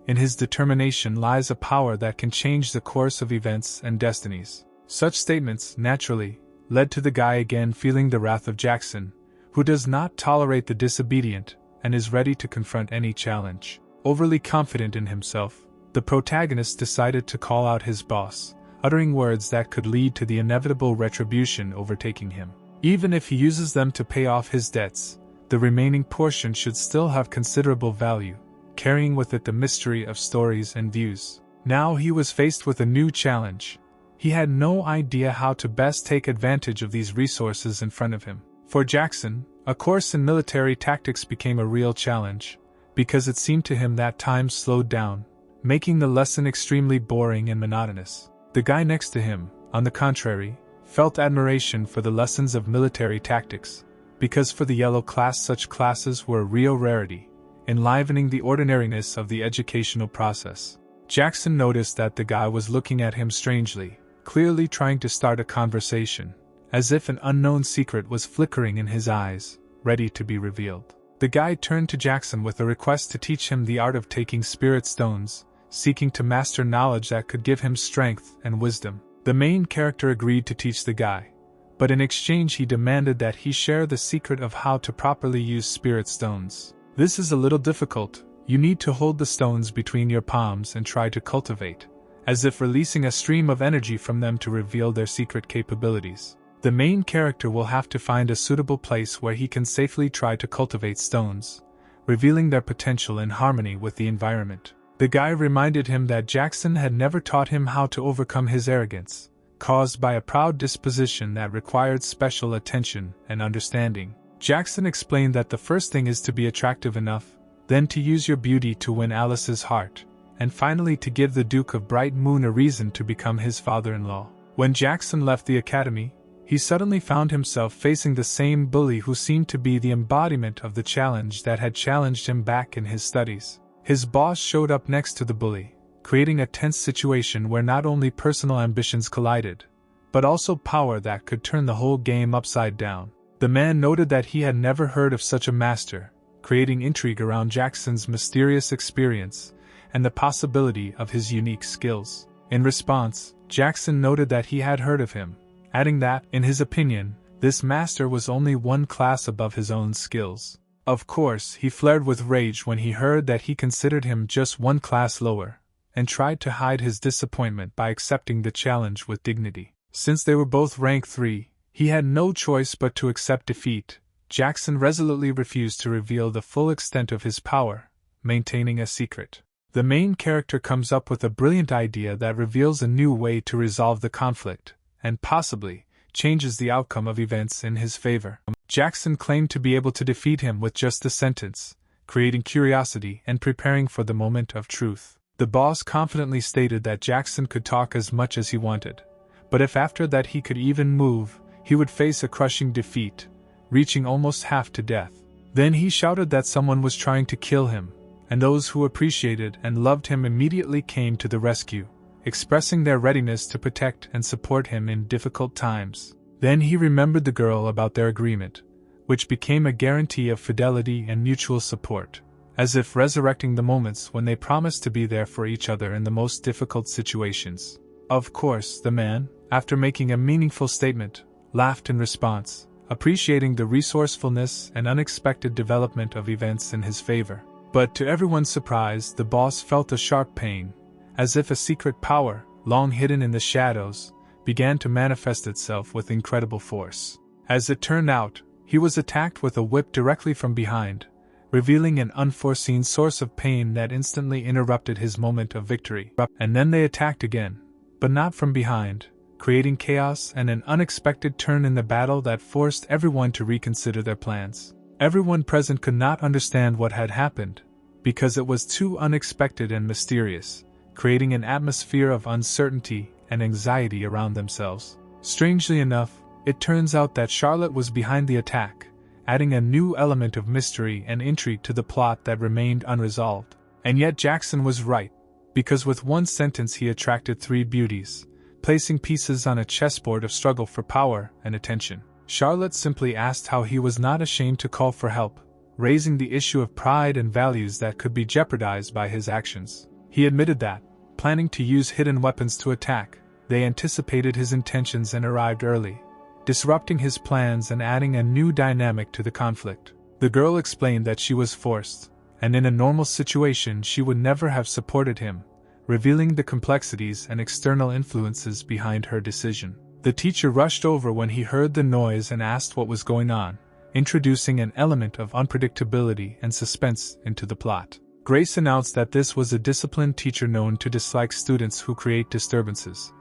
In his determination lies a power that can change the course of events and destinies. Such statements, naturally, led to the guy again feeling the wrath of Jackson, who does not tolerate the disobedient and is ready to confront any challenge. Overly confident in himself, the protagonist decided to call out his boss, uttering words that could lead to the inevitable retribution overtaking him. Even if he uses them to pay off his debts, the remaining portion should still have considerable value, carrying with it the mystery of stories and views. Now he was faced with a new challenge. He had no idea how to best take advantage of these resources in front of him. For Jackson, a course in military tactics became a real challenge, because it seemed to him that time slowed down, making the lesson extremely boring and monotonous. The guy next to him, on the contrary, felt admiration for the lessons of military tactics, because for the yellow class such classes were a real rarity, enlivening the ordinariness of the educational process. Jackson noticed that the guy was looking at him strangely, clearly trying to start a conversation, as if an unknown secret was flickering in his eyes, ready to be revealed. The guy turned to Jackson with a request to teach him the art of taking spirit stones, seeking to master knowledge that could give him strength and wisdom. The main character agreed to teach the guy, but in exchange he demanded that he share the secret of how to properly use spirit stones. This is a little difficult. You need to hold the stones between your palms and try to cultivate, as if releasing a stream of energy from them to reveal their secret capabilities. The main character will have to find a suitable place where he can safely try to cultivate stones, revealing their potential in harmony with the environment. The guy reminded him that Jackson had never taught him how to overcome his arrogance, caused by a proud disposition that required special attention and understanding. Jackson explained that the first thing is to be attractive enough, then to use your beauty to win Alice's heart, and finally to give the Duke of Bright Moon a reason to become his father-in-law. When Jackson left the academy, he suddenly found himself facing the same bully who seemed to be the embodiment of the challenge that had challenged him back in his studies. His boss showed up next to the bully, creating a tense situation where not only personal ambitions collided, but also power that could turn the whole game upside down. The man noted that he had never heard of such a master, creating intrigue around Jackson's mysterious experience and the possibility of his unique skills. In response, Jackson noted that he had heard of him, adding that, in his opinion, this master was only one class above his own skills. Of course, he flared with rage when he heard that he considered him just one class lower, and tried to hide his disappointment by accepting the challenge with dignity. Since they were both rank 3, he had no choice but to accept defeat. Jackson resolutely refused to reveal the full extent of his power, maintaining a secret. The main character comes up with a brilliant idea that reveals a new way to resolve the conflict, and possibly, changes the outcome of events in his favor. Jackson claimed to be able to defeat him with just the sentence, creating curiosity and preparing for the moment of truth. The boss confidently stated that Jackson could talk as much as he wanted, but if after that he could even move, he would face a crushing defeat, reaching almost half to death. Then he shouted that someone was trying to kill him, and those who appreciated and loved him immediately came to the rescue, expressing their readiness to protect and support him in difficult times. Then he remembered the girl about their agreement, which became a guarantee of fidelity and mutual support, as if resurrecting the moments when they promised to be there for each other in the most difficult situations. Of course, the man, after making a meaningful statement, laughed in response, appreciating the resourcefulness and unexpected development of events in his favor. But to everyone's surprise, the boss felt a sharp pain, as if a secret power, long hidden in the shadows, began to manifest itself with incredible force. As it turned out, he was attacked with a whip directly from behind, revealing an unforeseen source of pain that instantly interrupted his moment of victory. And then they attacked again, but not from behind, creating chaos and an unexpected turn in the battle that forced everyone to reconsider their plans. Everyone present could not understand what had happened, because it was too unexpected and mysterious, creating an atmosphere of uncertainty and anxiety around themselves. Strangely enough, it turns out that Charlotte was behind the attack, adding a new element of mystery and intrigue to the plot that remained unresolved. And yet Jackson was right, because with one sentence he attracted three beauties, placing pieces on a chessboard of struggle for power and attention. Charlotte simply asked how he was not ashamed to call for help, raising the issue of pride and values that could be jeopardized by his actions. He admitted that, planning to use hidden weapons to attack, they anticipated his intentions and arrived early, disrupting his plans and adding a new dynamic to the conflict. The girl explained that she was forced, and in a normal situation she would never have supported him, revealing the complexities and external influences behind her decision. The teacher rushed over when he heard the noise and asked what was going on, introducing an element of unpredictability and suspense into the plot. Grace announced that this was a disciplined teacher known to dislike students who create disturbances,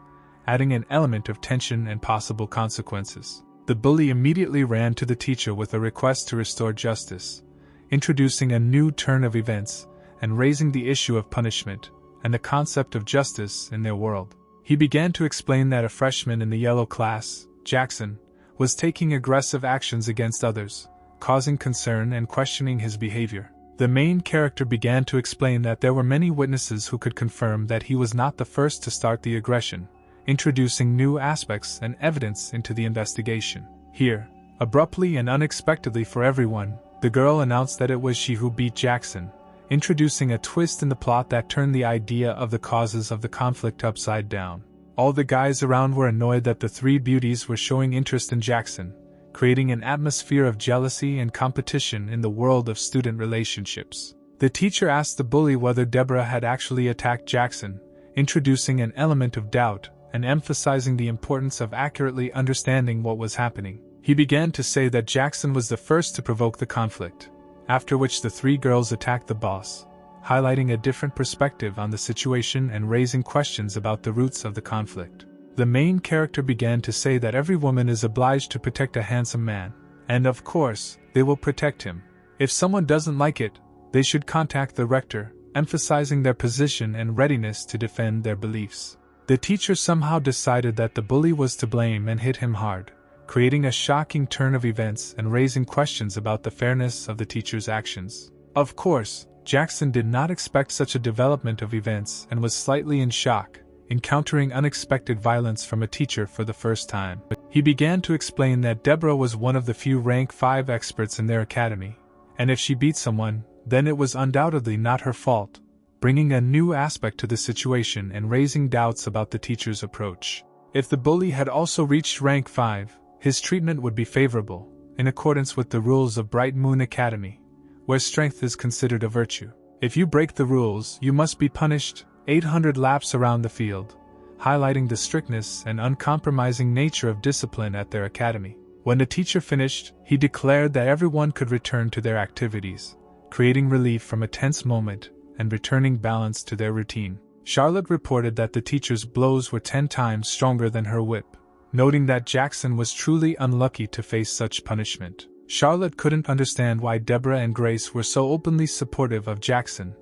adding an element of tension and possible consequences. The bully immediately ran to the teacher with a request to restore justice, introducing a new turn of events and raising the issue of punishment and the concept of justice in their world. He began to explain that a freshman in the yellow class, Jackson, was taking aggressive actions against others, causing concern and questioning his behavior. The main character began to explain that there were many witnesses who could confirm that he was not the first to start the aggression, introducing new aspects and evidence into the investigation. Here, abruptly and unexpectedly for everyone, the girl announced that it was she who beat Jackson, introducing a twist in the plot that turned the idea of the causes of the conflict upside down. All the guys around were annoyed that the three beauties were showing interest in Jackson, creating an atmosphere of jealousy and competition in the world of student relationships. The teacher asked the bully whether Deborah had actually attacked Jackson, introducing an element of doubt and emphasizing the importance of accurately understanding what was happening. He began to say that Jackson was the first to provoke the conflict, after which the three girls attacked the boss, highlighting a different perspective on the situation and raising questions about the roots of the conflict. The main character began to say that every woman is obliged to protect a handsome man, and of course, they will protect him. If someone doesn't like it, they should contact the rector, emphasizing their position and readiness to defend their beliefs. The teacher somehow decided that the bully was to blame and hit him hard, creating a shocking turn of events and raising questions about the fairness of the teacher's actions. Of course, Jackson did not expect such a development of events and was slightly in shock, encountering unexpected violence from a teacher for the first time. He began to explain that Deborah was one of the few rank 5 experts in their academy, and if she beat someone, then it was undoubtedly not her fault, bringing a new aspect to the situation and raising doubts about the teacher's approach. If the bully had also reached rank 5, his treatment would be favorable, in accordance with the rules of Bright Moon Academy, where strength is considered a virtue. If you break the rules, you must be punished 800 laps around the field, highlighting the strictness and uncompromising nature of discipline at their academy. When the teacher finished, he declared that everyone could return to their activities, creating relief from a tense moment and returning balance to their routine. Charlotte reported that the teacher's blows were 10 times stronger than her whip, noting that Jackson was truly unlucky to face such punishment. Charlotte couldn't understand why Deborah and Grace were so openly supportive of Jackson,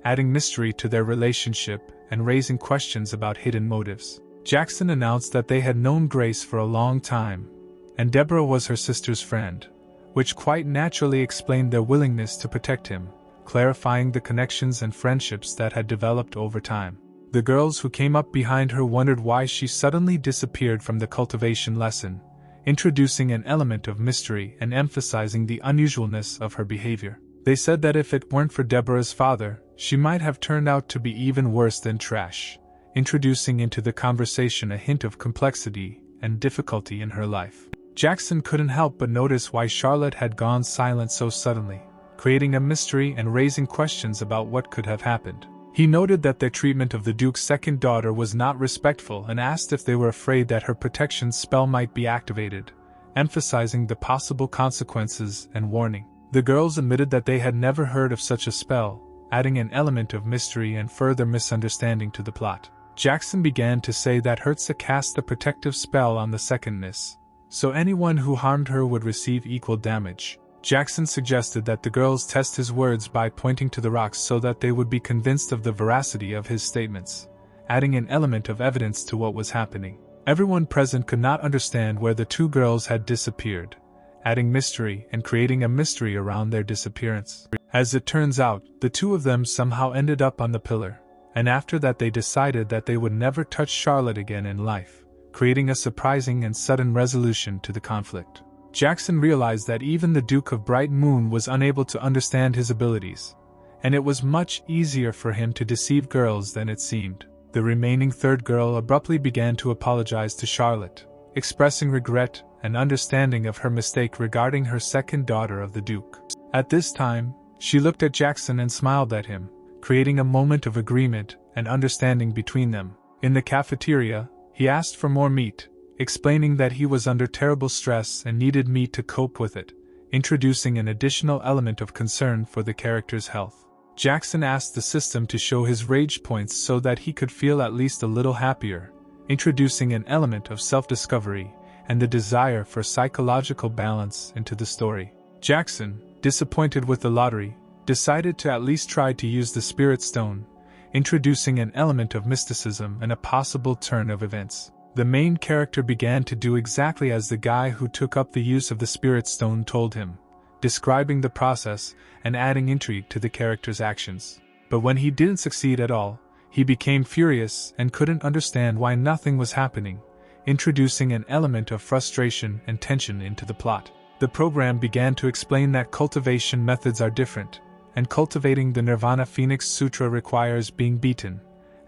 adding mystery to their relationship and raising questions about hidden motives. Jackson announced that they had known Grace for a long time, and Deborah was her sister's friend, which quite naturally explained their willingness to protect him, clarifying the connections and friendships that had developed over time. The girls who came up behind her wondered why she suddenly disappeared from the cultivation lesson, introducing an element of mystery and emphasizing the unusualness of her behavior. They said that if it weren't for Deborah's father, she might have turned out to be even worse than trash, introducing into the conversation a hint of complexity and difficulty in her life. Jackson couldn't help but notice why Charlotte had gone silent so suddenly, creating a mystery and raising questions about what could have happened. He noted that their treatment of the Duke's second daughter was not respectful and asked if they were afraid that her protection spell might be activated, emphasizing the possible consequences and warning. The girls admitted that they had never heard of such a spell, adding an element of mystery and further misunderstanding to the plot. Jackson began to say that Hertza cast a protective spell on the second miss, so anyone who harmed her would receive equal damage. Jackson suggested that the girls test his words by pointing to the rocks so that they would be convinced of the veracity of his statements, adding an element of evidence to what was happening. Everyone present could not understand where the two girls had disappeared, adding mystery and creating a mystery around their disappearance. As it turns out, the two of them somehow ended up on the pillar, and after that they decided that they would never touch Charlotte again in life, creating a surprising and sudden resolution to the conflict. Jackson realized that even the Duke of Bright Moon was unable to understand his abilities, and it was much easier for him to deceive girls than it seemed. The remaining third girl abruptly began to apologize to Charlotte, expressing regret and understanding of her mistake regarding her second daughter of the Duke. At this time, she looked at Jackson and smiled at him, creating a moment of agreement and understanding between them. In the cafeteria, he asked for more meat, explaining that he was under terrible stress and needed meat to cope with it, introducing an additional element of concern for the character's health. Jackson asked the system to show his rage points so that he could feel at least a little happier, introducing an element of self-discovery and the desire for psychological balance into the story. Jackson, disappointed with the lottery, decided to at least try to use the Spirit Stone, introducing an element of mysticism and a possible turn of events. The main character began to do exactly as the guy who took up the use of the Spirit Stone told him, describing the process and adding intrigue to the character's actions. But when he didn't succeed at all, he became furious and couldn't understand why nothing was happening, introducing an element of frustration and tension into the plot. The program began to explain that cultivation methods are different, and cultivating the Nirvana Phoenix Sutra requires being beaten,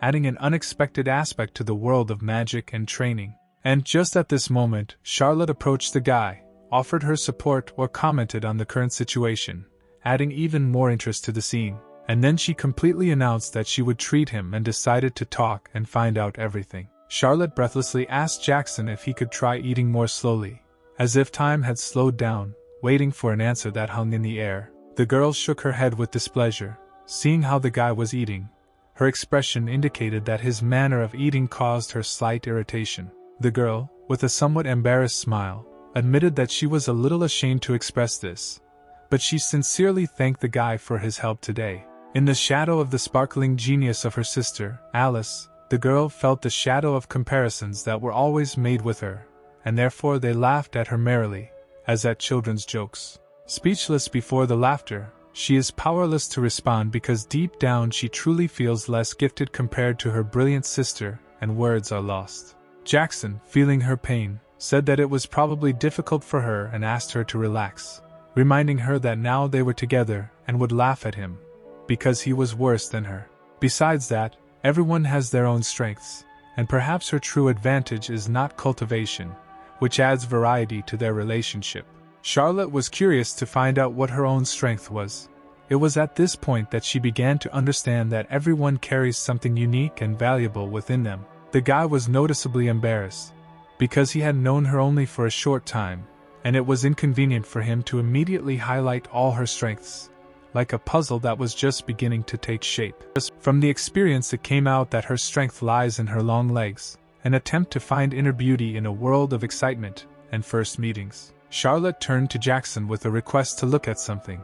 adding an unexpected aspect to the world of magic and training. And just at this moment, Charlotte approached the guy, offered her support or commented on the current situation, adding even more interest to the scene. And then she completely announced that she would treat him and decided to talk and find out everything. Charlotte breathlessly asked Jackson if he could try eating more slowly, as if time had slowed down, waiting for an answer that hung in the air. The girl shook her head with displeasure, seeing how the guy was eating. Her expression indicated that his manner of eating caused her slight irritation. The girl, with a somewhat embarrassed smile, admitted that she was a little ashamed to express this, but she sincerely thanked the guy for his help today. In the shadow of the sparkling genius of her sister, Alice, the girl felt the shadow of comparisons that were always made with her, and therefore they laughed at her merrily, as at children's jokes. Speechless before the laughter, she is powerless to respond because deep down she truly feels less gifted compared to her brilliant sister, and words are lost. Jackson, feeling her pain, said that it was probably difficult for her and asked her to relax, reminding her that now they were together and would laugh at him, because he was worse than her. Besides that, everyone has their own strengths, and perhaps her true advantage is not cultivation, which adds variety to their relationship. Charlotte was curious to find out what her own strength was. It was at this point that she began to understand that everyone carries something unique and valuable within them. The guy was noticeably embarrassed, because he had known her only for a short time, and it was inconvenient for him to immediately highlight all her strengths, like a puzzle that was just beginning to take shape. From the experience it came out that her strength lies in her long legs, an attempt to find inner beauty in a world of excitement and first meetings. Charlotte turned to Jackson with a request to look at something,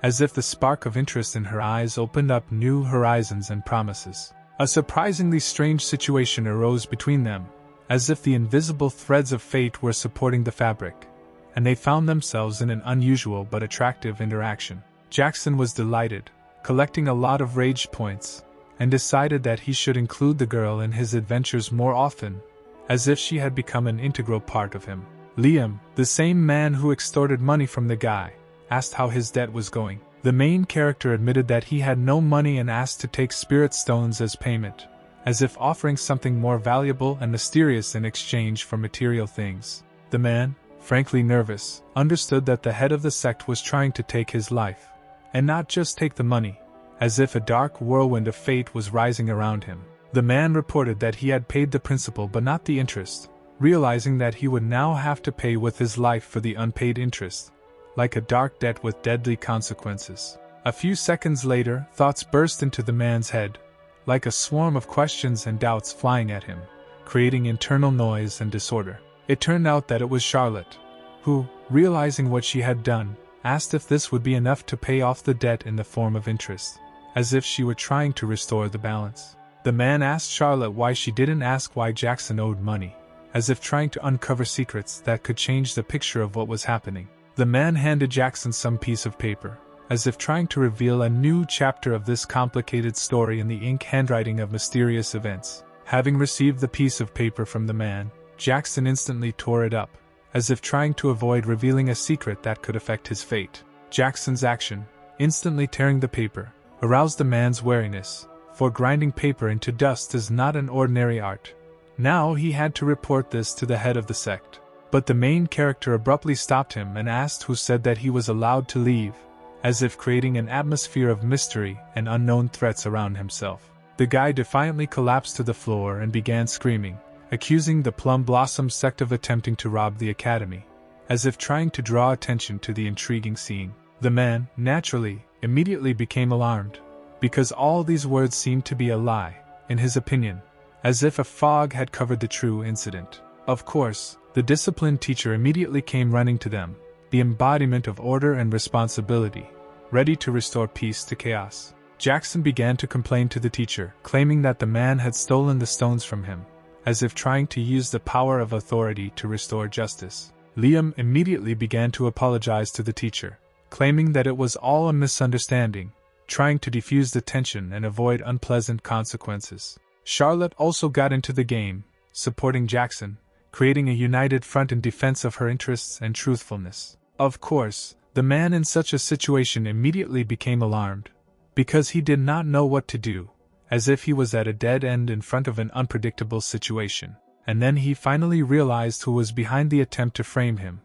as if the spark of interest in her eyes opened up new horizons and promises. A surprisingly strange situation arose between them, as if the invisible threads of fate were supporting the fabric, and they found themselves in an unusual but attractive interaction. Jackson was delighted, collecting a lot of rage points, and decided that he should include the girl in his adventures more often, as if she had become an integral part of him. Liam, the same man who extorted money from the guy, asked how his debt was going. The main character admitted that he had no money and asked to take spirit stones as payment, as if offering something more valuable and mysterious in exchange for material things. The man, frankly nervous, understood that the head of the sect was trying to take his life, and not just take the money, as if a dark whirlwind of fate was rising around him. The man reported that he had paid the principal but not the interest, realizing that he would now have to pay with his life for the unpaid interest, like a dark debt with deadly consequences. A few seconds later, thoughts burst into the man's head, like a swarm of questions and doubts flying at him, creating internal noise and disorder. It turned out that it was Charlotte, who, realizing what she had done, asked if this would be enough to pay off the debt in the form of interest, as if she were trying to restore the balance. The man asked Charlotte why she didn't ask why Jackson owed money, as if trying to uncover secrets that could change the picture of what was happening. The man handed Jackson some piece of paper, as if trying to reveal a new chapter of this complicated story in the ink handwriting of mysterious events. Having received the piece of paper from the man, Jackson instantly tore it up, as if trying to avoid revealing a secret that could affect his fate. Jackson's action, instantly tearing the paper, aroused the man's wariness, for grinding paper into dust is not an ordinary art. Now he had to report this to the head of the sect. But the main character abruptly stopped him and asked who said that he was allowed to leave, as if creating an atmosphere of mystery and unknown threats around himself. The guy defiantly collapsed to the floor and began screaming, accusing the Plum Blossom sect of attempting to rob the academy, as if trying to draw attention to the intriguing scene. The man, naturally, immediately became alarmed, because all these words seemed to be a lie, in his opinion, as if a fog had covered the true incident. Of course, the disciplined teacher immediately came running to them, the embodiment of order and responsibility, ready to restore peace to chaos. Jackson began to complain to the teacher, claiming that the man had stolen the stones from him, as if trying to use the power of authority to restore justice. Liam immediately began to apologize to the teacher, claiming that it was all a misunderstanding, trying to defuse the tension and avoid unpleasant consequences. Charlotte also got into the game, supporting Jackson, creating a united front in defense of her interests and truthfulness. Of course, the man in such a situation immediately became alarmed, because he did not know what to do, as if he was at a dead end in front of an unpredictable situation. And then he finally realized who was behind the attempt to frame him,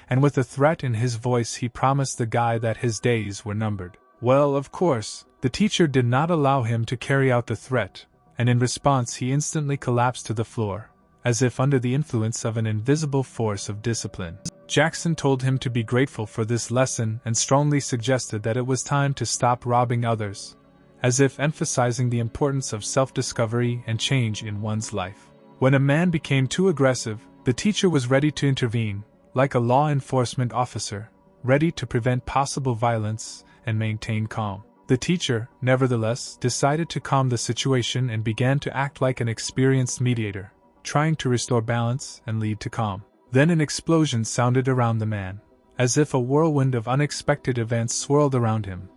and with a threat in his voice he promised the guy that his days were numbered. Well, of course, the teacher did not allow him to carry out the threat, and in response he instantly collapsed to the floor, as if under the influence of an invisible force of discipline. Jackson told him to be grateful for this lesson and strongly suggested that it was time to stop robbing others, as if emphasizing the importance of self-discovery and change in one's life. When a man became too aggressive, the teacher was ready to intervene, like a law enforcement officer, ready to prevent possible violence and maintain calm. The teacher, nevertheless, decided to calm the situation and began to act like an experienced mediator, trying to restore balance and lead to calm. Then an explosion sounded around the man, as if a whirlwind of unexpected events swirled around him,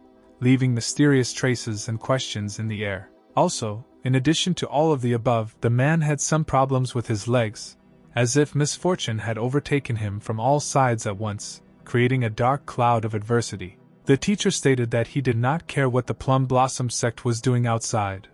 leaving mysterious traces and questions in the air. Also, in addition to all of the above, the man had some problems with his legs, as if misfortune had overtaken him from all sides at once, creating a dark cloud of adversity. The teacher stated that he did not care what the Plum Blossom sect was doing outside,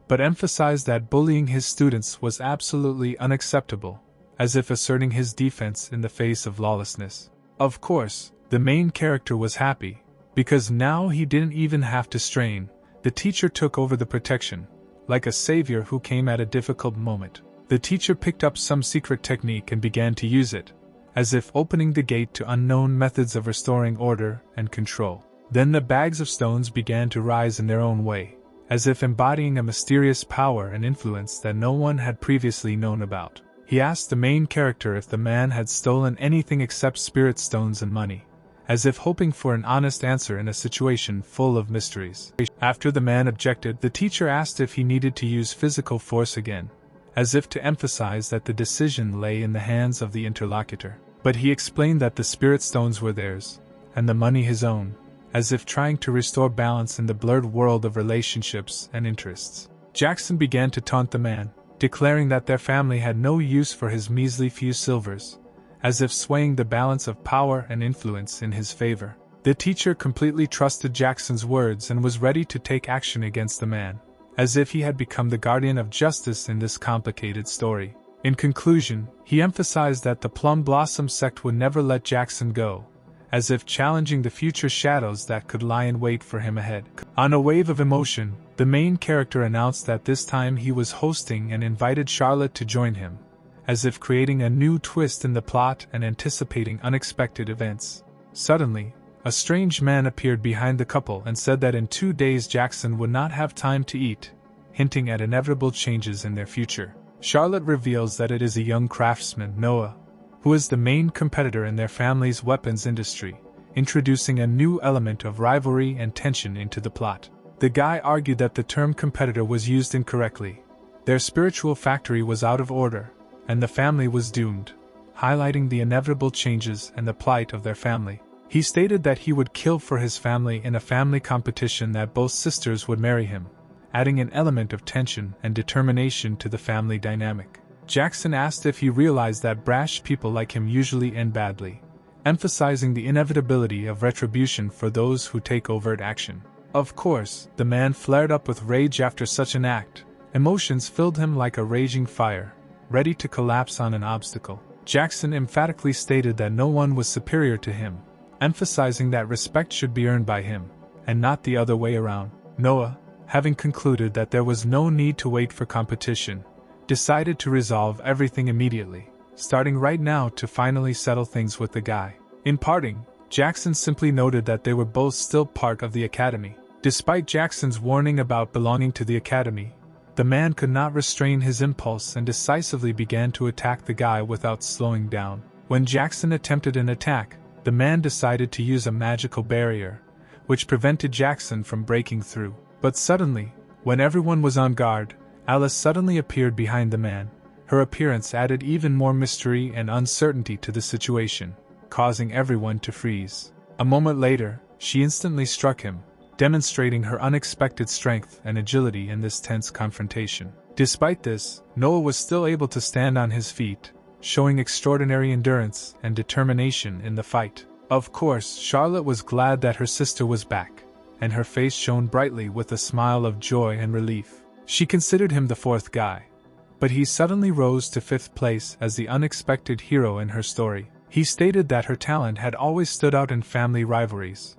but emphasized that bullying his students was absolutely unacceptable, as if asserting his defense in the face of lawlessness. Of course, the main character was happy, because now he didn't even have to strain. The teacher took over the protection, like a savior who came at a difficult moment. The teacher picked up some secret technique and began to use it, as if opening the gate to unknown methods of restoring order and control. Then the bags of stones began to rise in their own way, as if embodying a mysterious power and influence that no one had previously known about. He asked the main character if the man had stolen anything except spirit stones and money, as if hoping for an honest answer in a situation full of mysteries. After the man objected, the teacher asked if he needed to use physical force again, as if to emphasize that the decision lay in the hands of the interlocutor. But he explained that the spirit stones were theirs, and the money his own, as if trying to restore balance in the blurred world of relationships and interests. Jackson began to taunt the man, declaring that their family had no use for his measly few silvers, as if swaying the balance of power and influence in his favor. The teacher completely trusted Jackson's words and was ready to take action against the man, as if he had become the guardian of justice in this complicated story. In conclusion, he emphasized that the Plum Blossom sect would never let Jackson go, as if challenging the future shadows that could lie in wait for him ahead. On a wave of emotion, the main character announced that this time he was hosting and invited Charlotte to join him, as if creating a new twist in the plot and anticipating unexpected events. Suddenly, a strange man appeared behind the couple and said that in 2 days Jackson would not have time to eat, hinting at inevitable changes in their future. Charlotte reveals that it is a young craftsman, Noah, who is the main competitor in their family's weapons industry, introducing a new element of rivalry and tension into the plot. The guy argued that the term competitor was used incorrectly. Their spiritual factory was out of order, and the family was doomed, highlighting the inevitable changes and the plight of their family. He stated that he would kill for his family in a family competition, that both sisters would marry him, adding an element of tension and determination to the family dynamic. Jackson asked if he realized that brash people like him usually end badly, emphasizing the inevitability of retribution for those who take overt action. Of course, the man flared up with rage after such an act. Emotions filled him like a raging fire, ready to collapse on an obstacle. Jackson emphatically stated that no one was superior to him, emphasizing that respect should be earned by him, and not the other way around. Noah, having concluded that there was no need to wait for competition, decided to resolve everything immediately, starting right now to finally settle things with the guy. In parting, Jackson simply noted that they were both still part of the academy. Despite Jackson's warning about belonging to the academy, the man could not restrain his impulse and decisively began to attack the guy without slowing down. When Jackson attempted an attack, the man decided to use a magical barrier, which prevented Jackson from breaking through. But suddenly, when everyone was on guard, Alice suddenly appeared behind the man. Her appearance added even more mystery and uncertainty to the situation, causing everyone to freeze. A moment later, she instantly struck him, demonstrating her unexpected strength and agility in this tense confrontation. Despite this, Noah was still able to stand on his feet, showing extraordinary endurance and determination in the fight. Of course, Charlotte was glad that her sister was back, and her face shone brightly with a smile of joy and relief. She considered him the fourth guy, but he suddenly rose to fifth place as the unexpected hero in her story. He stated that her talent had always stood out in family rivalries,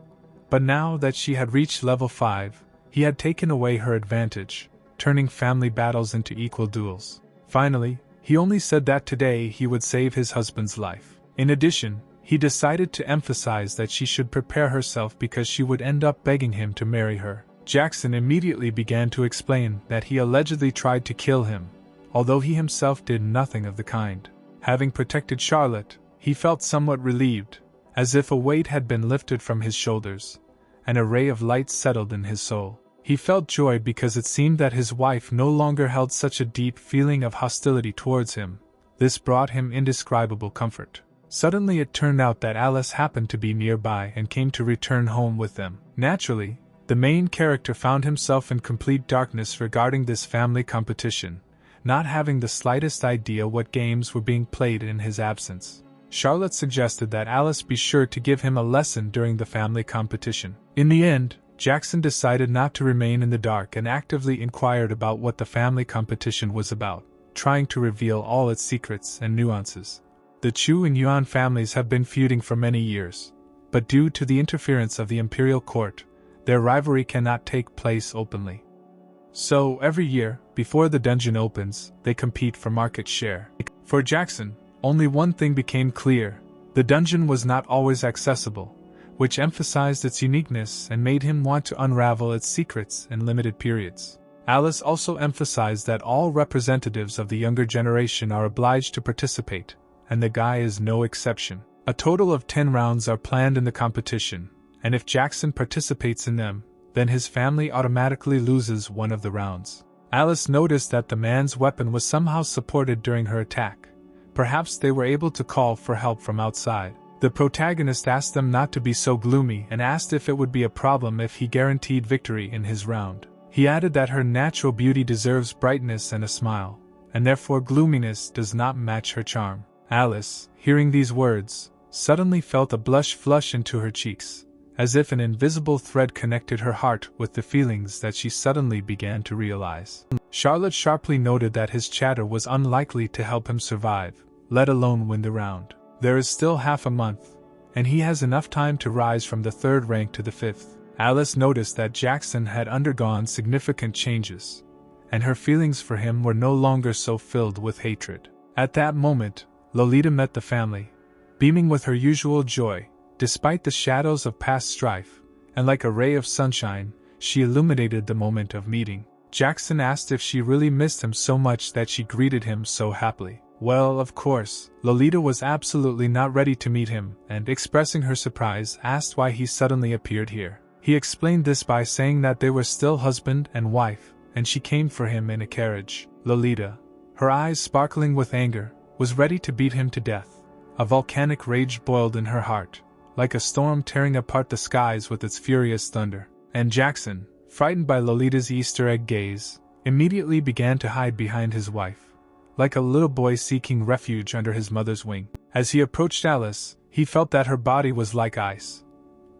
but now that she had reached level 5, he had taken away her advantage, turning family battles into equal duels. Finally, he only said that today he would save his husband's life. In addition, he decided to emphasize that she should prepare herself because she would end up begging him to marry her. Jackson immediately began to explain that he allegedly tried to kill him, although he himself did nothing of the kind. Having protected Charlotte, he felt somewhat relieved, as if a weight had been lifted from his shoulders, and a ray of light settled in his soul. He felt joy because it seemed that his wife no longer held such a deep feeling of hostility towards him. This brought him indescribable comfort. Suddenly it turned out that Alice happened to be nearby and came to return home with them. Naturally, the main character found himself in complete darkness regarding this family competition, not having the slightest idea what games were being played in his absence. Charlotte suggested that Alice be sure to give him a lesson during the family competition. In the end, Jackson decided not to remain in the dark and actively inquired about what the family competition was about, trying to reveal all its secrets and nuances. The Chu and Yuan families have been feuding for many years, but due to the interference of the imperial court, their rivalry cannot take place openly. So, every year, before the dungeon opens, they compete for market share. For Jackson, only one thing became clear: the dungeon was not always accessible, which emphasized its uniqueness and made him want to unravel its secrets in limited periods. Alice also emphasized that all representatives of the younger generation are obliged to participate, and the guy is no exception. A total of 10 rounds are planned in the competition, and if Jackson participates in them, then his family automatically loses one of the rounds. Alice noticed that the man's weapon was somehow supported during her attack. Perhaps they were able to call for help from outside. The protagonist asked them not to be so gloomy and asked if it would be a problem if he guaranteed victory in his round. He added that her natural beauty deserves brightness and a smile, and therefore gloominess does not match her charm. Alice, hearing these words, suddenly felt a blush flush into her cheeks, as if an invisible thread connected her heart with the feelings that she suddenly began to realize. Charlotte sharply noted that his chatter was unlikely to help him survive, let alone win the round. There is still half a month, and he has enough time to rise from the 3rd rank to the 5th. Alice noticed that Jackson had undergone significant changes, and her feelings for him were no longer so filled with hatred. At that moment, Lolita met the family, beaming with her usual joy, despite the shadows of past strife, and like a ray of sunshine, she illuminated the moment of meeting. Jackson asked if she really missed him so much that she greeted him so happily. Well, of course, Lolita was absolutely not ready to meet him, and expressing her surprise, asked why he suddenly appeared here. He explained this by saying that they were still husband and wife, and she came for him in a carriage. Lolita, her eyes sparkling with anger, was ready to beat him to death. A volcanic rage boiled in her heart, like a storm tearing apart the skies with its furious thunder. And Jackson, frightened by Lolita's Easter egg gaze, immediately began to hide behind his wife, like a little boy seeking refuge under his mother's wing. As he approached Alice, he felt that her body was like ice,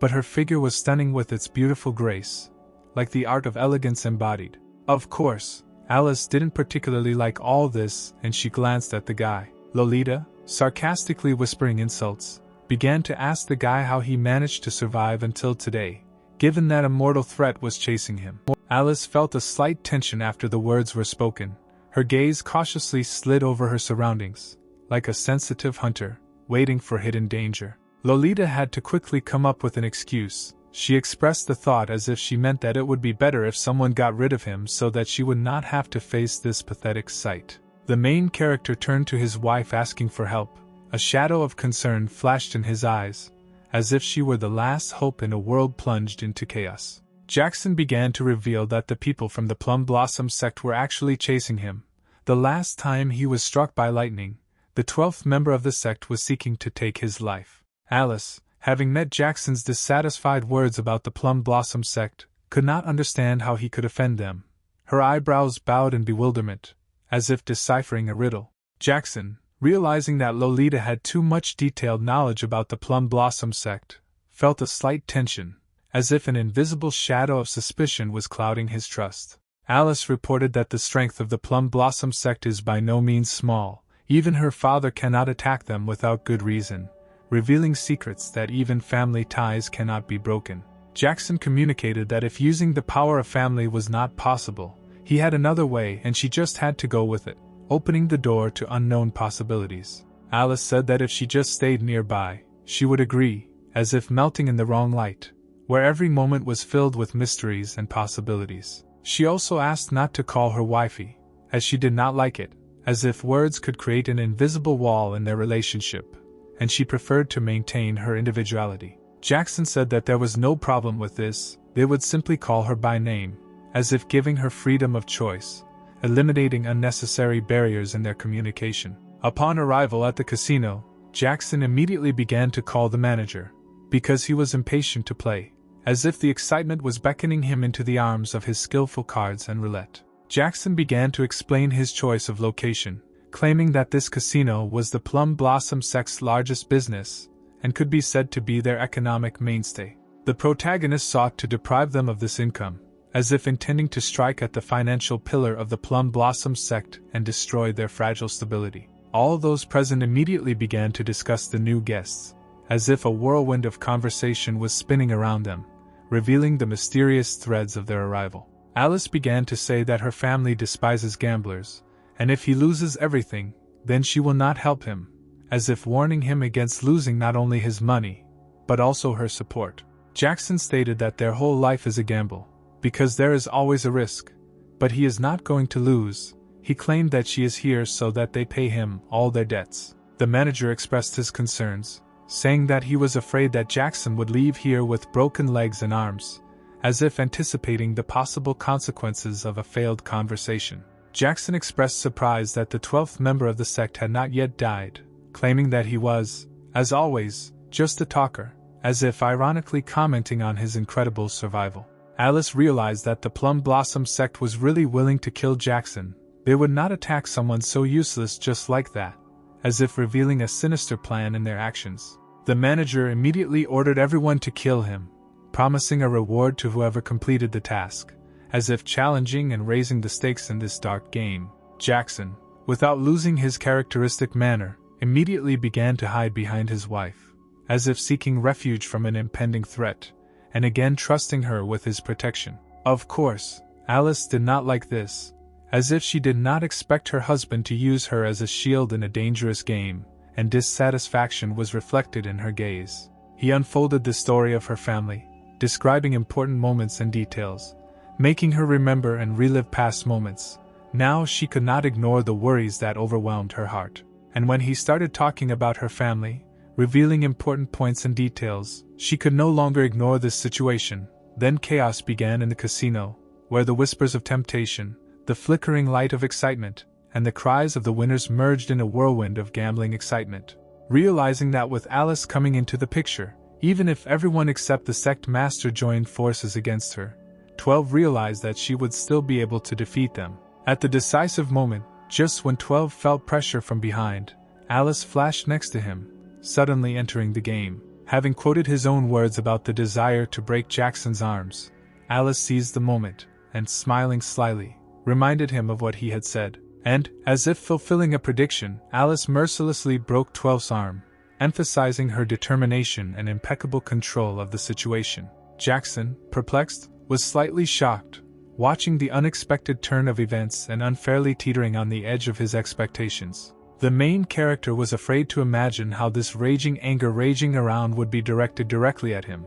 but her figure was stunning with its beautiful grace, like the art of elegance embodied. Of course, Alice didn't particularly like all this, and she glanced at the guy. Lolita, sarcastically whispering insults, began to ask the guy how he managed to survive until today, given that a mortal threat was chasing him. Alice felt a slight tension after the words were spoken. Her gaze cautiously slid over her surroundings, like a sensitive hunter, waiting for hidden danger. Lolita had to quickly come up with an excuse. She expressed the thought as if she meant that it would be better if someone got rid of him so that she would not have to face this pathetic sight. The main character turned to his wife asking for help. A shadow of concern flashed in his eyes, as if she were the last hope in a world plunged into chaos. Jackson began to reveal that the people from the Plum Blossom sect were actually chasing him. The last time he was struck by lightning, the 12th member of the sect was seeking to take his life. Alice, having met Jackson's dissatisfied words about the Plum Blossom sect, could not understand how he could offend them. Her eyebrows bowed in bewilderment, as if deciphering a riddle. Jackson, realizing that Lolita had too much detailed knowledge about the Plum Blossom sect, felt a slight tension, as if an invisible shadow of suspicion was clouding his trust. Alice reported that the strength of the Plum Blossom sect is by no means small. Even her father cannot attack them without good reason, revealing secrets that even family ties cannot be broken. Jackson communicated that if using the power of family was not possible, he had another way and she just had to go with it, opening the door to unknown possibilities. Alice said that if she just stayed nearby, she would agree, as if melting in the wrong light, where every moment was filled with mysteries and possibilities. She also asked not to call her wifey, as she did not like it, as if words could create an invisible wall in their relationship, and she preferred to maintain her individuality. Jackson said that there was no problem with this, they would simply call her by name, as if giving her freedom of choice, eliminating unnecessary barriers in their communication. Upon arrival at the casino, Jackson immediately began to call the manager, because he was impatient to play, as if the excitement was beckoning him into the arms of his skillful cards and roulette. Jackson began to explain his choice of location, claiming that this casino was the Plum Blossom sect's largest business, and could be said to be their economic mainstay. The protagonist sought to deprive them of this income, as if intending to strike at the financial pillar of the Plum Blossom sect and destroy their fragile stability. All those present immediately began to discuss the new guests, as if a whirlwind of conversation was spinning around them, revealing the mysterious threads of their arrival. Alice began to say that her family despises gamblers, and if he loses everything, then she will not help him, as if warning him against losing not only his money, but also her support. Jackson stated that their whole life is a gamble, because there is always a risk, but he is not going to lose. He claimed that she is here so that they pay him all their debts. The manager expressed his concerns, saying that he was afraid that Jackson would leave here with broken legs and arms, as if anticipating the possible consequences of a failed conversation. Jackson expressed surprise that the 12th member of the sect had not yet died, claiming that he was, as always, just a talker, as if ironically commenting on his incredible survival. Alice realized that the Plum Blossom sect was really willing to kill Jackson. They would not attack someone so useless just like that, as if revealing a sinister plan in their actions. The manager immediately ordered everyone to kill him, promising a reward to whoever completed the task, as if challenging and raising the stakes in this dark game. Jackson, without losing his characteristic manner, immediately began to hide behind his wife, as if seeking refuge from an impending threat, and again trusting her with his protection. Of course, Alice did not like this, as if she did not expect her husband to use her as a shield in a dangerous game, and dissatisfaction was reflected in her gaze. He unfolded the story of her family, describing important moments and details, making her remember and relive past moments. Now she could not ignore the worries that overwhelmed her heart. And when he started talking about her family, revealing important points and details, she could no longer ignore this situation. Then chaos began in the casino, where the whispers of temptation, the flickering light of excitement, and the cries of the winners merged in a whirlwind of gambling excitement. Realizing that with Alice coming into the picture, even if everyone except the sect master joined forces against her, 12 realized that she would still be able to defeat them. At the decisive moment, just when 12 felt pressure from behind, Alice flashed next to him, suddenly entering the game. Having quoted his own words about the desire to break Jackson's arms, Alice seized the moment, and smiling slyly, reminded him of what he had said. And, as if fulfilling a prediction, Alice mercilessly broke 12's arm, emphasizing her determination and impeccable control of the situation. Jackson, perplexed, was slightly shocked, watching the unexpected turn of events and unfairly teetering on the edge of his expectations. The main character was afraid to imagine how this raging anger raging around would be directed directly at him,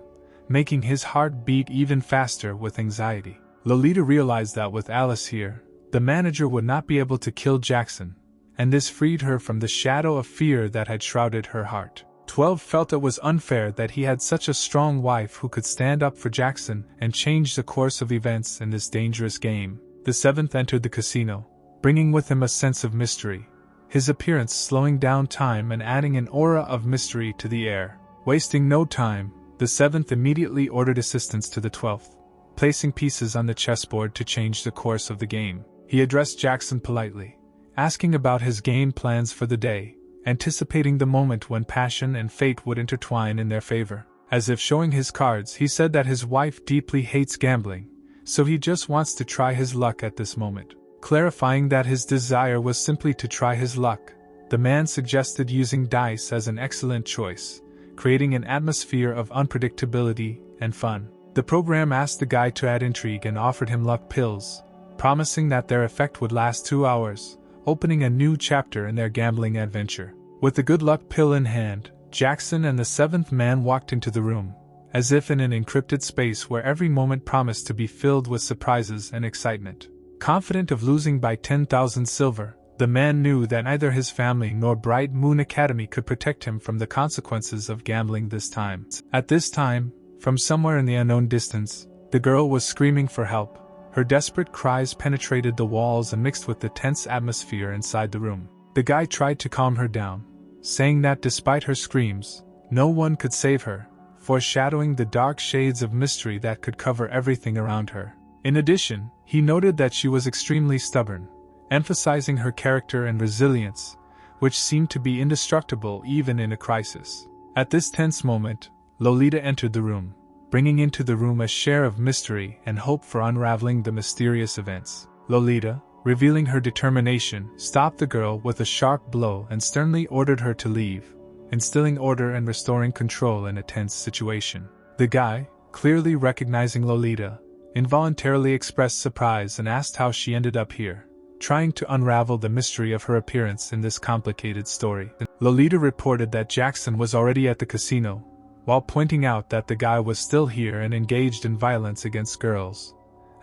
making his heart beat even faster with anxiety. Lolita realized that with Alice here, the manager would not be able to kill Jackson, and this freed her from the shadow of fear that had shrouded her heart. 12 felt it was unfair that he had such a strong wife who could stand up for Jackson and change the course of events in this dangerous game. The 7th entered the casino, bringing with him a sense of mystery, his appearance slowing down time and adding an aura of mystery to the air. Wasting no time, the 7th immediately ordered assistance to the 12th, placing pieces on the chessboard to change the course of the game. He addressed Jackson politely, asking about his game plans for the day, anticipating the moment when passion and fate would intertwine in their favor. As if showing his cards, he said that his wife deeply hates gambling, so he just wants to try his luck at this moment. Clarifying that his desire was simply to try his luck, the man suggested using dice as an excellent choice, creating an atmosphere of unpredictability and fun. The program asked the guy to add intrigue and offered him luck pills, promising that their effect would last 2 hours, opening a new chapter in their gambling adventure. With the good luck pill in hand, Jackson and the 7th man walked into the room, as if in an encrypted space where every moment promised to be filled with surprises and excitement. Confident of losing by 10,000 silver, the man knew that neither his family nor Bright Moon Academy could protect him from the consequences of gambling this time. At this time, from somewhere in the unknown distance, the girl was screaming for help. Her desperate cries penetrated the walls and mixed with the tense atmosphere inside the room. The guy tried to calm her down, saying that despite her screams, no one could save her, foreshadowing the dark shades of mystery that could cover everything around her. In addition, he noted that she was extremely stubborn, emphasizing her character and resilience, which seemed to be indestructible even in a crisis. At this tense moment, Lolita entered the room, bringing into the room a share of mystery and hope for unraveling the mysterious events. Lolita, revealing her determination, stopped the girl with a sharp blow and sternly ordered her to leave, instilling order and restoring control in a tense situation. The guy, clearly recognizing Lolita, involuntarily expressed surprise and asked how she ended up here, trying to unravel the mystery of her appearance in this complicated story. Lolita reported that Jackson was already at the casino, while pointing out that the guy was still here and engaged in violence against girls,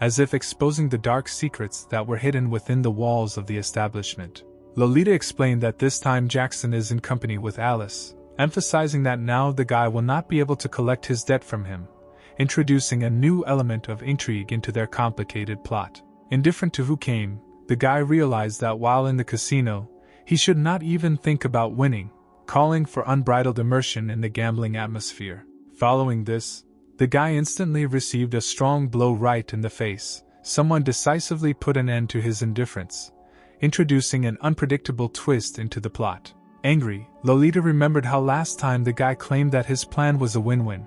as if exposing the dark secrets that were hidden within the walls of the establishment. Lolita explained that this time Jackson is in company with Alice, emphasizing that now the guy will not be able to collect his debt from him, introducing a new element of intrigue into their complicated plot. Indifferent to who came, the guy realized that while in the casino, he should not even think about winning, calling for unbridled immersion in the gambling atmosphere. Following this, the guy instantly received a strong blow right in the face. Someone decisively put an end to his indifference, introducing an unpredictable twist into the plot. Angry, Lolita remembered how last time the guy claimed that his plan was a win-win.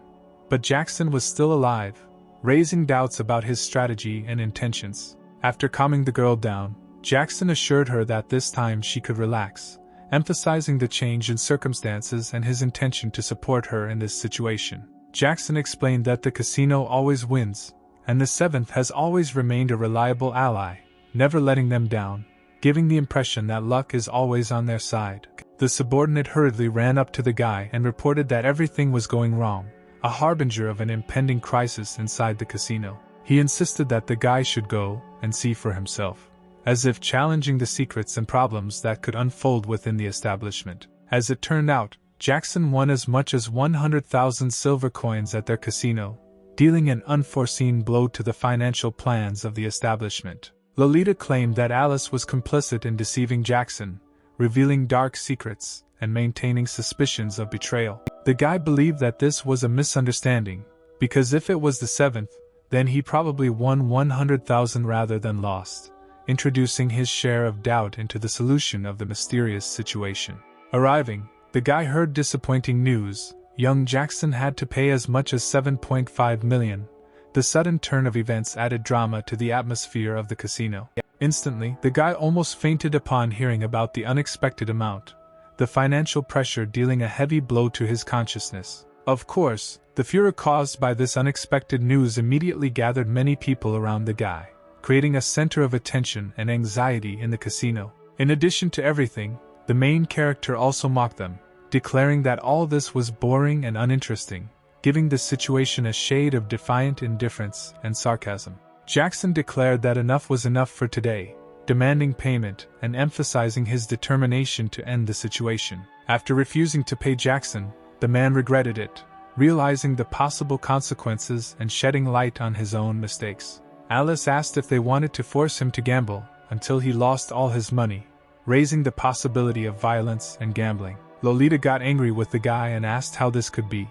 But Jackson was still alive, raising doubts about his strategy and intentions. After calming the girl down, Jackson assured her that this time she could relax, emphasizing the change in circumstances and his intention to support her in this situation. Jackson explained that the casino always wins, and the Seventh has always remained a reliable ally, never letting them down, giving the impression that luck is always on their side. The subordinate hurriedly ran up to the guy and reported that everything was going wrong, a harbinger of an impending crisis inside the casino. He insisted that the guy should go and see for himself, as if challenging the secrets and problems that could unfold within the establishment. As it turned out, Jackson won as much as 100,000 silver coins at their casino, dealing an unforeseen blow to the financial plans of the establishment. Lolita claimed that Alice was complicit in deceiving Jackson, revealing dark secrets and maintaining suspicions of betrayal. The guy believed that this was a misunderstanding, because if it was the Seventh, then he probably won 100,000 rather than lost, introducing his share of doubt into the solution of the mysterious situation. Arriving, the guy heard disappointing news. Young Jackson had to pay as much as 7.5 million. The sudden turn of events added drama to the atmosphere of the casino. Instantly, the guy almost fainted upon hearing about the unexpected amount, the financial pressure dealing a heavy blow to his consciousness. Of course, the furor caused by this unexpected news immediately gathered many people around the guy, creating a center of attention and anxiety in the casino. In addition to everything, the main character also mocked them, declaring that all this was boring and uninteresting, giving the situation a shade of defiant indifference and sarcasm. Jackson declared that enough was enough for today, demanding payment and emphasizing his determination to end the situation. After refusing to pay Jackson, the man regretted it, realizing the possible consequences and shedding light on his own mistakes. Alice asked if they wanted to force him to gamble until he lost all his money, raising the possibility of violence and gambling. Lolita got angry with the guy and asked how this could be,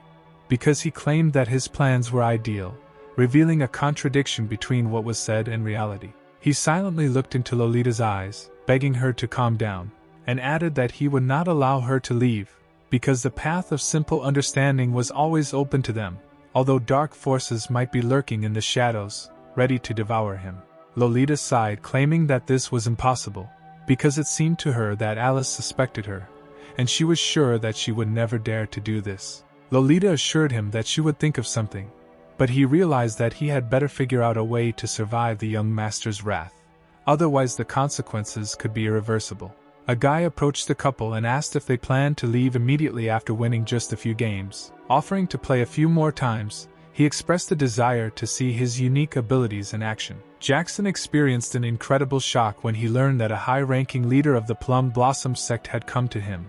because he claimed that his plans were ideal, revealing a contradiction between what was said and reality. He silently looked into Lolita's eyes, begging her to calm down, and added that he would not allow her to leave, because the path of simple understanding was always open to them, although dark forces might be lurking in the shadows, ready to devour him. Lolita sighed, claiming that this was impossible, because it seemed to her that Alice suspected her, and she was sure that she would never dare to do this. Lolita assured him that she would think of something, but he realized that he had better figure out a way to survive the young master's wrath, otherwise the consequences could be irreversible. A guy approached the couple and asked if they planned to leave immediately after winning just a few games. Offering to play a few more times, he expressed a desire to see his unique abilities in action. Jackson experienced an incredible shock when he learned that a high-ranking leader of the Plum Blossom sect had come to him,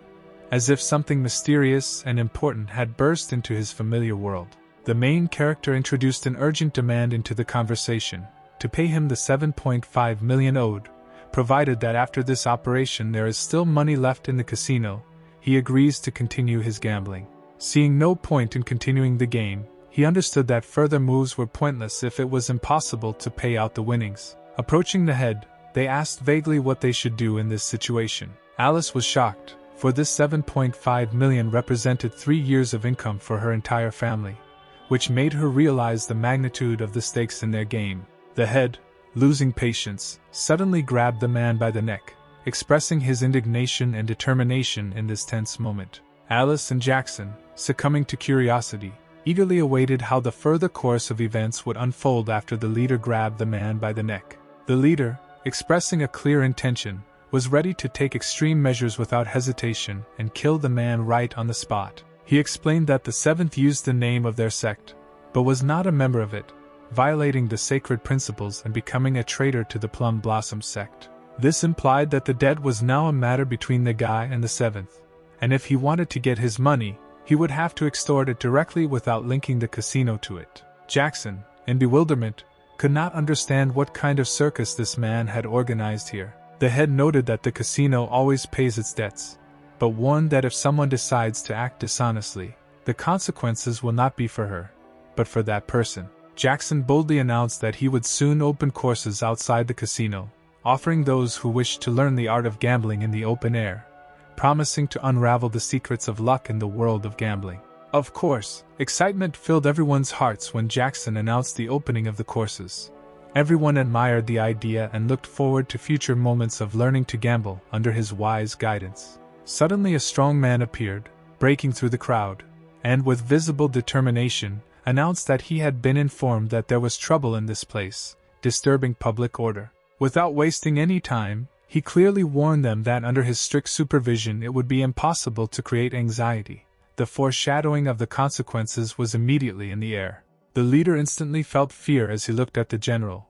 as if something mysterious and important had burst into his familiar world. The main character introduced an urgent demand into the conversation, to pay him the 7.5 million owed, provided that after this operation there is still money left in the casino, he agrees to continue his gambling. Seeing no point in continuing the game, he understood that further moves were pointless if it was impossible to pay out the winnings. Approaching the head, they asked vaguely what they should do in this situation. Alice was shocked, for this 7.5 million represented 3 years of income for her entire family, which made her realize the magnitude of the stakes in their game. The head, losing patience, suddenly grabbed the man by the neck, expressing his indignation and determination in this tense moment. Alice and Jackson, succumbing to curiosity, eagerly awaited how the further course of events would unfold after the leader grabbed the man by the neck. The leader, expressing a clear intention, was ready to take extreme measures without hesitation and kill the man right on the spot. He explained that the seventh used the name of their sect, but was not a member of it, violating the sacred principles and becoming a traitor to the Plum Blossom sect. This implied that the debt was now a matter between the guy and the seventh, and if he wanted to get his money, he would have to extort it directly without linking the casino to it. Jackson, in bewilderment, could not understand what kind of circus this man had organized here. The head noted that the casino always pays its debts, but warned that if someone decides to act dishonestly, the consequences will not be for her, but for that person. Jackson boldly announced that he would soon open courses outside the casino, offering those who wished to learn the art of gambling in the open air, promising to unravel the secrets of luck in the world of gambling. Of course, excitement filled everyone's hearts when Jackson announced the opening of the courses. Everyone admired the idea and looked forward to future moments of learning to gamble under his wise guidance. Suddenly a strong man appeared, breaking through the crowd, and with visible determination, announced that he had been informed that there was trouble in this place, disturbing public order. Without wasting any time, he clearly warned them that under his strict supervision it would be impossible to create anxiety. The foreshadowing of the consequences was immediately in the air. The leader instantly felt fear as he looked at the general,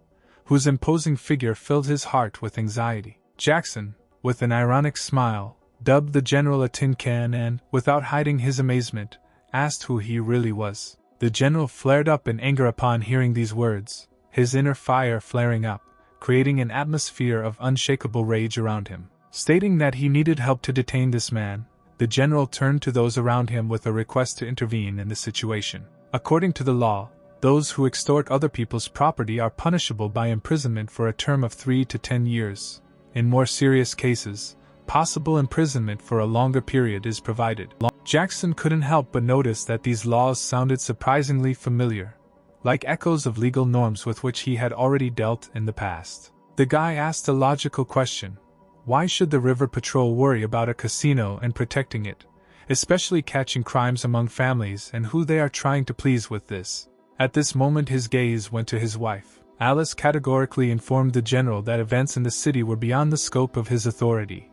whose imposing figure filled his heart with anxiety. Jackson, with an ironic smile, dubbed the general a tin can and, without hiding his amazement, asked who he really was. The general flared up in anger upon hearing these words, his inner fire flaring up, creating an atmosphere of unshakable rage around him. Stating that he needed help to detain this man, the general turned to those around him with a request to intervene in the situation. According to the law, those who extort other people's property are punishable by imprisonment for a term of 3 to 10 years. In more serious cases, possible imprisonment for a longer period is provided. Jackson couldn't help but notice that these laws sounded surprisingly familiar, like echoes of legal norms with which he had already dealt in the past. The guy asked a logical question. Why should the River Patrol worry about a casino and protecting it, especially catching crimes among families and who they are trying to please with this? At this moment his gaze went to his wife. Alice categorically informed the general that events in the city were beyond the scope of his authority,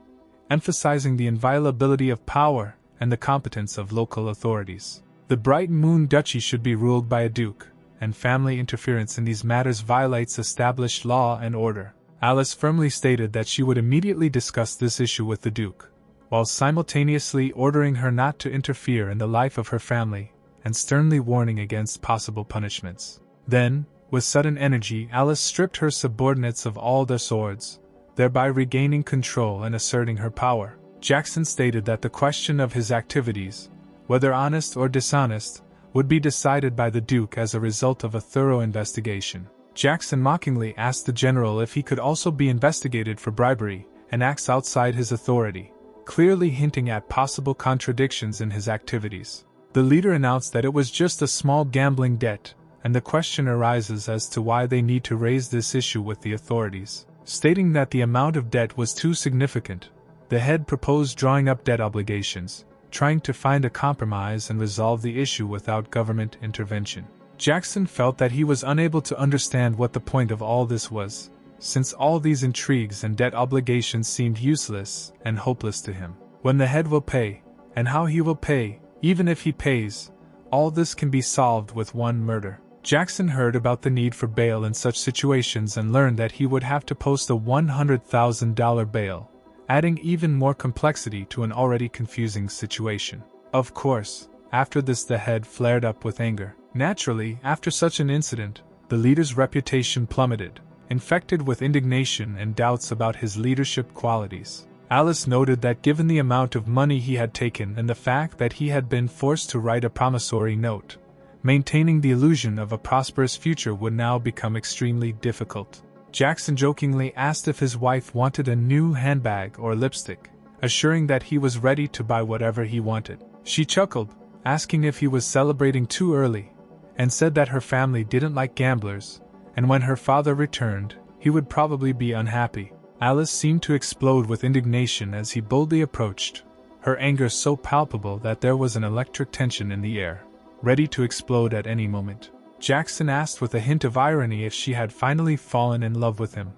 emphasizing the inviolability of power and the competence of local authorities. The Bright Moon Duchy should be ruled by a duke, and family interference in these matters violates established law and order. Alice firmly stated that she would immediately discuss this issue with the duke, while simultaneously ordering her not to interfere in the life of her family, and sternly warning against possible punishments. Then, with sudden energy, Alice stripped her subordinates of all their swords, thereby regaining control and asserting her power. Jackson stated that the question of his activities, whether honest or dishonest, would be decided by the Duke as a result of a thorough investigation. Jackson mockingly asked the general if he could also be investigated for bribery and acts outside his authority, clearly hinting at possible contradictions in his activities. The leader announced that it was just a small gambling debt, and the question arises as to why they need to raise this issue with the authorities. Stating that the amount of debt was too significant, the head proposed drawing up debt obligations, trying to find a compromise and resolve the issue without government intervention. Jackson felt that he was unable to understand what the point of all this was, since all these intrigues and debt obligations seemed useless and hopeless to him. When the head will pay, and how he will pay, even if he pays, all this can be solved with one murder. Jackson heard about the need for bail in such situations and learned that he would have to post a $100,000 bail, adding even more complexity to an already confusing situation. Of course, after this the head flared up with anger. Naturally, after such an incident, the leader's reputation plummeted, infected with indignation and doubts about his leadership qualities. Alice noted that given the amount of money he had taken and the fact that he had been forced to write a promissory note, maintaining the illusion of a prosperous future would now become extremely difficult. Jackson jokingly asked if his wife wanted a new handbag or lipstick, assuring that he was ready to buy whatever he wanted. She chuckled, asking if he was celebrating too early, and said that her family didn't like gamblers, and when her father returned, he would probably be unhappy. Alice seemed to explode with indignation as he boldly approached, her anger so palpable that there was an electric tension in the air, ready to explode at any moment. Jackson asked with a hint of irony if she had finally fallen in love with him,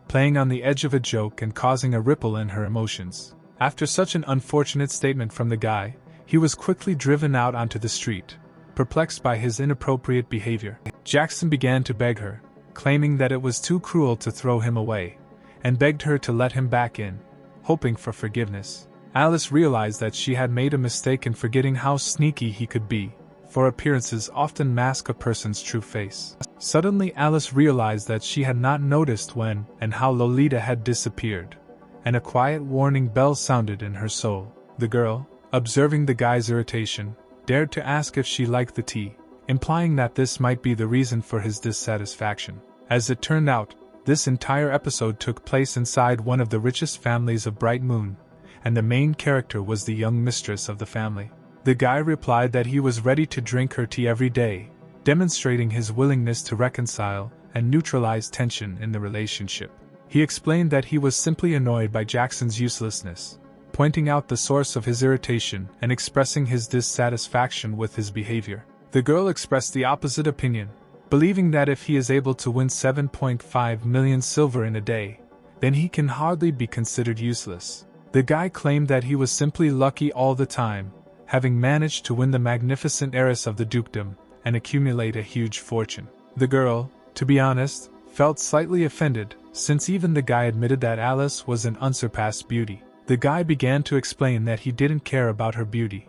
playing on the edge of a joke and causing a ripple in her emotions. After such an unfortunate statement from the guy, He was quickly driven out onto the street, perplexed by his inappropriate behavior. Jackson began to beg her, claiming that it was too cruel to throw him away, and begged her to let him back in, hoping for forgiveness. Alice realized that she had made a mistake in forgetting how sneaky he could be, for appearances often mask a person's true face. Suddenly Alice realized that she had not noticed when and how Lolita had disappeared, and a quiet warning bell sounded in her soul. The girl, observing the guy's irritation, dared to ask if she liked the tea, implying that this might be the reason for his dissatisfaction. As it turned out, this entire episode took place inside one of the richest families of Bright Moon, and the main character was the young mistress of the family. The guy replied that he was ready to drink her tea every day, demonstrating his willingness to reconcile and neutralize tension in the relationship. He explained that he was simply annoyed by Jackson's uselessness, pointing out the source of his irritation and expressing his dissatisfaction with his behavior. The girl expressed the opposite opinion, believing that if he is able to win 7.5 million silver in a day, then he can hardly be considered useless. The guy claimed that he was simply lucky all the time, having managed to win the magnificent heiress of the dukedom and accumulate a huge fortune. The girl, to be honest, felt slightly offended, since even the guy admitted that Alice was an unsurpassed beauty. The guy began to explain that he didn't care about her beauty,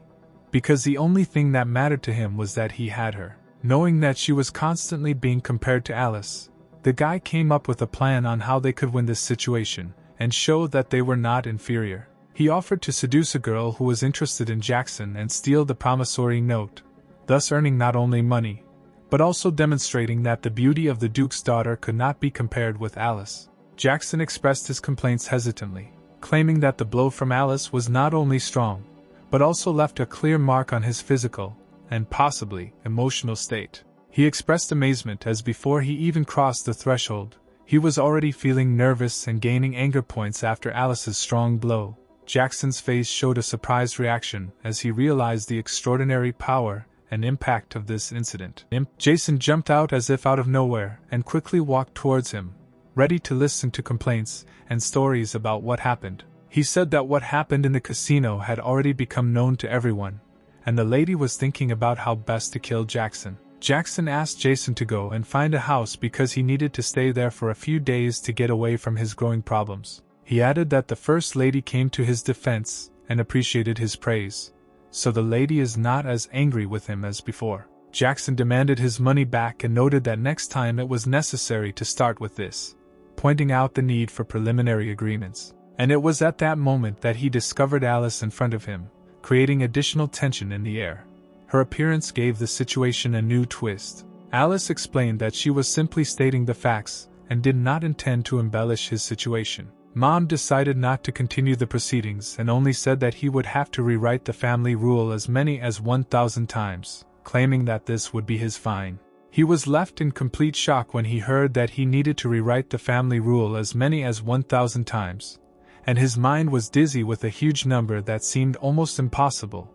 because the only thing that mattered to him was that he had her. Knowing that she was constantly being compared to Alice, the guy came up with a plan on how they could win this situation and show that they were not inferior. He offered to seduce a girl who was interested in Jackson and steal the promissory note, thus earning not only money, but also demonstrating that the beauty of the Duke's daughter could not be compared with Alice. Jackson expressed his complaints hesitantly, claiming that the blow from Alice was not only strong, but also left a clear mark on his physical, and possibly emotional state. He expressed amazement as before he even crossed the threshold, he was already feeling nervous and gaining anger points after Alice's strong blow. Jackson's face showed a surprised reaction as he realized the extraordinary power and impact of this incident. Jason jumped out as if out of nowhere and quickly walked towards him, ready to listen to complaints and stories about what happened. He said that what happened in the casino had already become known to everyone, and the lady was thinking about how best to kill Jackson. Jackson asked Jason to go and find a house because he needed to stay there for a few days to get away from his growing problems. He added that the First Lady came to his defense and appreciated his praise, so the lady is not as angry with him as before. Jackson demanded his money back and noted that next time it was necessary to start with this, pointing out the need for preliminary agreements. And it was at that moment that he discovered Alice in front of him, creating additional tension in the air. Her appearance gave the situation a new twist. Alice explained that she was simply stating the facts and did not intend to embellish his situation. Mom decided not to continue the proceedings and only said that he would have to rewrite the family rule as many as 1,000 times, claiming that this would be his fine. He was left in complete shock when he heard that he needed to rewrite the family rule as many as 1,000 times, and his mind was dizzy with a huge number that seemed almost impossible.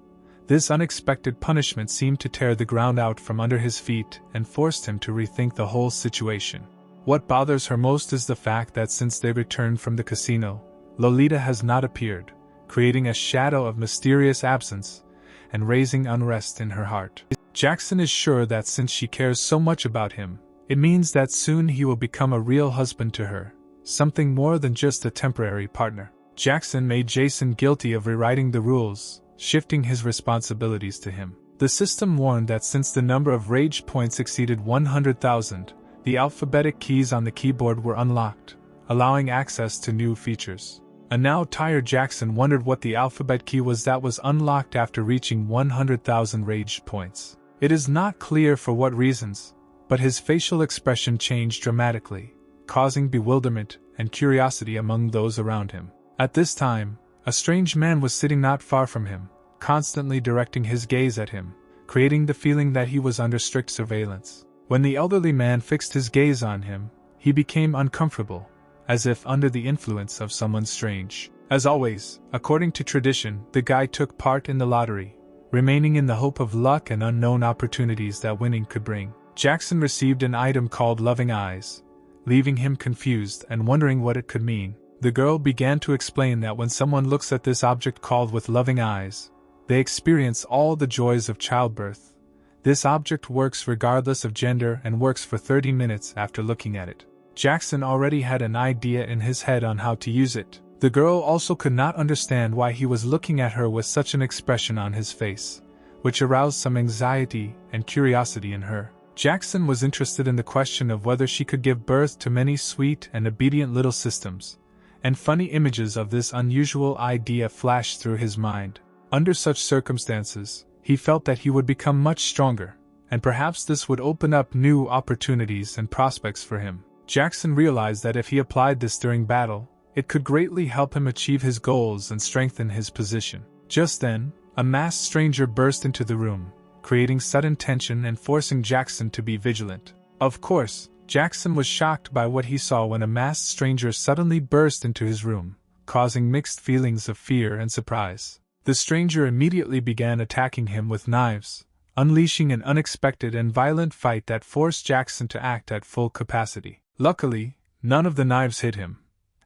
This unexpected punishment seemed to tear the ground out from under his feet and forced him to rethink the whole situation. What bothers her most is the fact that since they returned from the casino, Lolita has not appeared, creating a shadow of mysterious absence and raising unrest in her heart. Jackson is sure that since she cares so much about him, it means that soon he will become a real husband to her, something more than just a temporary partner. Jackson made Jason guilty of rewriting the rules, shifting his responsibilities to him. The system warned that since the number of rage points exceeded 100,000, the alphabetic keys on the keyboard were unlocked, allowing access to new features. A now tired Jackson wondered what the alphabet key was that was unlocked after reaching 100,000 rage points. It is not clear for what reasons, but his facial expression changed dramatically, causing bewilderment and curiosity among those around him. At this time, a strange man was sitting not far from him, constantly directing his gaze at him, creating the feeling that he was under strict surveillance. When the elderly man fixed his gaze on him, he became uncomfortable, as if under the influence of someone strange. As always, according to tradition, the guy took part in the lottery, remaining in the hope of luck and unknown opportunities that winning could bring. Jackson received an item called Loving Eyes, leaving him confused and wondering what it could mean. The girl began to explain that when someone looks at this object called with loving eyes, They experience all the joys of childbirth. This object works regardless of gender and works for 30 minutes after looking at it. Jackson already had an idea in his head on how to use it. The girl also could not understand why he was looking at her with such an expression on his face, which aroused some anxiety and curiosity in her. Jackson was interested in the question of whether she could give birth to many sweet and obedient little systems, and funny images of this unusual idea flashed through his mind. Under such circumstances, he felt that he would become much stronger, and perhaps this would open up new opportunities and prospects for him. Jackson realized that if he applied this during battle, it could greatly help him achieve his goals and strengthen his position. Just then, a masked stranger burst into the room, creating sudden tension and forcing Jackson to be vigilant. Of course, Jackson was shocked by what he saw when a masked stranger suddenly burst into his room, causing mixed feelings of fear and surprise. The stranger immediately began attacking him with knives, unleashing an unexpected and violent fight that forced Jackson to act at full capacity. Luckily, none of the knives hit him,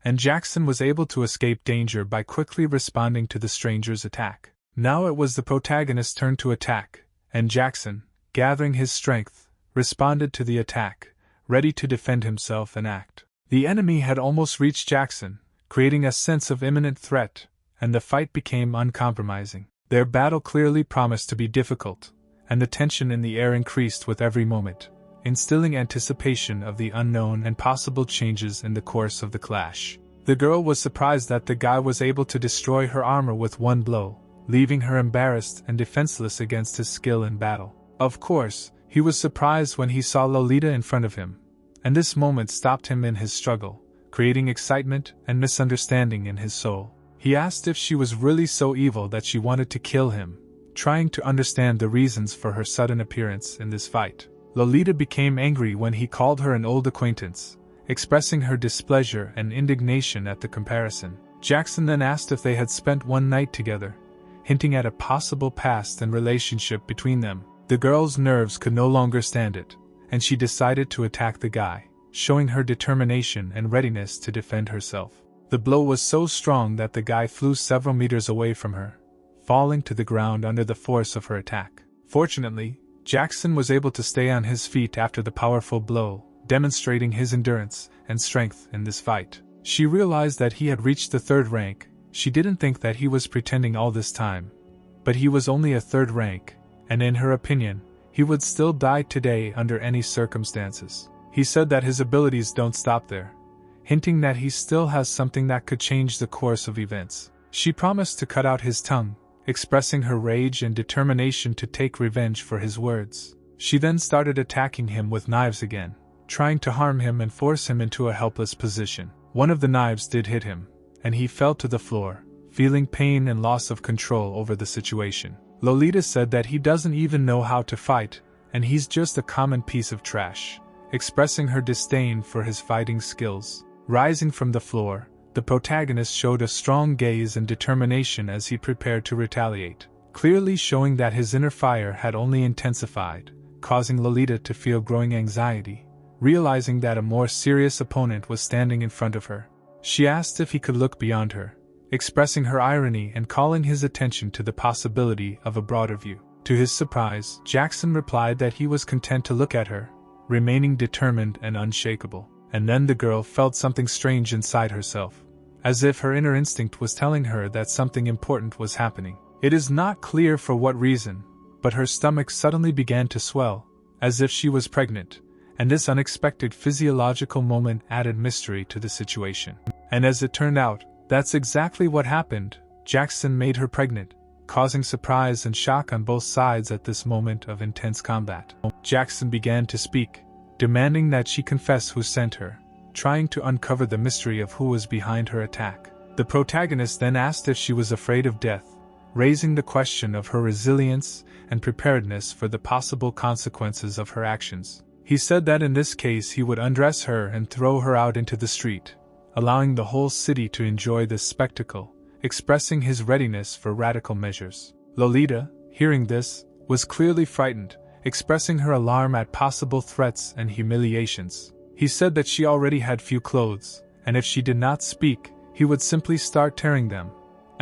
and Jackson was able to escape danger by quickly responding to the stranger's attack. Now it was the protagonist's turn to attack, and Jackson, gathering his strength, responded to the attack, ready to defend himself and act. The enemy had almost reached Jackson, creating a sense of imminent threat, and the fight became uncompromising. Their battle clearly promised to be difficult, and the tension in the air increased with every moment, instilling anticipation of the unknown and possible changes in the course of the clash. The girl was surprised that the guy was able to destroy her armor with one blow, leaving her embarrassed and defenseless against his skill in battle. Of course, he was surprised when he saw Lolita in front of him, and this moment stopped him in his struggle, creating excitement and misunderstanding in his soul. He asked if she was really so evil that she wanted to kill him, trying to understand the reasons for her sudden appearance in this fight. Lolita became angry when he called her an old acquaintance, expressing her displeasure and indignation at the comparison. Jackson then asked if they had spent one night together, hinting at a possible past and relationship between them. The girl's nerves could no longer stand it, and she decided to attack the guy, showing her determination and readiness to defend herself. The blow was so strong that the guy flew several meters away from her, falling to the ground under the force of her attack. Fortunately, Jackson was able to stay on his feet after the powerful blow, demonstrating his endurance and strength in this fight. She realized that he had reached the 3rd rank. She didn't think that he was pretending all this time, but he was only a 3rd rank, and in her opinion, he would still die today under any circumstances. He said that his abilities don't stop there, hinting that he still has something that could change the course of events. She promised to cut out his tongue, expressing her rage and determination to take revenge for his words. She then started attacking him with knives again, trying to harm him and force him into a helpless position. One of the knives did hit him, and he fell to the floor, feeling pain and loss of control over the situation. Lolita said that he doesn't even know how to fight, and he's just a common piece of trash, expressing her disdain for his fighting skills. Rising from the floor, the protagonist showed a strong gaze and determination as he prepared to retaliate, clearly showing that his inner fire had only intensified, causing Lolita to feel growing anxiety, realizing that a more serious opponent was standing in front of her. She asked if he could look beyond her, expressing her irony and calling his attention to the possibility of a broader view. To his surprise, Jackson replied that he was content to look at her, remaining determined and unshakable. And then the girl felt something strange inside herself, as if her inner instinct was telling her that something important was happening. It is not clear for what reason, but her stomach suddenly began to swell, as if she was pregnant, and this unexpected physiological moment added mystery to the situation. And as it turned out, that's exactly what happened. Jackson made her pregnant, causing surprise and shock on both sides at this moment of intense combat. Jackson began to speak, demanding that she confess who sent her, trying to uncover the mystery of who was behind her attack. The protagonist then asked if she was afraid of death, raising the question of her resilience and preparedness for the possible consequences of her actions. He said that in this case he would undress her and throw her out into the street, allowing the whole city to enjoy this spectacle, expressing his readiness for radical measures. Lolita, hearing this, was clearly frightened, expressing her alarm at possible threats and humiliations. He said that she already had few clothes, and if she did not speak, he would simply start tearing them.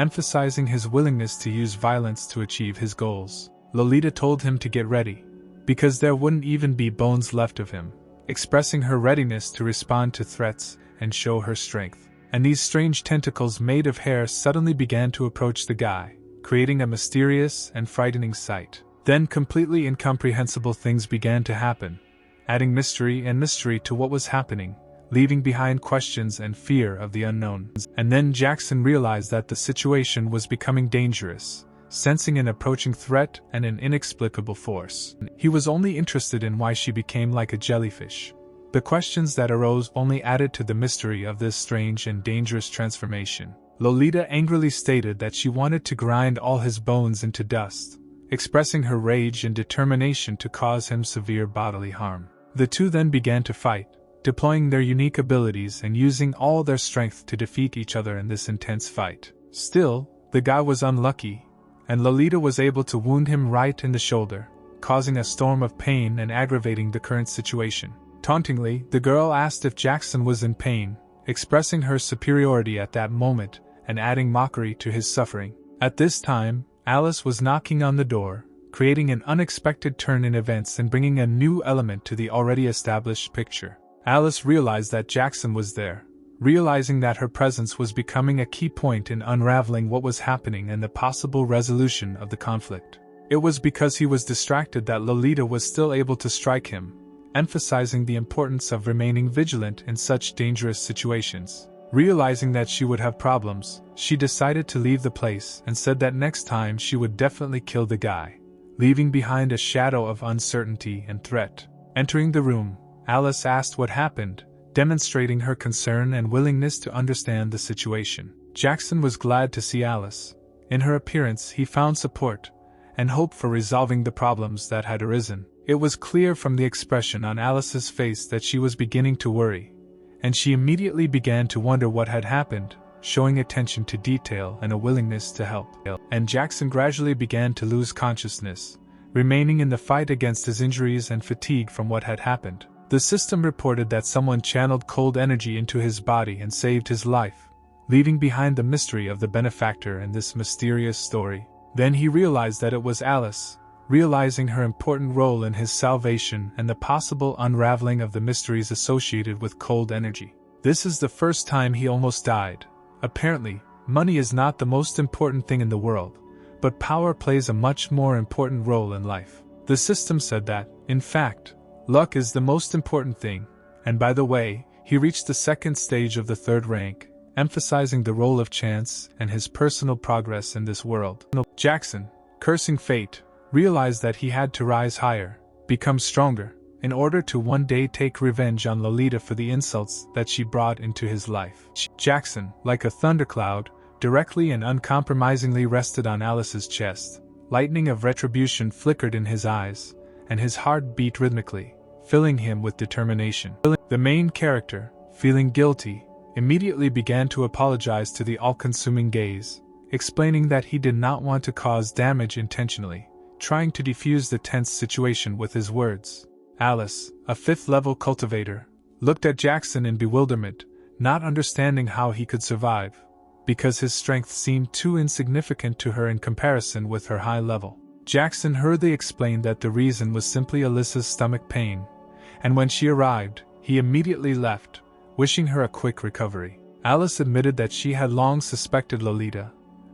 emphasizing his willingness to use violence to achieve his goals. Lolita told him to get ready, because there wouldn't even be bones left of him, expressing her readiness to respond to threats and show her strength. And these strange tentacles made of hair suddenly began to approach the guy, creating a mysterious and frightening sight. Then completely incomprehensible things began to happen, adding mystery to what was happening, leaving behind questions and fear of the unknown. And then Jackson realized that the situation was becoming dangerous, sensing an approaching threat and an inexplicable force. He was only interested in why she became like a jellyfish. The questions that arose only added to the mystery of this strange and dangerous transformation. Lolita angrily stated that she wanted to grind all his bones into dust, expressing her rage and determination to cause him severe bodily harm. The two then began to fight, deploying their unique abilities and using all their strength to defeat each other in this intense fight. Still, the guy was unlucky, and Lolita was able to wound him right in the shoulder, causing a storm of pain and aggravating the current situation. Tauntingly, the girl asked if Jackson was in pain, expressing her superiority at that moment and adding mockery to his suffering. At this time, Alice was knocking on the door, creating an unexpected turn in events and bringing a new element to the already established picture. Alice realized that Jackson was there, realizing that her presence was becoming a key point in unraveling what was happening and the possible resolution of the conflict. It was because he was distracted that Lolita was still able to strike him, emphasizing the importance of remaining vigilant in such dangerous situations. Realizing that she would have problems, she decided to leave the place and said that next time she would definitely kill the guy, leaving behind a shadow of uncertainty and threat. Entering the room, Alice asked what happened, demonstrating her concern and willingness to understand the situation. Jackson was glad to see Alice. In her appearance, he found support and hope for resolving the problems that had arisen. It was clear from the expression on Alice's face that she was beginning to worry, and she immediately began to wonder what had happened, showing attention to detail and a willingness to help. And Jackson gradually began to lose consciousness, remaining in the fight against his injuries and fatigue from what had happened. The system reported that someone channeled cold energy into his body and saved his life, leaving behind the mystery of the benefactor in this mysterious story. Then he realized that it was Alice, realizing her important role in his salvation and the possible unraveling of the mysteries associated with cold energy. This is the first time he almost died. Apparently, money is not the most important thing in the world, but power plays a much more important role in life. The system said that, in fact, luck is the most important thing, and by the way, he reached the second stage of the third rank, emphasizing the role of chance and his personal progress in this world. Jackson, cursing fate, realized that he had to rise higher, become stronger, in order to one day take revenge on Lolita for the insults that she brought into his life. Jackson, like a thundercloud, directly and uncompromisingly rested on Alice's chest. Lightning of retribution flickered in his eyes, and his heart beat rhythmically, filling him with determination. The main character, feeling guilty, immediately began to apologize to the all-consuming gaze, explaining that he did not want to cause damage intentionally, trying to defuse the tense situation with his words. Alice, a fifth-level cultivator, looked at Jackson in bewilderment, not understanding how he could survive, because his strength seemed too insignificant to her in comparison with her high level. Jackson hurriedly explained that the reason was simply Alyssa's stomach pain, and when she arrived, he immediately left, wishing her a quick recovery. Alice admitted that she had long suspected Lolita,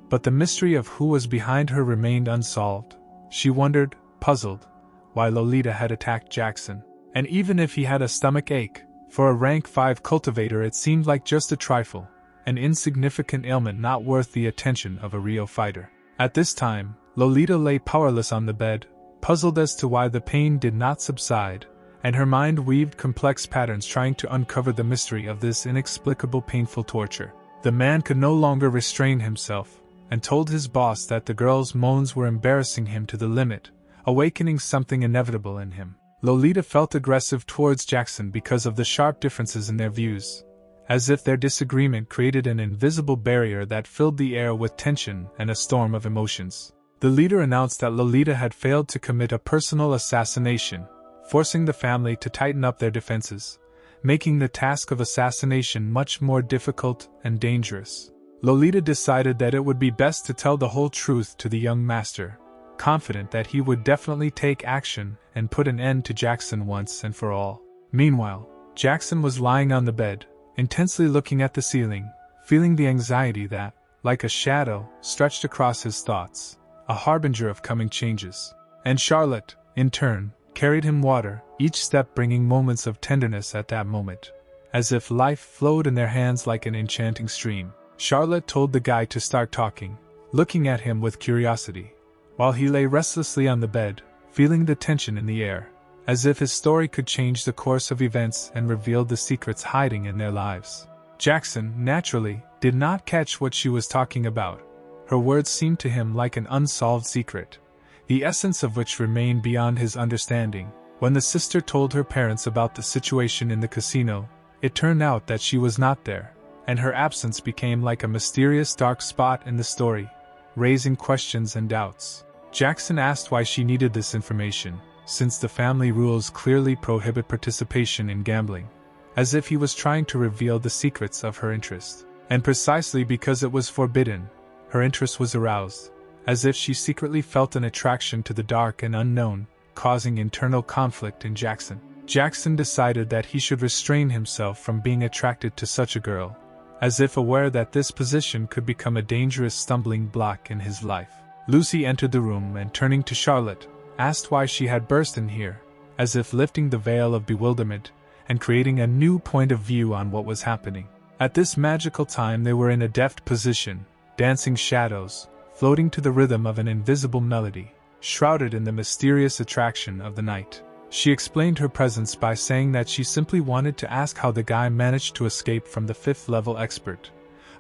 but the mystery of who was behind her remained unsolved. She wondered, puzzled, why Lolita had attacked Jackson. And even if he had a stomach ache, for a rank 5 cultivator it seemed like just a trifle, an insignificant ailment not worth the attention of a real fighter. At this time, Lolita lay powerless on the bed, puzzled as to why the pain did not subside, and her mind weaved complex patterns trying to uncover the mystery of this inexplicable painful torture. The man could no longer restrain himself, and told his boss that the girl's moans were embarrassing him to the limit, awakening something inevitable in him. Lolita felt aggressive towards Jackson because of the sharp differences in their views, as if their disagreement created an invisible barrier that filled the air with tension and a storm of emotions. The leader announced that Lolita had failed to commit a personal assassination, forcing the family to tighten up their defenses, making the task of assassination much more difficult and dangerous. Lolita decided that it would be best to tell the whole truth to the young master, confident that he would definitely take action and put an end to Jackson once and for all. Meanwhile, Jackson was lying on the bed, intensely looking at the ceiling, feeling the anxiety that, like a shadow, stretched across his thoughts, a harbinger of coming changes. And Charlotte, in turn, carried him water, each step bringing moments of tenderness at that moment, as if life flowed in their hands like an enchanting stream. Charlotte told the guy to start talking, looking at him with curiosity, while he lay restlessly on the bed, feeling the tension in the air, as if his story could change the course of events and reveal the secrets hiding in their lives. Jackson, naturally, did not catch what she was talking about. Her words seemed to him like an unsolved secret, the essence of which remained beyond his understanding. When the sister told her parents about the situation in the casino, it turned out that she was not there, and her absence became like a mysterious dark spot in the story, raising questions and doubts. Jackson asked why she needed this information, since the family rules clearly prohibit participation in gambling, as if he was trying to reveal the secrets of her interest. And precisely because it was forbidden, her interest was aroused, as if she secretly felt an attraction to the dark and unknown, causing internal conflict in Jackson. Jackson decided that he should restrain himself from being attracted to such a girl, as if aware that this position could become a dangerous stumbling block in his life. Lucy entered the room and, turning to Charlotte, asked why she had burst in here, as if lifting the veil of bewilderment and creating a new point of view on what was happening. At this magical time they were in a deft position, dancing shadows, floating to the rhythm of an invisible melody, shrouded in the mysterious attraction of the night. She explained her presence by saying that she simply wanted to ask how the guy managed to escape from the fifth-level expert.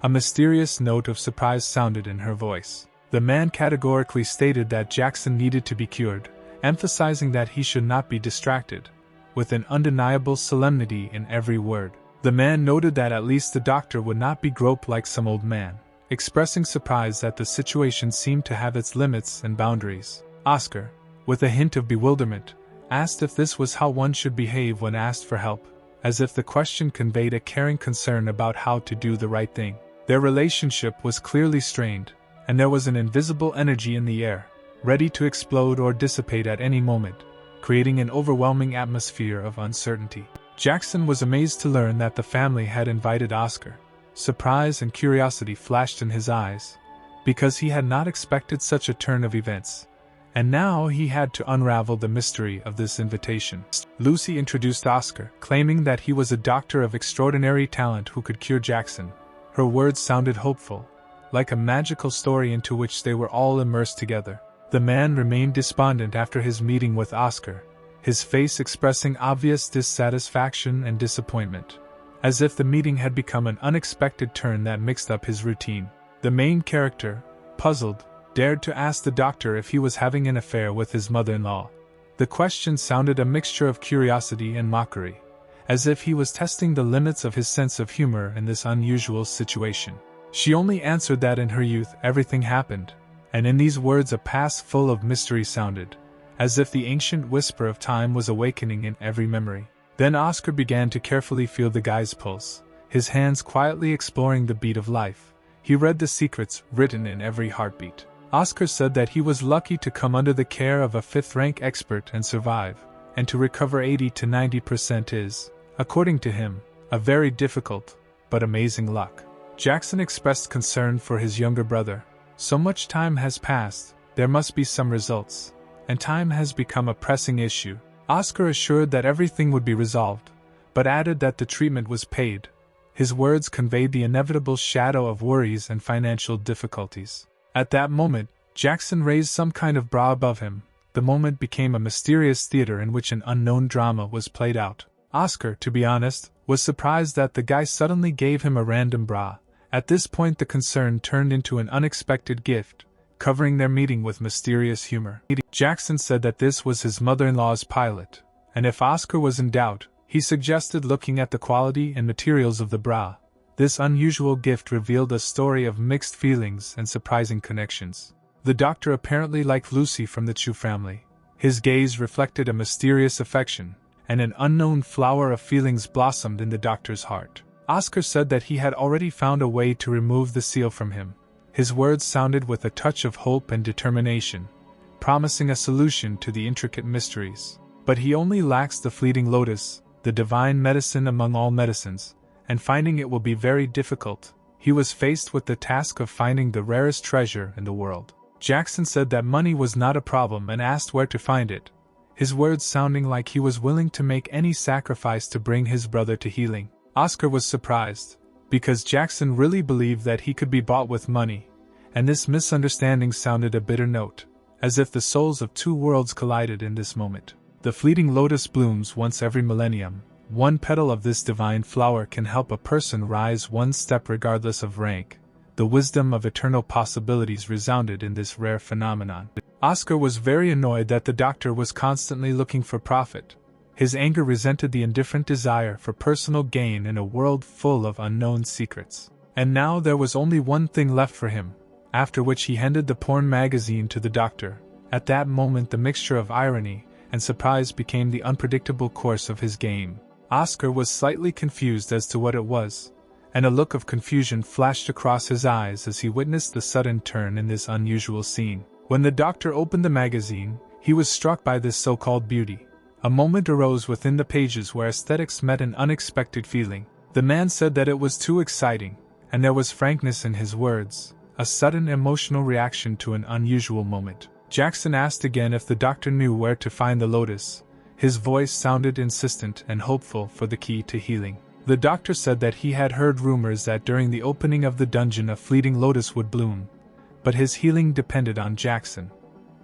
A mysterious note of surprise sounded in her voice. The man categorically stated that Jackson needed to be cured, emphasizing that he should not be distracted, with an undeniable solemnity in every word. The man noted that at least the doctor would not be groped like some old man, expressing surprise that the situation seemed to have its limits and boundaries. Oscar, with a hint of bewilderment, asked if this was how one should behave when asked for help, as if the question conveyed a caring concern about how to do the right thing. Their relationship was clearly strained, and there was an invisible energy in the air, ready to explode or dissipate at any moment, creating an overwhelming atmosphere of uncertainty. Jackson was amazed to learn that the family had invited Oscar. Surprise and curiosity flashed in his eyes, because he had not expected such a turn of events, and now he had to unravel the mystery of this invitation. Lucy introduced Oscar, claiming that he was a doctor of extraordinary talent who could cure Jackson. Her words sounded hopeful, like a magical story into which they were all immersed together. The man remained despondent after his meeting with Oscar, his face expressing obvious dissatisfaction and disappointment, as if the meeting had become an unexpected turn that mixed up his routine. The main character, puzzled, dared to ask the doctor if he was having an affair with his mother-in-law. The question sounded a mixture of curiosity and mockery, as if he was testing the limits of his sense of humor in this unusual situation. She only answered that in her youth everything happened, and in these words a past full of mystery sounded, as if the ancient whisper of time was awakening in every memory. Then Oscar began to carefully feel the guy's pulse, his hands quietly exploring the beat of life. He read the secrets written in every heartbeat. Oscar said that he was lucky to come under the care of a fifth-rank expert and survive, and to recover 80 to 90% is, according to him, a very difficult, but amazing luck. Jackson expressed concern for his younger brother. So much time has passed, there must be some results, and time has become a pressing issue. Oscar assured that everything would be resolved, but added that the treatment was paid. His words conveyed the inevitable shadow of worries and financial difficulties. At that moment, Jackson raised some kind of brow above him. The moment became a mysterious theater in which an unknown drama was played out. Oscar, to be honest, was surprised that the guy suddenly gave him a random bra. At this point the concern turned into an unexpected gift, covering their meeting with mysterious humor. Jackson said that this was his mother-in-law's pilot, and if Oscar was in doubt, he suggested looking at the quality and materials of the bra. This unusual gift revealed a story of mixed feelings and surprising connections. The doctor apparently liked Lucy from the Chu family. His gaze reflected a mysterious affection, and an unknown flower of feelings blossomed in the doctor's heart. Oscar said that he had already found a way to remove the seal from him. His words sounded with a touch of hope and determination, promising a solution to the intricate mysteries. But he only lacks the fleeting lotus, the divine medicine among all medicines, and finding it will be very difficult. He was faced with the task of finding the rarest treasure in the world. Jackson said that money was not a problem and asked where to find it, his words sounding like he was willing to make any sacrifice to bring his brother to healing. Oscar was surprised, because Jackson really believed that he could be bought with money, and this misunderstanding sounded a bitter note, as if the souls of two worlds collided in this moment. The fleeting lotus blooms once every millennium. One petal of this divine flower can help a person rise one step regardless of rank. The wisdom of eternal possibilities resounded in this rare phenomenon. Oscar was very annoyed that the doctor was constantly looking for profit. His anger resented the indifferent desire for personal gain in a world full of unknown secrets. And now there was only one thing left for him, after which he handed the porn magazine to the doctor. At that moment the mixture of irony and surprise became the unpredictable course of his game. Oscar was slightly confused as to what it was, and a look of confusion flashed across his eyes as he witnessed the sudden turn in this unusual scene. When the doctor opened the magazine, he was struck by this so-called beauty. A moment arose within the pages where aesthetics met an unexpected feeling. The man said that it was too exciting, and there was frankness in his words, a sudden emotional reaction to an unusual moment. Jackson asked again if the doctor knew where to find the lotus. His voice sounded insistent and hopeful for the key to healing. The doctor said that he had heard rumors that during the opening of the dungeon a fleeting lotus would bloom, but his healing depended on Jackson.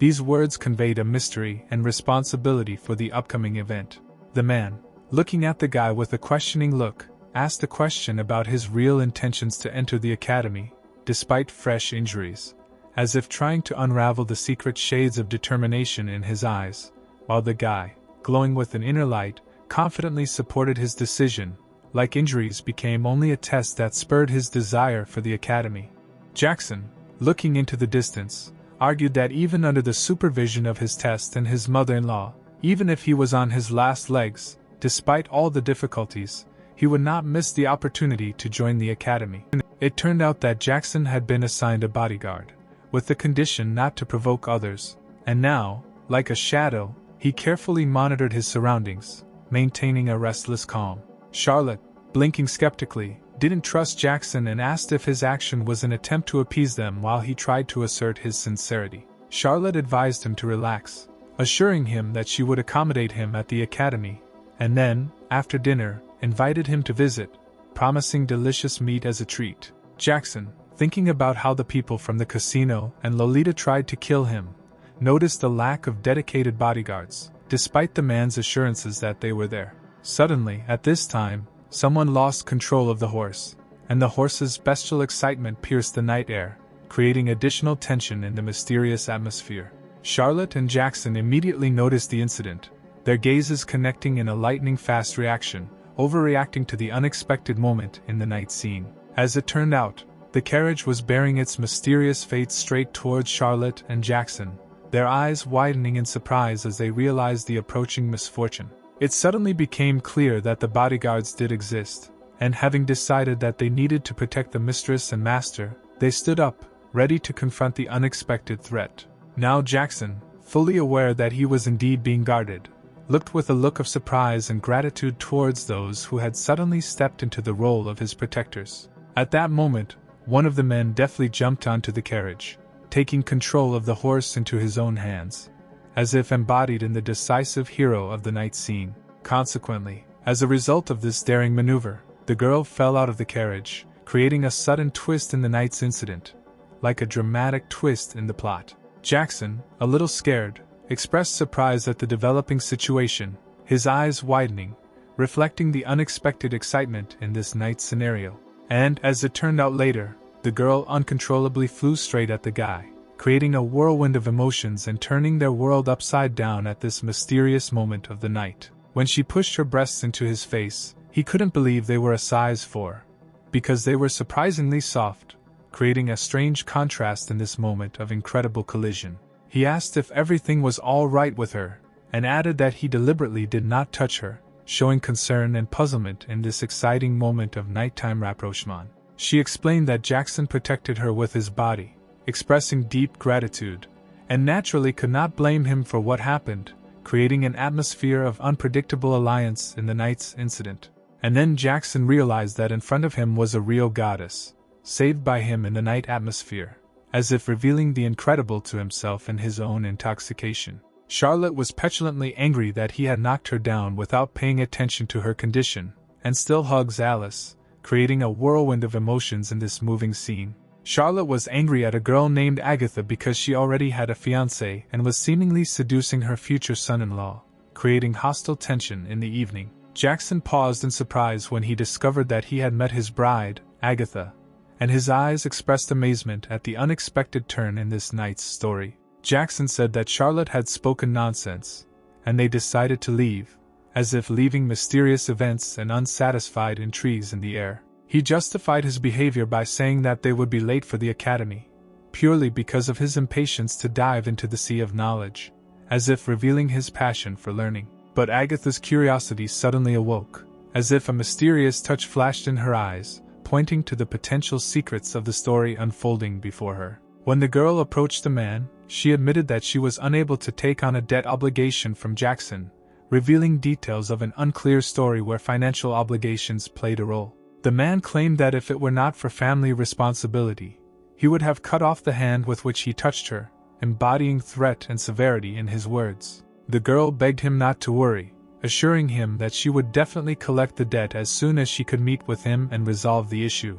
These words conveyed a mystery and responsibility for the upcoming event. The man, looking at the guy with a questioning look, asked a question about his real intentions to enter the academy, despite fresh injuries, as if trying to unravel the secret shades of determination in his eyes, while the guy, glowing with an inner light, confidently supported his decision. Like injuries became only a test that spurred his desire for the academy. Jackson, looking into the distance, argued that even under the supervision of his test and his mother-in-law, even if he was on his last legs, despite all the difficulties, he would not miss the opportunity to join the academy. It turned out that Jackson had been assigned a bodyguard, with the condition not to provoke others, and now, like a shadow, he carefully monitored his surroundings, maintaining a restless calm. Charlotte, blinking skeptically, didn't trust Jackson and asked if his action was an attempt to appease them while he tried to assert his sincerity. Charlotte advised him to relax, assuring him that she would accommodate him at the academy, and then, after dinner, invited him to visit, promising delicious meat as a treat. Jackson, thinking about how the people from the casino and Lolita tried to kill him, noticed the lack of dedicated bodyguards, despite the man's assurances that they were there. Suddenly, at this time, someone lost control of the horse, and the horse's bestial excitement pierced the night air, creating additional tension in the mysterious atmosphere. Charlotte and Jackson immediately noticed the incident, their gazes connecting in a lightning-fast reaction, overreacting to the unexpected moment in the night scene. As it turned out, the carriage was bearing its mysterious fate straight towards Charlotte and Jackson, their eyes widening in surprise as they realized the approaching misfortune. It suddenly became clear that the bodyguards did exist, and having decided that they needed to protect the mistress and master, they stood up, ready to confront the unexpected threat. Now Jackson, fully aware that he was indeed being guarded, looked with a look of surprise and gratitude towards those who had suddenly stepped into the role of his protectors. At that moment, one of the men deftly jumped onto the carriage, taking control of the horse into his own hands, as if embodied in the decisive hero of the night scene. Consequently, as a result of this daring maneuver, the girl fell out of the carriage, creating a sudden twist in the night's incident, like a dramatic twist in the plot. Jackson, a little scared, expressed surprise at the developing situation, his eyes widening, reflecting the unexpected excitement in this night scenario. And, as it turned out later, the girl uncontrollably flew straight at the guy, creating a whirlwind of emotions and turning their world upside down at this mysterious moment of the night. When she pushed her breasts into his face, he couldn't believe they were a size 4, because they were surprisingly soft, creating a strange contrast in this moment of incredible collision. He asked if everything was all right with her, and added that he deliberately did not touch her, showing concern and puzzlement in this exciting moment of nighttime rapprochement. She explained that Jackson protected her with his body, expressing deep gratitude, and naturally could not blame him for what happened, creating an atmosphere of unpredictable alliance in the night's incident. And then Jackson realized that in front of him was a real goddess, saved by him in the night atmosphere, as if revealing the incredible to himself in his own intoxication. Charlotte was petulantly angry that he had knocked her down without paying attention to her condition, and still hugs Alice, creating a whirlwind of emotions in this moving scene. Charlotte was angry at a girl named Agatha because she already had a fiancé and was seemingly seducing her future son-in-law, creating hostile tension in the evening. Jackson paused in surprise when he discovered that he had met his bride, Agatha, and his eyes expressed amazement at the unexpected turn in this night's story. Jackson said that Charlotte had spoken nonsense, and they decided to leave, as if leaving mysterious events and unsatisfied intrigues in the air. He justified his behavior by saying that they would be late for the academy, purely because of his impatience to dive into the sea of knowledge, as if revealing his passion for learning. But Agatha's curiosity suddenly awoke, as if a mysterious touch flashed in her eyes, pointing to the potential secrets of the story unfolding before her. When the girl approached the man, she admitted that she was unable to take on a debt obligation from Jackson, revealing details of an unclear story where financial obligations played a role. The man claimed that if it were not for family responsibility, he would have cut off the hand with which he touched her, embodying threat and severity in his words. The girl begged him not to worry, assuring him that she would definitely collect the debt as soon as she could meet with him and resolve the issue,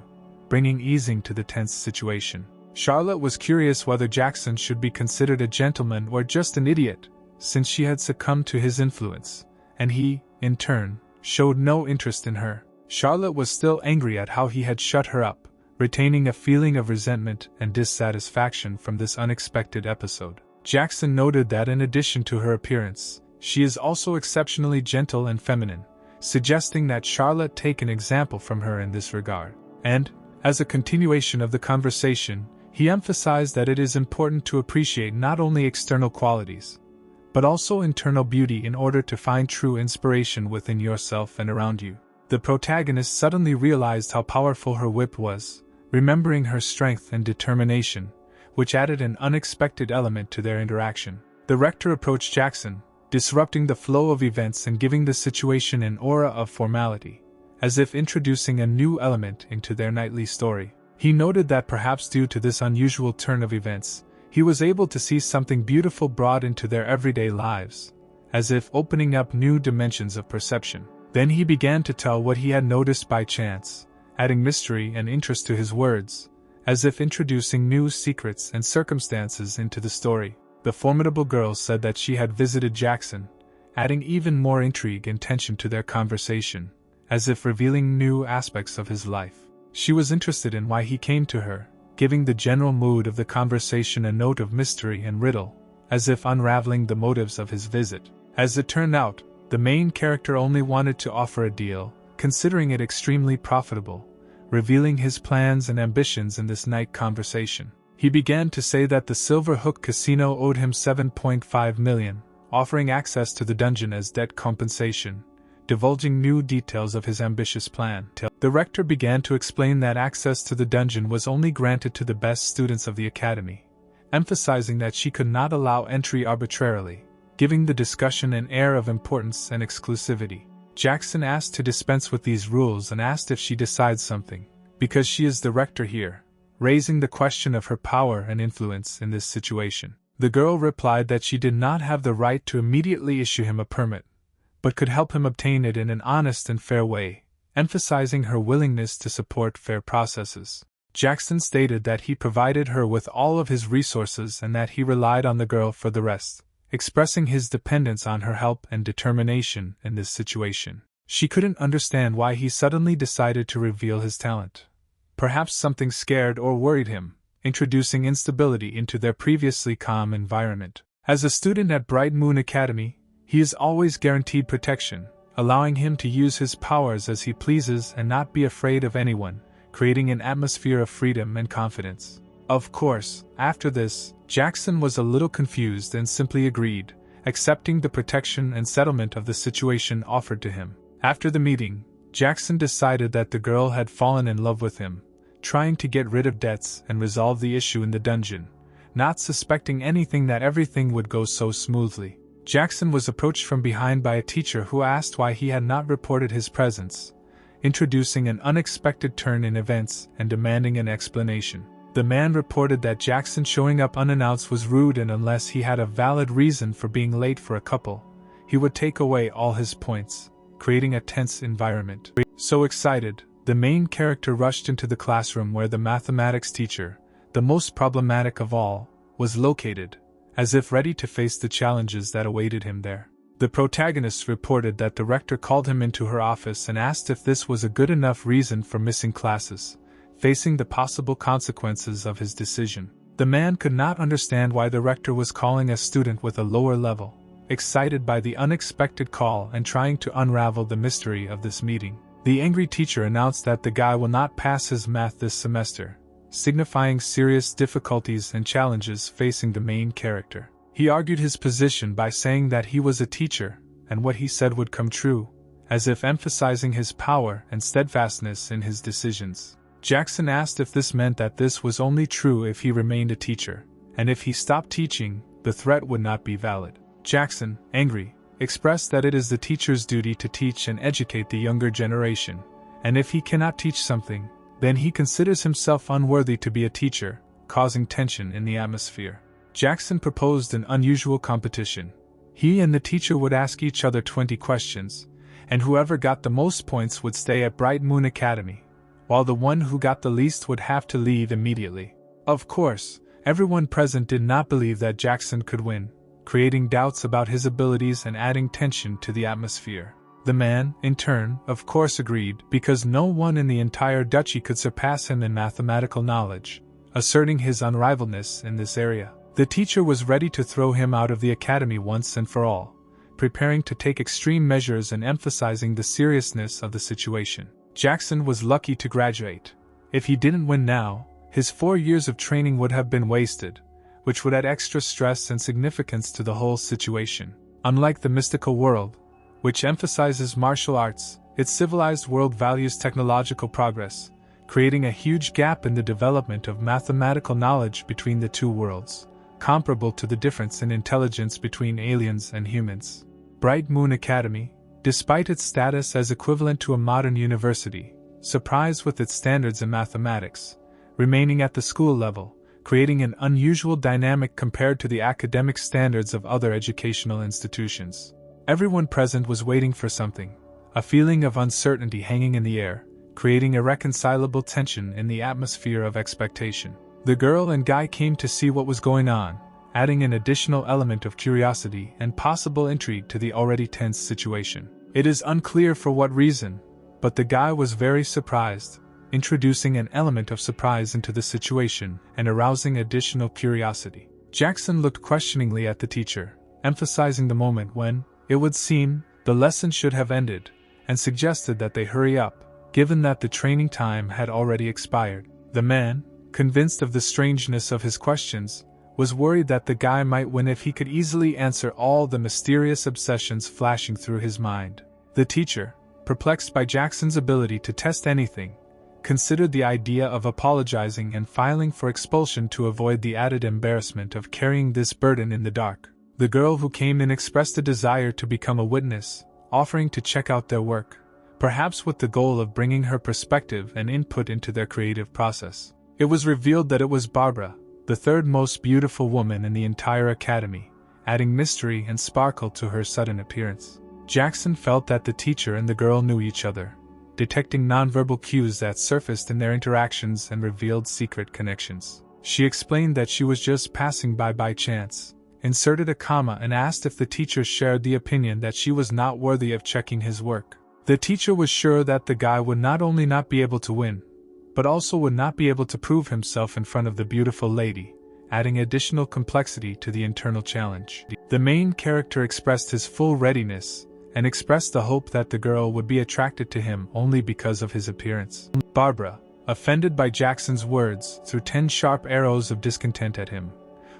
bringing easing to the tense situation. Charlotte was curious whether Jackson should be considered a gentleman or just an idiot, since she had succumbed to his influence, and he, in turn, showed no interest in her. Charlotte was still angry at how he had shut her up, retaining a feeling of resentment and dissatisfaction from this unexpected episode. Jackson noted that in addition to her appearance, she is also exceptionally gentle and feminine, suggesting that Charlotte take an example from her in this regard. And, as a continuation of the conversation, he emphasized that it is important to appreciate not only external qualities, but also internal beauty in order to find true inspiration within yourself and around you. The protagonist suddenly realized how powerful her whip was, remembering her strength and determination, which added an unexpected element to their interaction. The rector approached Jackson, disrupting the flow of events and giving the situation an aura of formality, as if introducing a new element into their nightly story. He noted that perhaps due to this unusual turn of events, he was able to see something beautiful brought into their everyday lives, as if opening up new dimensions of perception. Then he began to tell what he had noticed by chance, adding mystery and interest to his words, as if introducing new secrets and circumstances into the story. The formidable girl said that she had visited Jackson, adding even more intrigue and tension to their conversation, as if revealing new aspects of his life. She was interested in why he came to her, giving the general mood of the conversation a note of mystery and riddle, as if unraveling the motives of his visit. As it turned out, the main character only wanted to offer a deal, considering it extremely profitable, revealing his plans and ambitions in this night conversation. He began to say that the Silver Hook Casino owed him $7.5 million, offering access to the dungeon as debt compensation, divulging new details of his ambitious plan. The rector began to explain that access to the dungeon was only granted to the best students of the academy, emphasizing that she could not allow entry arbitrarily, giving the discussion an air of importance and exclusivity. Jackson asked to dispense with these rules and asked if she decides something, because she is the rector here, raising the question of her power and influence in this situation. The girl replied that she did not have the right to immediately issue him a permit, but could help him obtain it in an honest and fair way, emphasizing her willingness to support fair processes. Jackson stated that he provided her with all of his resources and that he relied on the girl for the rest, expressing his dependence on her help and determination in this situation. She couldn't understand why he suddenly decided to reveal his talent. Perhaps something scared or worried him, introducing instability into their previously calm environment. As a student at Bright Moon Academy, he is always guaranteed protection, allowing him to use his powers as he pleases and not be afraid of anyone, creating an atmosphere of freedom and confidence. Of course, after this, Jackson was a little confused and simply agreed, accepting the protection and settlement of the situation offered to him. After the meeting, Jackson decided that the girl had fallen in love with him, trying to get rid of debts and resolve the issue in the dungeon, not suspecting anything that everything would go so smoothly. Jackson was approached from behind by a teacher who asked why he had not reported his presence, introducing an unexpected turn in events and demanding an explanation. The man reported that Jackson showing up unannounced was rude, and unless he had a valid reason for being late for a couple, he would take away all his points, creating a tense environment. So excited, the main character rushed into the classroom where the mathematics teacher, the most problematic of all, was located, as if ready to face the challenges that awaited him there. The protagonist reported that the rector called him into her office and asked if this was a good enough reason for missing classes, facing the possible consequences of his decision. The man could not understand why the rector was calling a student with a lower level, excited by the unexpected call and trying to unravel the mystery of this meeting. The angry teacher announced that the guy will not pass his math this semester, signifying serious difficulties and challenges facing the main character. He argued his position by saying that he was a teacher, and what he said would come true, as if emphasizing his power and steadfastness in his decisions. Jackson asked if this meant that this was only true if he remained a teacher, and if he stopped teaching, the threat would not be valid. Jackson, angry, expressed that it is the teacher's duty to teach and educate the younger generation, and if he cannot teach something, then he considers himself unworthy to be a teacher, causing tension in the atmosphere. Jackson proposed an unusual competition. He and the teacher would ask each other 20 questions, and whoever got the most points would stay at Bright Moon Academy, while the one who got the least would have to leave immediately. Of course, everyone present did not believe that Jackson could win, creating doubts about his abilities and adding tension to the atmosphere. The man, in turn, of course agreed, because no one in the entire duchy could surpass him in mathematical knowledge, asserting his unrivaledness in this area. The teacher was ready to throw him out of the academy once and for all, preparing to take extreme measures and emphasizing the seriousness of the situation. Jackson was lucky to graduate. If he didn't win now, his 4 years of training would have been wasted, which would add extra stress and significance to the whole situation. Unlike the mystical world, which emphasizes martial arts, its civilized world values technological progress, creating a huge gap in the development of mathematical knowledge between the two worlds, comparable to the difference in intelligence between aliens and humans. Bright Moon Academy, despite its status as equivalent to a modern university, surprised with its standards in mathematics, remaining at the school level, creating an unusual dynamic compared to the academic standards of other educational institutions. Everyone present was waiting for something, a feeling of uncertainty hanging in the air, creating irreconcilable tension in the atmosphere of expectation. The girl and guy came to see what was going on, adding an additional element of curiosity and possible intrigue to the already tense situation. It is unclear for what reason, but the guy was very surprised, introducing an element of surprise into the situation and arousing additional curiosity. Jackson looked questioningly at the teacher, emphasizing the moment when, it would seem, the lesson should have ended, and suggested that they hurry up, given that the training time had already expired. The man, convinced of the strangeness of his questions, was worried that the guy might win if he could easily answer all the mysterious obsessions flashing through his mind. The teacher, perplexed by Jackson's ability to test anything, considered the idea of apologizing and filing for expulsion to avoid the added embarrassment of carrying this burden in the dark. The girl who came in expressed a desire to become a witness, offering to check out their work, perhaps with the goal of bringing her perspective and input into their creative process. It was revealed that it was Barbara, the third most beautiful woman in the entire academy, adding mystery and sparkle to her sudden appearance. Jackson felt that the teacher and the girl knew each other, detecting nonverbal cues that surfaced in their interactions and revealed secret connections. She explained that she was just passing by chance, inserted a comma and asked if the teacher shared the opinion that she was not worthy of checking his work. The teacher was sure that the guy would not only not be able to win, but also would not be able to prove himself in front of the beautiful lady, adding additional complexity to the internal challenge. The main character expressed his full readiness, and expressed the hope that the girl would be attracted to him only because of his appearance. Barbara, offended by Jackson's words, threw 10 sharp arrows of discontent at him,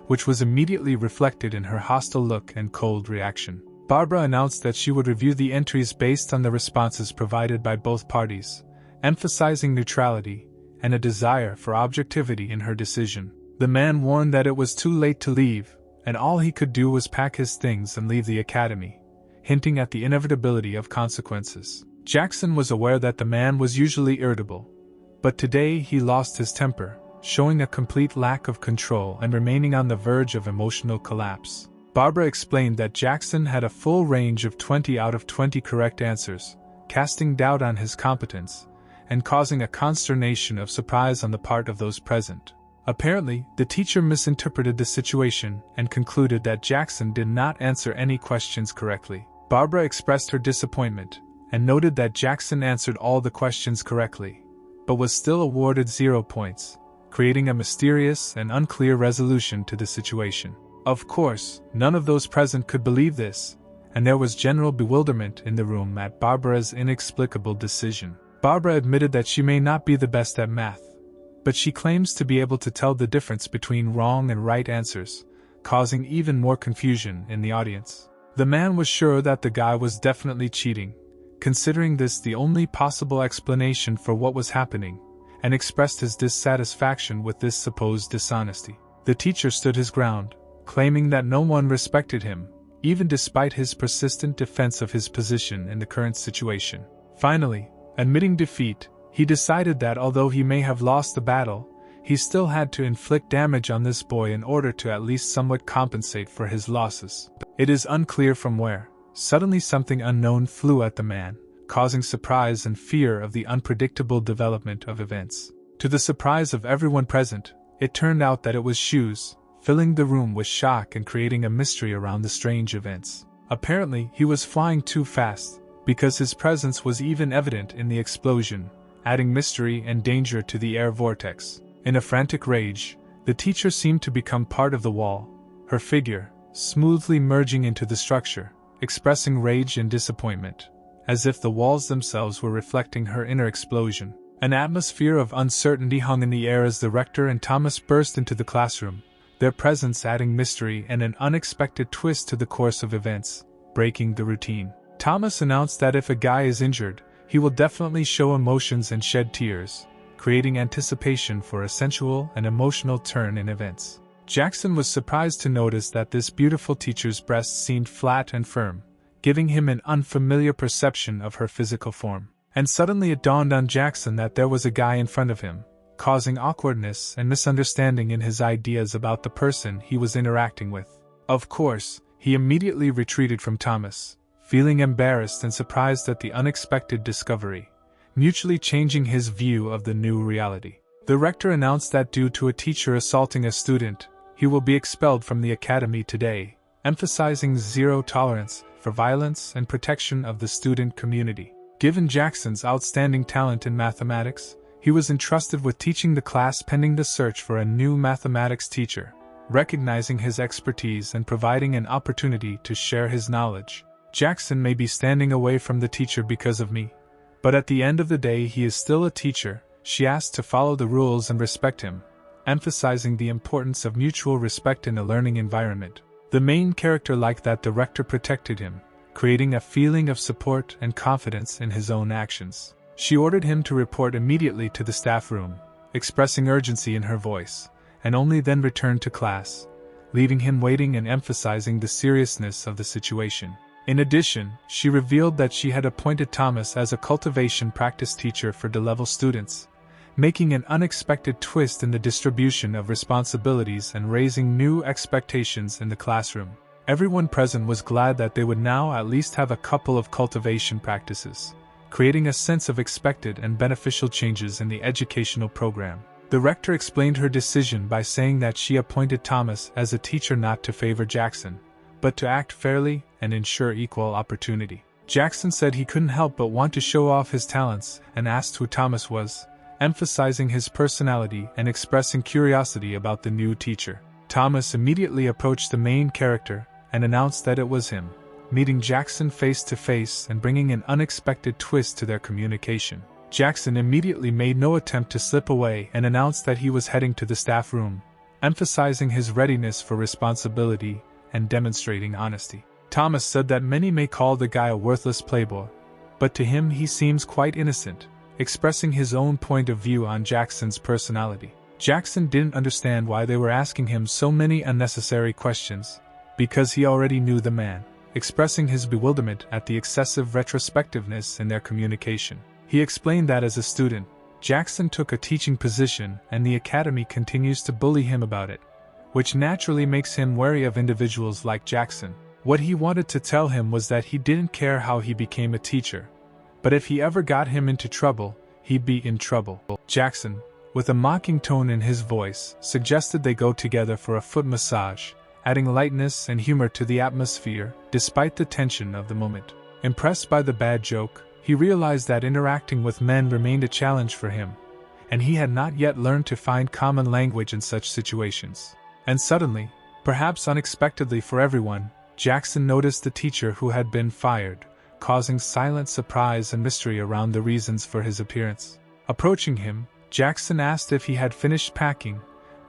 which was immediately reflected in her hostile look and cold reaction. Barbara announced that she would review the entries based on the responses provided by both parties, emphasizing neutrality and a desire for objectivity in her decision. The man warned that it was too late to leave, and all he could do was pack his things and leave the academy, hinting at the inevitability of consequences. Jackson was aware that the man was usually irritable, but today he lost his temper, showing a complete lack of control and remaining on the verge of emotional collapse. Barbara explained that Jackson had a full range of 20 out of 20 correct answers, casting doubt on his competence, and causing a consternation of surprise on the part of those present. Apparently, the teacher misinterpreted the situation and concluded that Jackson did not answer any questions correctly. Barbara expressed her disappointment, and noted that Jackson answered all the questions correctly, but was still awarded 0 points, creating a mysterious and unclear resolution to the situation. Of course, none of those present could believe this, and there was general bewilderment in the room at Barbara's inexplicable decision. Barbara admitted that she may not be the best at math, but she claims to be able to tell the difference between wrong and right answers, causing even more confusion in the audience. The man was sure that the guy was definitely cheating, considering this the only possible explanation for what was happening, and expressed his dissatisfaction with this supposed dishonesty. The teacher stood his ground, claiming that no one respected him, even despite his persistent defense of his position in the current situation. Finally, admitting defeat, he decided that although he may have lost the battle, he still had to inflict damage on this boy in order to at least somewhat compensate for his losses. It is unclear from where. Suddenly something unknown flew at the man, causing surprise and fear of the unpredictable development of events. To the surprise of everyone present, it turned out that it was shoes, filling the room with shock and creating a mystery around the strange events. Apparently, he was flying too fast, because his presence was even evident in the explosion, adding mystery and danger to the air vortex. In a frantic rage, the teacher seemed to become part of the wall, her figure smoothly merging into the structure, expressing rage and disappointment, as if the walls themselves were reflecting her inner explosion. An atmosphere of uncertainty hung in the air as the rector and Thomas burst into the classroom, their presence adding mystery and an unexpected twist to the course of events, breaking the routine. Thomas announced that if a guy is injured, he will definitely show emotions and shed tears, creating anticipation for a sensual and emotional turn in events. Jackson was surprised to notice that this beautiful teacher's breasts seemed flat and firm, giving him an unfamiliar perception of her physical form. And suddenly it dawned on Jackson that there was a guy in front of him, causing awkwardness and misunderstanding in his ideas about the person he was interacting with. Of course, he immediately retreated from Thomas, feeling embarrassed and surprised at the unexpected discovery, mutually changing his view of the new reality. The rector announced that due to a teacher assaulting a student, he will be expelled from the academy today, emphasizing zero tolerance for violence and protection of the student community. Given Jackson's outstanding talent in mathematics, he was entrusted with teaching the class pending the search for a new mathematics teacher, recognizing his expertise and providing an opportunity to share his knowledge. Jackson may be standing away from the teacher because of me, but at the end of the day he is still a teacher. She asked to follow the rules and respect him, emphasizing the importance of mutual respect in a learning environment. The main character liked that the rector protected him, creating a feeling of support and confidence in his own actions. She ordered him to report immediately to the staff room, expressing urgency in her voice, and only then returned to class, leaving him waiting and emphasizing the seriousness of the situation. In addition, she revealed that she had appointed Thomas as a cultivation practice teacher for D-level students, making an unexpected twist in the distribution of responsibilities and raising new expectations in the classroom. Everyone present was glad that they would now at least have a couple of cultivation practices, creating a sense of expected and beneficial changes in the educational program. The rector explained her decision by saying that she appointed Thomas as a teacher not to favor Jackson, but to act fairly and ensure equal opportunity. Jackson said he couldn't help but want to show off his talents and asked who Thomas was, emphasizing his personality and expressing curiosity about the new teacher. Thomas immediately approached the main character and announced that it was him, meeting Jackson face to face and bringing an unexpected twist to their communication. Jackson immediately made no attempt to slip away and announced that he was heading to the staff room, emphasizing his readiness for responsibility and demonstrating honesty. Thomas said that many may call the guy a worthless playboy, but to him he seems quite innocent, expressing his own point of view on Jackson's personality. Jackson didn't understand why they were asking him so many unnecessary questions, because he already knew the man, expressing his bewilderment at the excessive retrospectiveness in their communication. He explained that as a student, Jackson took a teaching position and the academy continues to bully him about it, which naturally makes him wary of individuals like Jackson. What he wanted to tell him was that he didn't care how he became a teacher, but if he ever got him into trouble, he'd be in trouble. Jackson, with a mocking tone in his voice, suggested they go together for a foot massage, adding lightness and humor to the atmosphere, despite the tension of the moment. Impressed by the bad joke, he realized that interacting with men remained a challenge for him, and he had not yet learned to find common language in such situations. And suddenly, perhaps unexpectedly for everyone, Jackson noticed the teacher who had been fired, causing silent surprise and mystery around the reasons for his appearance. Approaching him, Jackson asked if he had finished packing,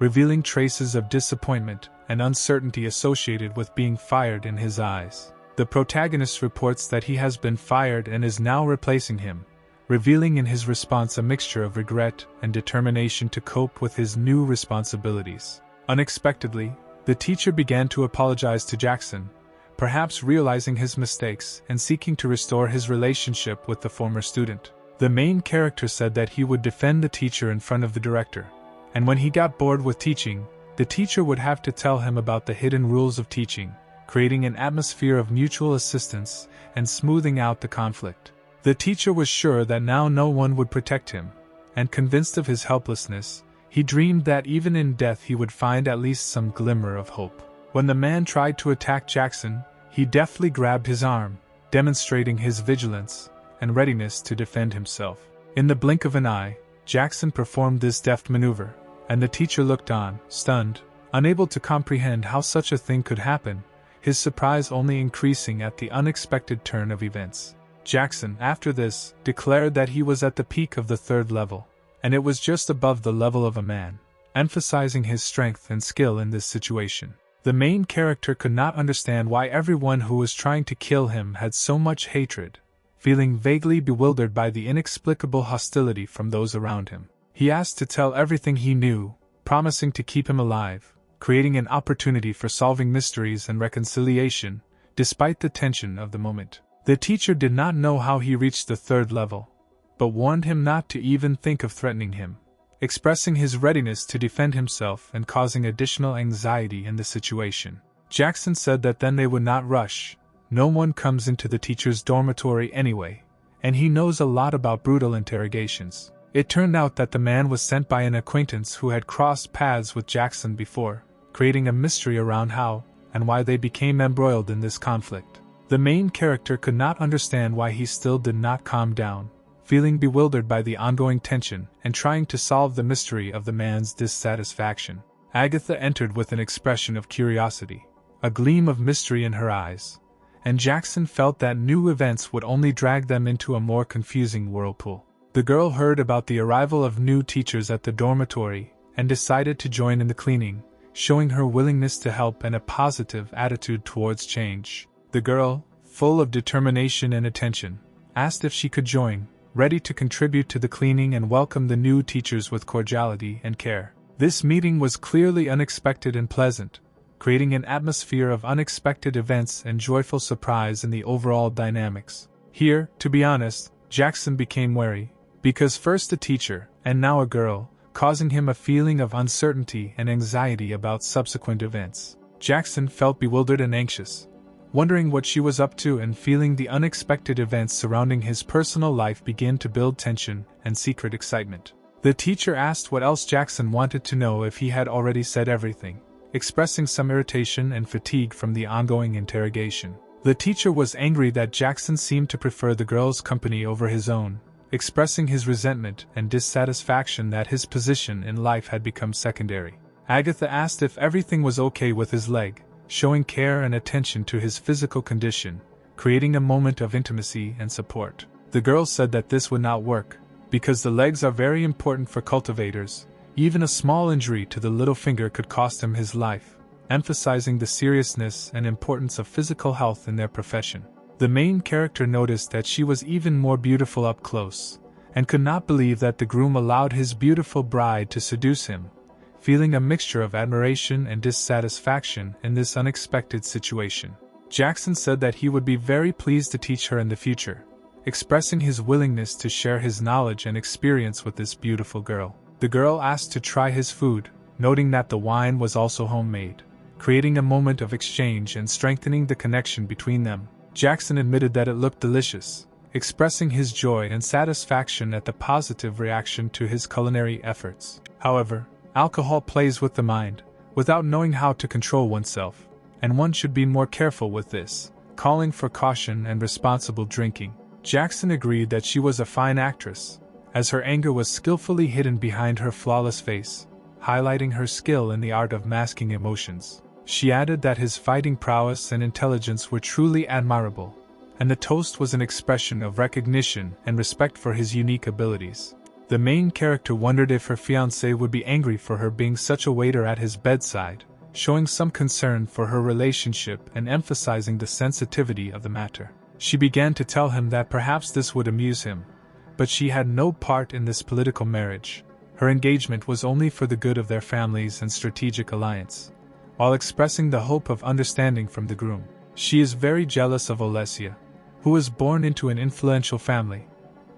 revealing traces of disappointment and uncertainty associated with being fired in his eyes. The protagonist reports that he has been fired and is now replacing him, revealing in his response a mixture of regret and determination to cope with his new responsibilities. Unexpectedly, the teacher began to apologize to Jackson, perhaps realizing his mistakes and seeking to restore his relationship with the former student. The main character said that he would defend the teacher in front of the director, and when he got bored with teaching, the teacher would have to tell him about the hidden rules of teaching, creating an atmosphere of mutual assistance and smoothing out the conflict. The teacher was sure that now no one would protect him, and convinced of his helplessness, he dreamed that even in death he would find at least some glimmer of hope. When the man tried to attack Jackson, he deftly grabbed his arm, demonstrating his vigilance and readiness to defend himself. In the blink of an eye, Jackson performed this deft maneuver, and the teacher looked on, stunned, unable to comprehend how such a thing could happen, his surprise only increasing at the unexpected turn of events. Jackson, after this, declared that he was at the peak of the third level, and it was just above the level of a man, emphasizing his strength and skill in this situation. The main character could not understand why everyone who was trying to kill him had so much hatred, feeling vaguely bewildered by the inexplicable hostility from those around him. He asked to tell everything he knew, promising to keep him alive, creating an opportunity for solving mysteries and reconciliation, despite the tension of the moment. The teacher did not know how he reached the third level, but warned him not to even think of threatening him, expressing his readiness to defend himself and causing additional anxiety in the situation. Jackson said that then they would not rush. No one comes into the teacher's dormitory anyway, and he knows a lot about brutal interrogations. It turned out that the man was sent by an acquaintance who had crossed paths with Jackson before, creating a mystery around how and why they became embroiled in this conflict. The main character could not understand why he still did not calm down, feeling bewildered by the ongoing tension and trying to solve the mystery of the man's dissatisfaction. Agatha entered with an expression of curiosity, a gleam of mystery in her eyes, and Jackson felt that new events would only drag them into a more confusing whirlpool. The girl heard about the arrival of new teachers at the dormitory and decided to join in the cleaning, showing her willingness to help and a positive attitude towards change. The girl, full of determination and attention, asked if she could join, ready to contribute to the cleaning and welcome the new teachers with cordiality and care. This meeting was clearly unexpected and pleasant, creating an atmosphere of unexpected events and joyful surprise in the overall dynamics. Here, to be honest, Jackson became wary, because first a teacher, and now a girl, causing him a feeling of uncertainty and anxiety about subsequent events. Jackson felt bewildered and anxious, wondering what she was up to and feeling the unexpected events surrounding his personal life begin to build tension and secret excitement. The teacher asked what else Jackson wanted to know if he had already said everything, expressing some irritation and fatigue from the ongoing interrogation. The teacher was angry that Jackson seemed to prefer the girl's company over his own, expressing his resentment and dissatisfaction that his position in life had become secondary. Agatha asked if everything was okay with his leg, showing care and attention to his physical condition, creating a moment of intimacy and support. The girl said that this would not work, because the legs are very important for cultivators, Even a small injury to the little finger could cost him his life, emphasizing the seriousness and importance of physical health in their profession. The main character noticed that she was even more beautiful up close, and could not believe that the groom allowed his beautiful bride to seduce him, feeling a mixture of admiration and dissatisfaction in this unexpected situation. Jackson said that he would be very pleased to teach her in the future, expressing his willingness to share his knowledge and experience with this beautiful girl. The girl asked to try his food, noting that the wine was also homemade, creating a moment of exchange and strengthening the connection between them. Jackson admitted that it looked delicious, expressing his joy and satisfaction at the positive reaction to his culinary efforts. However, alcohol plays with the mind, without knowing how to control oneself, and one should be more careful with this, calling for caution and responsible drinking. Jackson agreed that she was a fine actress, as her anger was skillfully hidden behind her flawless face, highlighting her skill in the art of masking emotions. She added that his fighting prowess and intelligence were truly admirable, and the toast was an expression of recognition and respect for his unique abilities. The main character wondered if her fiancé would be angry for her being such a waiter at his bedside, showing some concern for her relationship and emphasizing the sensitivity of the matter. She began to tell him that perhaps this would amuse him, but she had no part in this political marriage. Her engagement was only for the good of their families and strategic alliance, while expressing the hope of understanding from the groom. She is very jealous of Olesia, who was born into an influential family,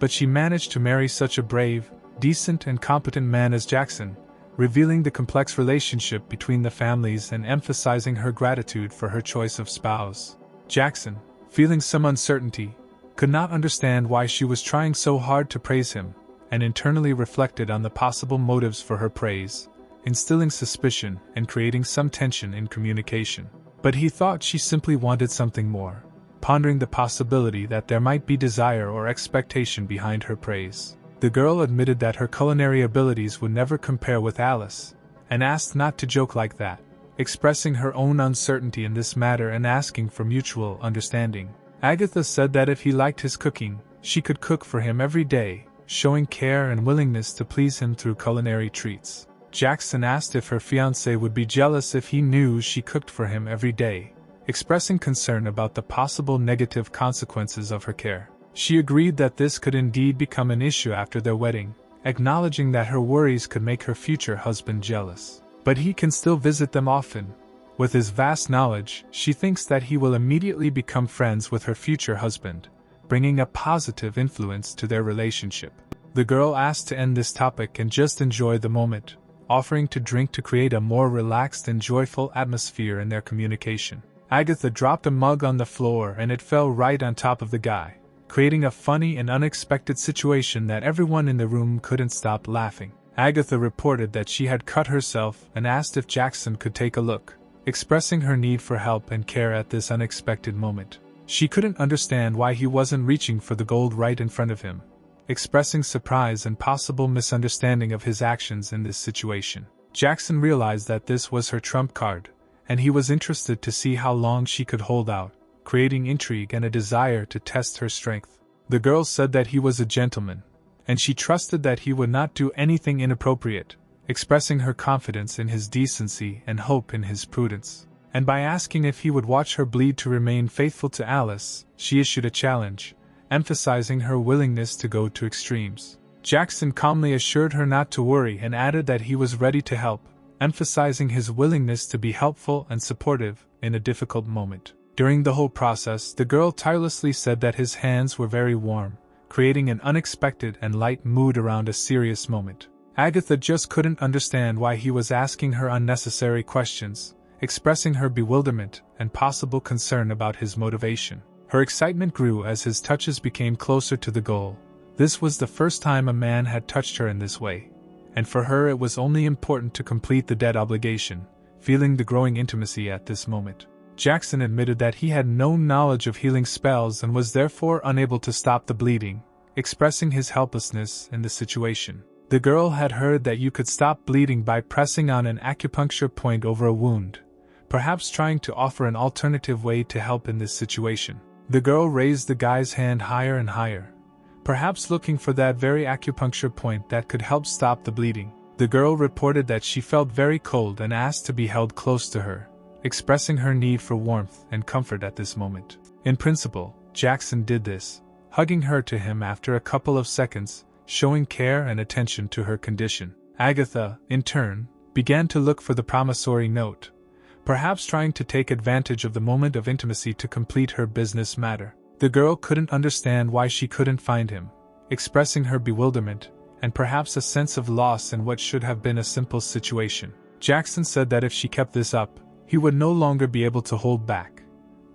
but she managed to marry such a brave, decent and competent man as Jackson, revealing the complex relationship between the families and emphasizing her gratitude for her choice of spouse. Jackson, feeling some uncertainty, could not understand why she was trying so hard to praise him, and internally reflected on the possible motives for her praise, instilling suspicion and creating some tension in communication. But he thought she simply wanted something more, pondering the possibility that there might be desire or expectation behind her praise. The girl admitted that her culinary abilities would never compare with Alice, and asked not to joke like that, expressing her own uncertainty in this matter and asking for mutual understanding. Agatha said that if he liked his cooking, she could cook for him every day, showing care and willingness to please him through culinary treats. Jackson asked if her fiancé would be jealous if he knew she cooked for him every day, expressing concern about the possible negative consequences of her care. She agreed that this could indeed become an issue after their wedding, acknowledging that her worries could make her future husband jealous. But he can still visit them often. With his vast knowledge, she thinks that he will immediately become friends with her future husband, bringing a positive influence to their relationship. The girl asked to end this topic and just enjoy the moment, offering to drink to create a more relaxed and joyful atmosphere in their communication. Agatha dropped a mug on the floor and it fell right on top of the guy, creating a funny and unexpected situation that everyone in the room couldn't stop laughing. Agatha reported that she had cut herself and asked if Jackson could take a look, expressing her need for help and care at this unexpected moment. She couldn't understand why he wasn't reaching for the gold right in front of him, expressing surprise and possible misunderstanding of his actions in this situation. Jackson realized that this was her trump card, and he was interested to see how long she could hold out, creating intrigue and a desire to test her strength. The girl said that he was a gentleman, and she trusted that he would not do anything inappropriate, expressing her confidence in his decency and hope in his prudence. And by asking if he would watch her bleed to remain faithful to Alice, she issued a challenge, emphasizing her willingness to go to extremes. Jackson calmly assured her not to worry and added that he was ready to help, emphasizing his willingness to be helpful and supportive in a difficult moment. During the whole process, the girl tirelessly said that his hands were very warm, creating an unexpected and light mood around a serious moment. Agatha just couldn't understand why he was asking her unnecessary questions, expressing her bewilderment and possible concern about his motivation. Her excitement grew as his touches became closer to the goal. This was the first time a man had touched her in this way, and for her it was only important to complete the debt obligation, feeling the growing intimacy at this moment. Jackson admitted that he had no knowledge of healing spells and was therefore unable to stop the bleeding, expressing his helplessness in the situation. The girl had heard that you could stop bleeding by pressing on an acupuncture point over a wound, perhaps trying to offer an alternative way to help in this situation. The girl raised the guy's hand higher and higher, perhaps looking for that very acupuncture point that could help stop the bleeding. The girl reported that she felt very cold and asked to be held close to her, expressing her need for warmth and comfort at this moment. In principle, Jackson did this, hugging her to him after a couple of seconds, showing care and attention to her condition. Agatha, in turn, began to look for the promissory note, perhaps trying to take advantage of the moment of intimacy to complete her business matter. The girl couldn't understand why she couldn't find him, expressing her bewilderment, and perhaps a sense of loss in what should have been a simple situation. Jackson said that if she kept this up, he would no longer be able to hold back,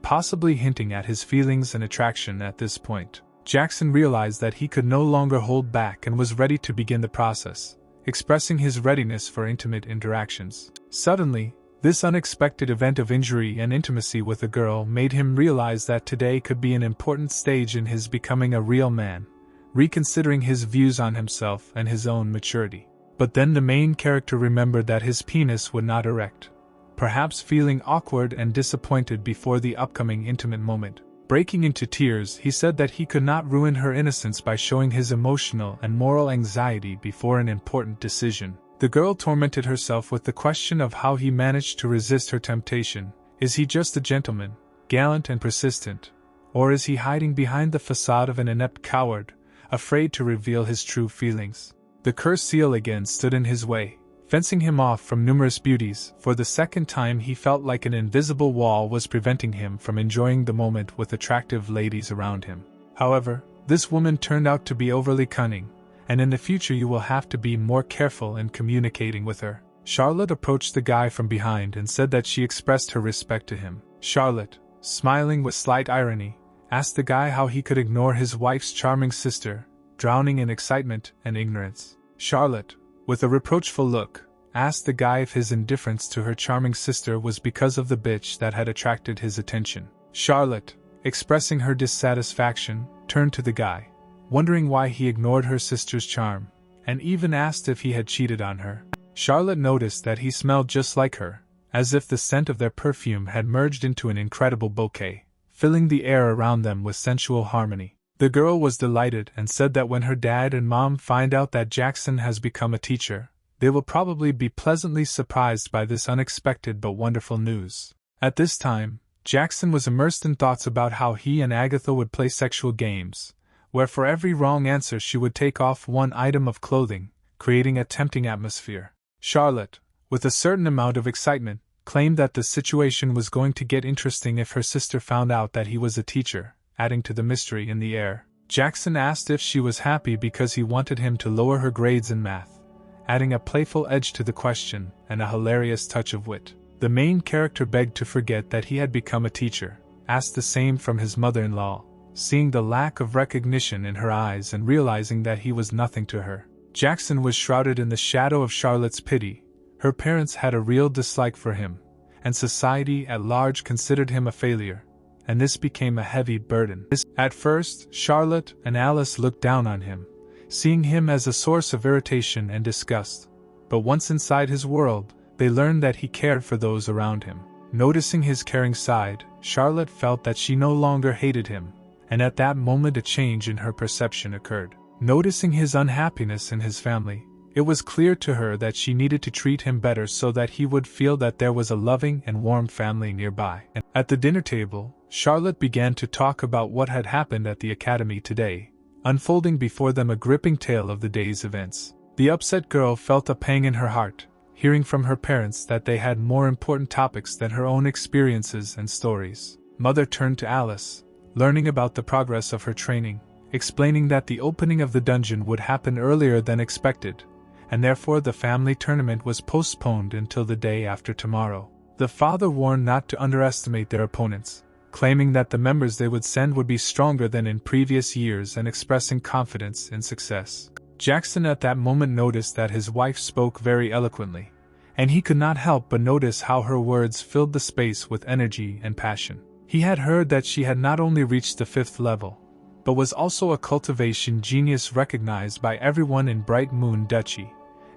possibly hinting at his feelings and attraction at this point. Jackson realized that he could no longer hold back and was ready to begin the process, expressing his readiness for intimate interactions. Suddenly, this unexpected event of injury and intimacy with a girl made him realize that today could be an important stage in his becoming a real man, reconsidering his views on himself and his own maturity. But then the main character remembered that his penis would not erect, perhaps feeling awkward and disappointed before the upcoming intimate moment. Breaking into tears, he said that he could not ruin her innocence by showing his emotional and moral anxiety before an important decision. The girl tormented herself with the question of how he managed to resist her temptation. Is he just a gentleman, gallant and persistent, or is he hiding behind the facade of an inept coward, afraid to reveal his true feelings? The cursed seal again stood in his way, fencing him off from numerous beauties. For the second time he felt like an invisible wall was preventing him from enjoying the moment with attractive ladies around him. However, this woman turned out to be overly cunning, and in the future you will have to be more careful in communicating with her. Charlotte approached the guy from behind and said that she expressed her respect to him. Charlotte, smiling with slight irony, asked the guy how he could ignore his wife's charming sister, drowning in excitement and ignorance. Charlotte, with a reproachful look, asked the guy if his indifference to her charming sister was because of the bitch that had attracted his attention. Charlotte, expressing her dissatisfaction, turned to the guy, wondering why he ignored her sister's charm, and even asked if he had cheated on her. Charlotte noticed that he smelled just like her, as if the scent of their perfume had merged into an incredible bouquet, filling the air around them with sensual harmony. The girl was delighted and said that when her dad and mom find out that Jackson has become a teacher, they will probably be pleasantly surprised by this unexpected but wonderful news. At this time, Jackson was immersed in thoughts about how he and Agatha would play sexual games, where for every wrong answer she would take off one item of clothing, creating a tempting atmosphere. Charlotte, with a certain amount of excitement, claimed that the situation was going to get interesting if her sister found out that he was a teacher, adding to the mystery in the air. Jackson asked if she was happy because he wanted him to lower her grades in math, adding a playful edge to the question and a hilarious touch of wit. The main character begged to forget that he had become a teacher, asked the same from his mother-in-law, seeing the lack of recognition in her eyes and realizing that he was nothing to her. Jackson was shrouded in the shadow of Charlotte's pity. Her parents had a real dislike for him, and society at large considered him a failure, and this became a heavy burden. At first, Charlotte and Alice looked down on him, seeing him as a source of irritation and disgust, but once inside his world, they learned that he cared for those around him. Noticing his caring side, Charlotte felt that she no longer hated him, and at that moment a change in her perception occurred. Noticing his unhappiness in his family, it was clear to her that she needed to treat him better so that he would feel that there was a loving and warm family nearby. At the dinner table, Charlotte began to talk about what had happened at the academy today, unfolding before them a gripping tale of the day's events. The upset girl felt a pang in her heart, hearing from her parents that they had more important topics than her own experiences and stories. Mother turned to Alice, learning about the progress of her training, explaining that the opening of the dungeon would happen earlier than expected, and therefore the family tournament was postponed until the day after tomorrow. The father warned not to underestimate their opponents, claiming that the members they would send would be stronger than in previous years and expressing confidence in success. Jackson at that moment noticed that his wife spoke very eloquently, and he could not help but notice how her words filled the space with energy and passion. He had heard that she had not only reached the 5th level, but was also a cultivation genius recognized by everyone in Bright Moon Duchy,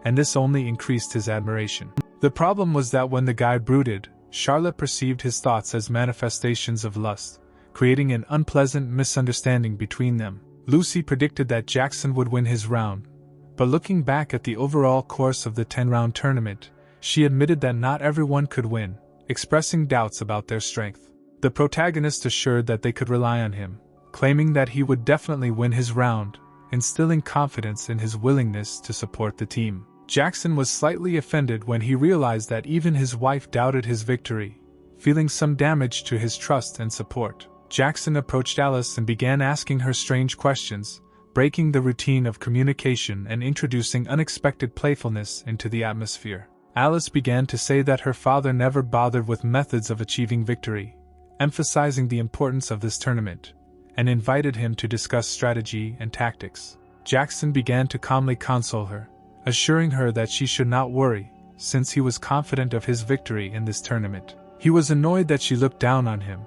and this only increased his admiration. The problem was that when the guy brooded, Charlotte perceived his thoughts as manifestations of lust, creating an unpleasant misunderstanding between them. Lucy predicted that Jackson would win his round, But looking back at the overall course of the 10-round tournament, she admitted that not everyone could win, expressing doubts about their strength. The protagonist assured that they could rely on him, claiming that he would definitely win his round, instilling confidence in his willingness to support the team. Jackson was slightly offended when he realized that even his wife doubted his victory, feeling some damage to his trust and support. Jackson approached Alice and began asking her strange questions, breaking the routine of communication and introducing unexpected playfulness into the atmosphere. Alice began to say that her father never bothered with methods of achieving victory, emphasizing the importance of this tournament, and invited him to discuss strategy and tactics. Jackson began to calmly console her, assuring her that she should not worry, since he was confident of his victory in this tournament. He was annoyed that she looked down on him,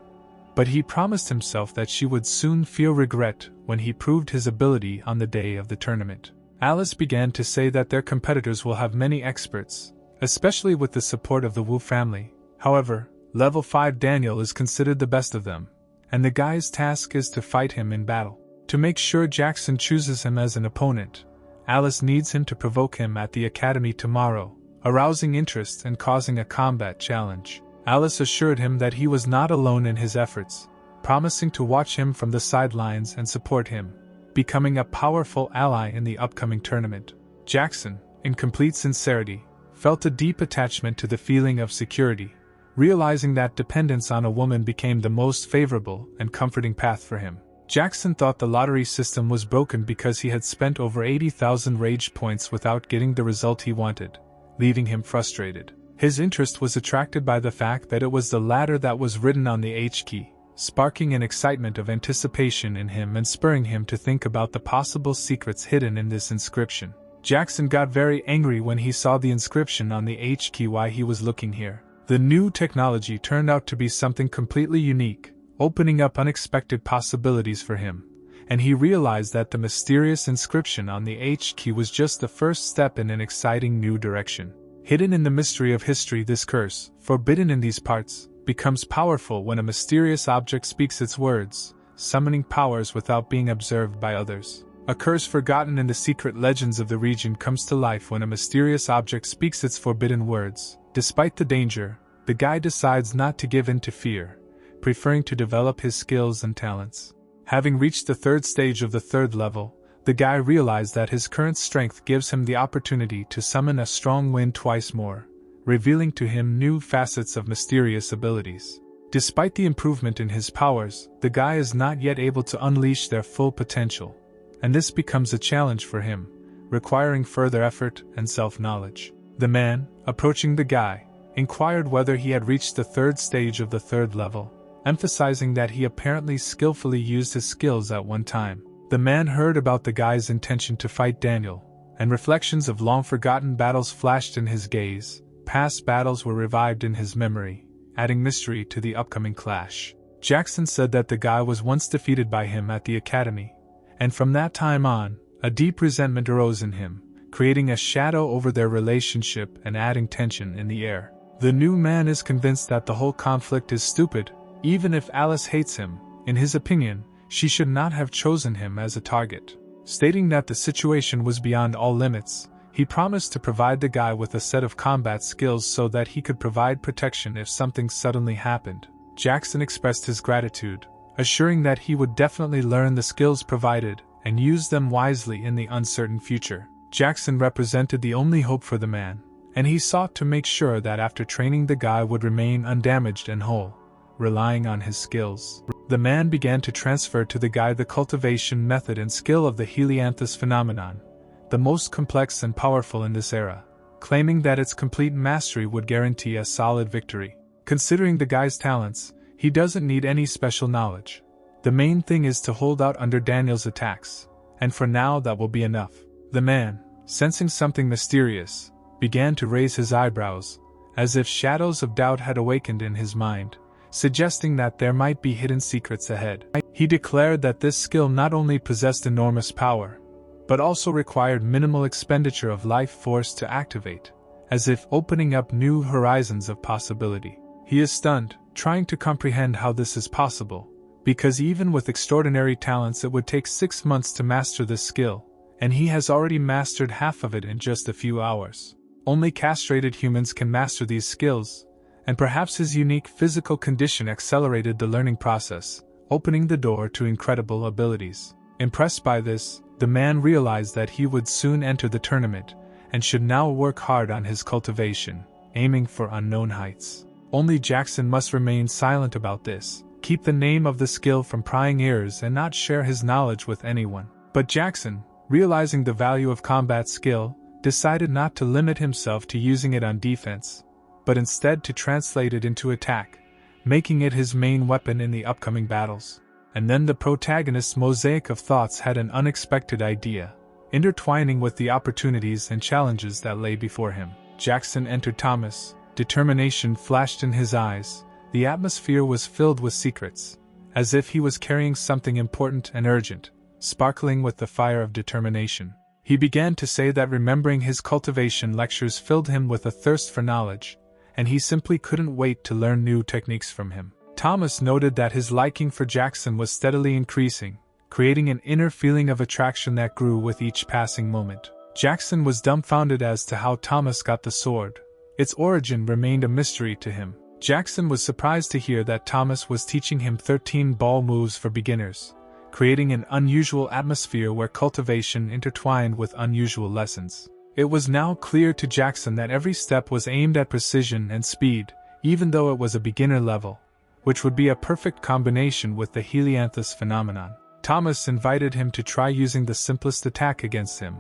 but he promised himself that she would soon feel regret when he proved his ability on the day of the tournament. Alice began to say that their competitors will have many experts, especially with the support of the Wu family. However, level 5 Daniel is considered the best of them, and the guy's task is to fight him in battle. To make sure Jackson chooses him as an opponent, Alice needs him to provoke him at the academy tomorrow, arousing interest and causing a combat challenge. Alice assured him that he was not alone in his efforts, promising to watch him from the sidelines and support him, becoming a powerful ally in the upcoming tournament. Jackson, in complete sincerity, felt a deep attachment to the feeling of security, realizing that dependence on a woman became the most favorable and comforting path for him. Jackson thought the lottery system was broken because he had spent over 80,000 rage points without getting the result he wanted, leaving him frustrated. His interest was attracted by the fact that it was the latter that was written on the H key, sparking an excitement of anticipation in him and spurring him to think about the possible secrets hidden in this inscription. Jackson got very angry when he saw the inscription on the H key. Why he was looking here. The new technology turned out to be something completely unique, opening up unexpected possibilities for him, and he realized that the mysterious inscription on the H key was just the first step in an exciting new direction. Hidden in the mystery of history, this curse, forbidden in these parts, becomes powerful when a mysterious object speaks its words, summoning powers without being observed by others. A curse forgotten in the secret legends of the region comes to life when a mysterious object speaks its forbidden words. Despite the danger, the guy decides not to give in to fear, preferring to develop his skills and talents. Having reached the 3rd stage of the 3rd level, the guy realized that his current strength gives him the opportunity to summon a strong wind twice more, revealing to him new facets of mysterious abilities. Despite the improvement in his powers, the guy is not yet able to unleash their full potential, and this becomes a challenge for him, requiring further effort and self-knowledge. The man, approaching the guy, inquired whether he had reached the 3rd stage of the 3rd level, emphasizing that he apparently skillfully used his skills at one time. The man heard about the guy's intention to fight Daniel, and reflections of long-forgotten battles flashed in his gaze. Past battles were revived in his memory, adding mystery to the upcoming clash. Jackson said that the guy was once defeated by him at the academy, and from that time on, a deep resentment arose in him, creating a shadow over their relationship and adding tension in the air. The new man is convinced that the whole conflict is stupid. Even if Alice hates him, in his opinion, she should not have chosen him as a target. Stating that the situation was beyond all limits, he promised to provide the guy with a set of combat skills so that he could provide protection if something suddenly happened. Jackson expressed his gratitude, assuring that he would definitely learn the skills provided and use them wisely in the uncertain future. Jackson represented the only hope for the man, and he sought to make sure that after training the guy would remain undamaged and whole, relying on his skills. The man began to transfer to the guy the cultivation method and skill of the helianthus phenomenon, the most complex and powerful in this era, claiming that its complete mastery would guarantee a solid victory. Considering the guy's talents, he doesn't need any special knowledge. The main thing is to hold out under Daniel's attacks, and for now that will be enough. The man, sensing something mysterious, began to raise his eyebrows, as if shadows of doubt had awakened in his mind, suggesting that there might be hidden secrets ahead. He declared that this skill not only possessed enormous power, but also required minimal expenditure of life force to activate, as if opening up new horizons of possibility. He is stunned, trying to comprehend how this is possible, because even with extraordinary talents it would take 6 months to master this skill, and he has already mastered half of it in just a few hours. Only castrated humans can master these skills, and perhaps his unique physical condition accelerated the learning process, opening the door to incredible abilities. Impressed by this, the man realized that he would soon enter the tournament, and should now work hard on his cultivation, aiming for unknown heights. Only Jackson must remain silent about this, keep the name of the skill from prying ears and not share his knowledge with anyone. But Jackson, realizing the value of combat skill, decided not to limit himself to using it on defense, but instead to translate it into attack, making it his main weapon in the upcoming battles. And then the protagonist's mosaic of thoughts had an unexpected idea, intertwining with the opportunities and challenges that lay before him. Jackson entered Thomas. Determination flashed in his eyes. The atmosphere was filled with secrets, as if he was carrying something important and urgent, sparkling with the fire of determination. He began to say that remembering his cultivation lectures filled him with a thirst for knowledge, and he simply couldn't wait to learn new techniques from him. Thomas noted that his liking for Jackson was steadily increasing, creating an inner feeling of attraction that grew with each passing moment. Jackson was dumbfounded as to how Thomas got the sword. Its origin remained a mystery to him. Jackson was surprised to hear that Thomas was teaching him 13 ball moves for beginners, creating an unusual atmosphere where cultivation intertwined with unusual lessons. It was now clear to Jackson that every step was aimed at precision and speed, even though it was a beginner level, which would be a perfect combination with the Helianthus phenomenon. Thomas invited him to try using the simplest attack against him,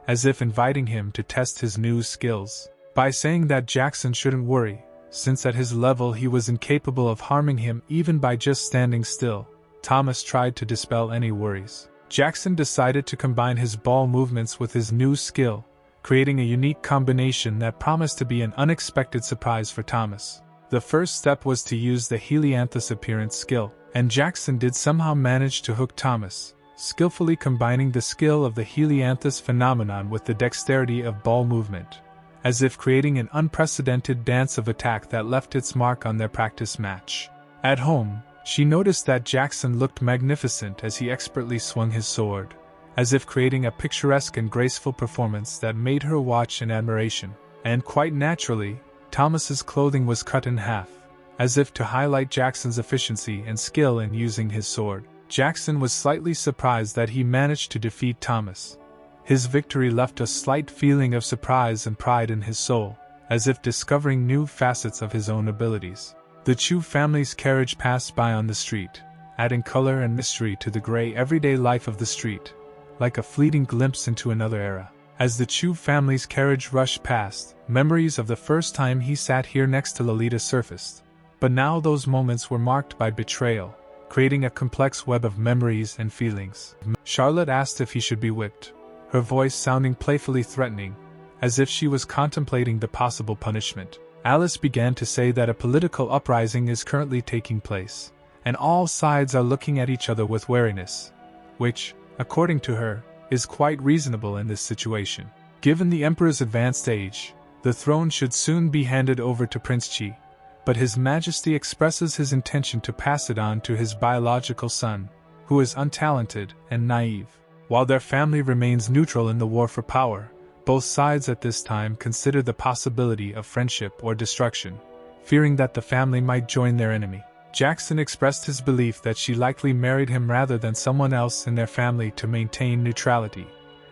as if inviting him to test his new skills. By saying that Jackson shouldn't worry, since at his level he was incapable of harming him even by just standing still, Thomas tried to dispel any worries. Jackson decided to combine his ball movements with his new skill, creating a unique combination that promised to be an unexpected surprise for Thomas. The first step was to use the Helianthus appearance skill, and Jackson did somehow manage to hook Thomas, skillfully combining the skill of the Helianthus phenomenon with the dexterity of ball movement, as if creating an unprecedented dance of attack that left its mark on their practice match. At home, she noticed that Jackson looked magnificent as he expertly swung his sword, as if creating a picturesque and graceful performance that made her watch in admiration. And quite naturally, Thomas's clothing was cut in half, as if to highlight Jackson's efficiency and skill in using his sword. Jackson was slightly surprised that he managed to defeat Thomas. His victory left a slight feeling of surprise and pride in his soul, as if discovering new facets of his own abilities. The Chu family's carriage passed by on the street, adding color and mystery to the gray everyday life of the street, like a fleeting glimpse into another era. As the Chu family's carriage rushed past, memories of the first time he sat here next to Lolita surfaced. But now those moments were marked by betrayal, creating a complex web of memories and feelings. Charlotte asked if he should be whipped, her voice sounding playfully threatening, as if she was contemplating the possible punishment. Alice began to say that a political uprising is currently taking place, and all sides are looking at each other with wariness, which, according to her, is quite reasonable in this situation. Given the Emperor's advanced age, the throne should soon be handed over to Prince Chi, but His Majesty expresses his intention to pass it on to his biological son, who is untalented and naive. While their family remains neutral in the war for power, both sides at this time consider the possibility of friendship or destruction, fearing that the family might join their enemy. Jackson expressed his belief that she likely married him rather than someone else in their family to maintain neutrality,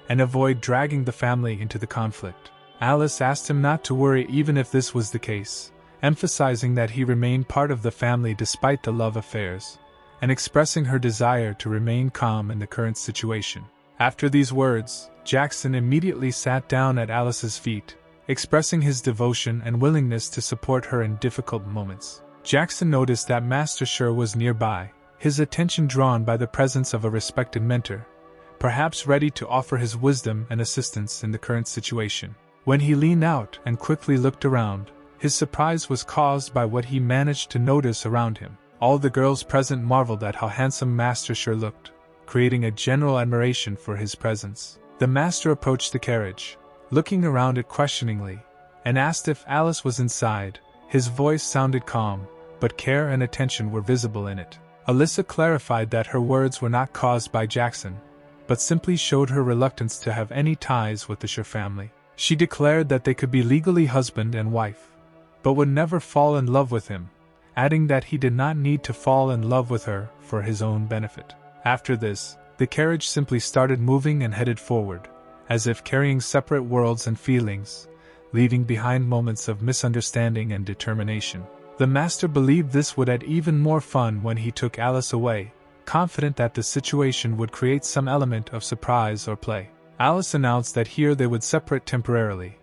and avoid dragging the family into the conflict. Alice asked him not to worry even if this was the case, emphasizing that he remained part of the family despite the love affairs, and expressing her desire to remain calm in the current situation. After these words, Jackson immediately sat down at Alice's feet, expressing his devotion and willingness to support her in difficult moments. Jackson noticed that Master Sher was nearby, his attention drawn by the presence of a respected mentor, perhaps ready to offer his wisdom and assistance in the current situation. When he leaned out and quickly looked around, his surprise was caused by what he managed to notice around him. All the girls present marveled at how handsome Master Sher looked, creating a general admiration for his presence. The master approached the carriage, looking around it questioningly, and asked if Alice was inside. His voice sounded calm, but care and attention were visible in it. Alyssa clarified that her words were not caused by Jackson, but simply showed her reluctance to have any ties with the Shur family. She declared that they could be legally husband and wife, but would never fall in love with him, adding that he did not need to fall in love with her for his own benefit. After this, the carriage simply started moving and headed forward, as if carrying separate worlds and feelings, leaving behind moments of misunderstanding and determination. The master believed this would add even more fun when he took Alice away, confident that the situation would create some element of surprise or play. Alice announced that here they would separate temporarily,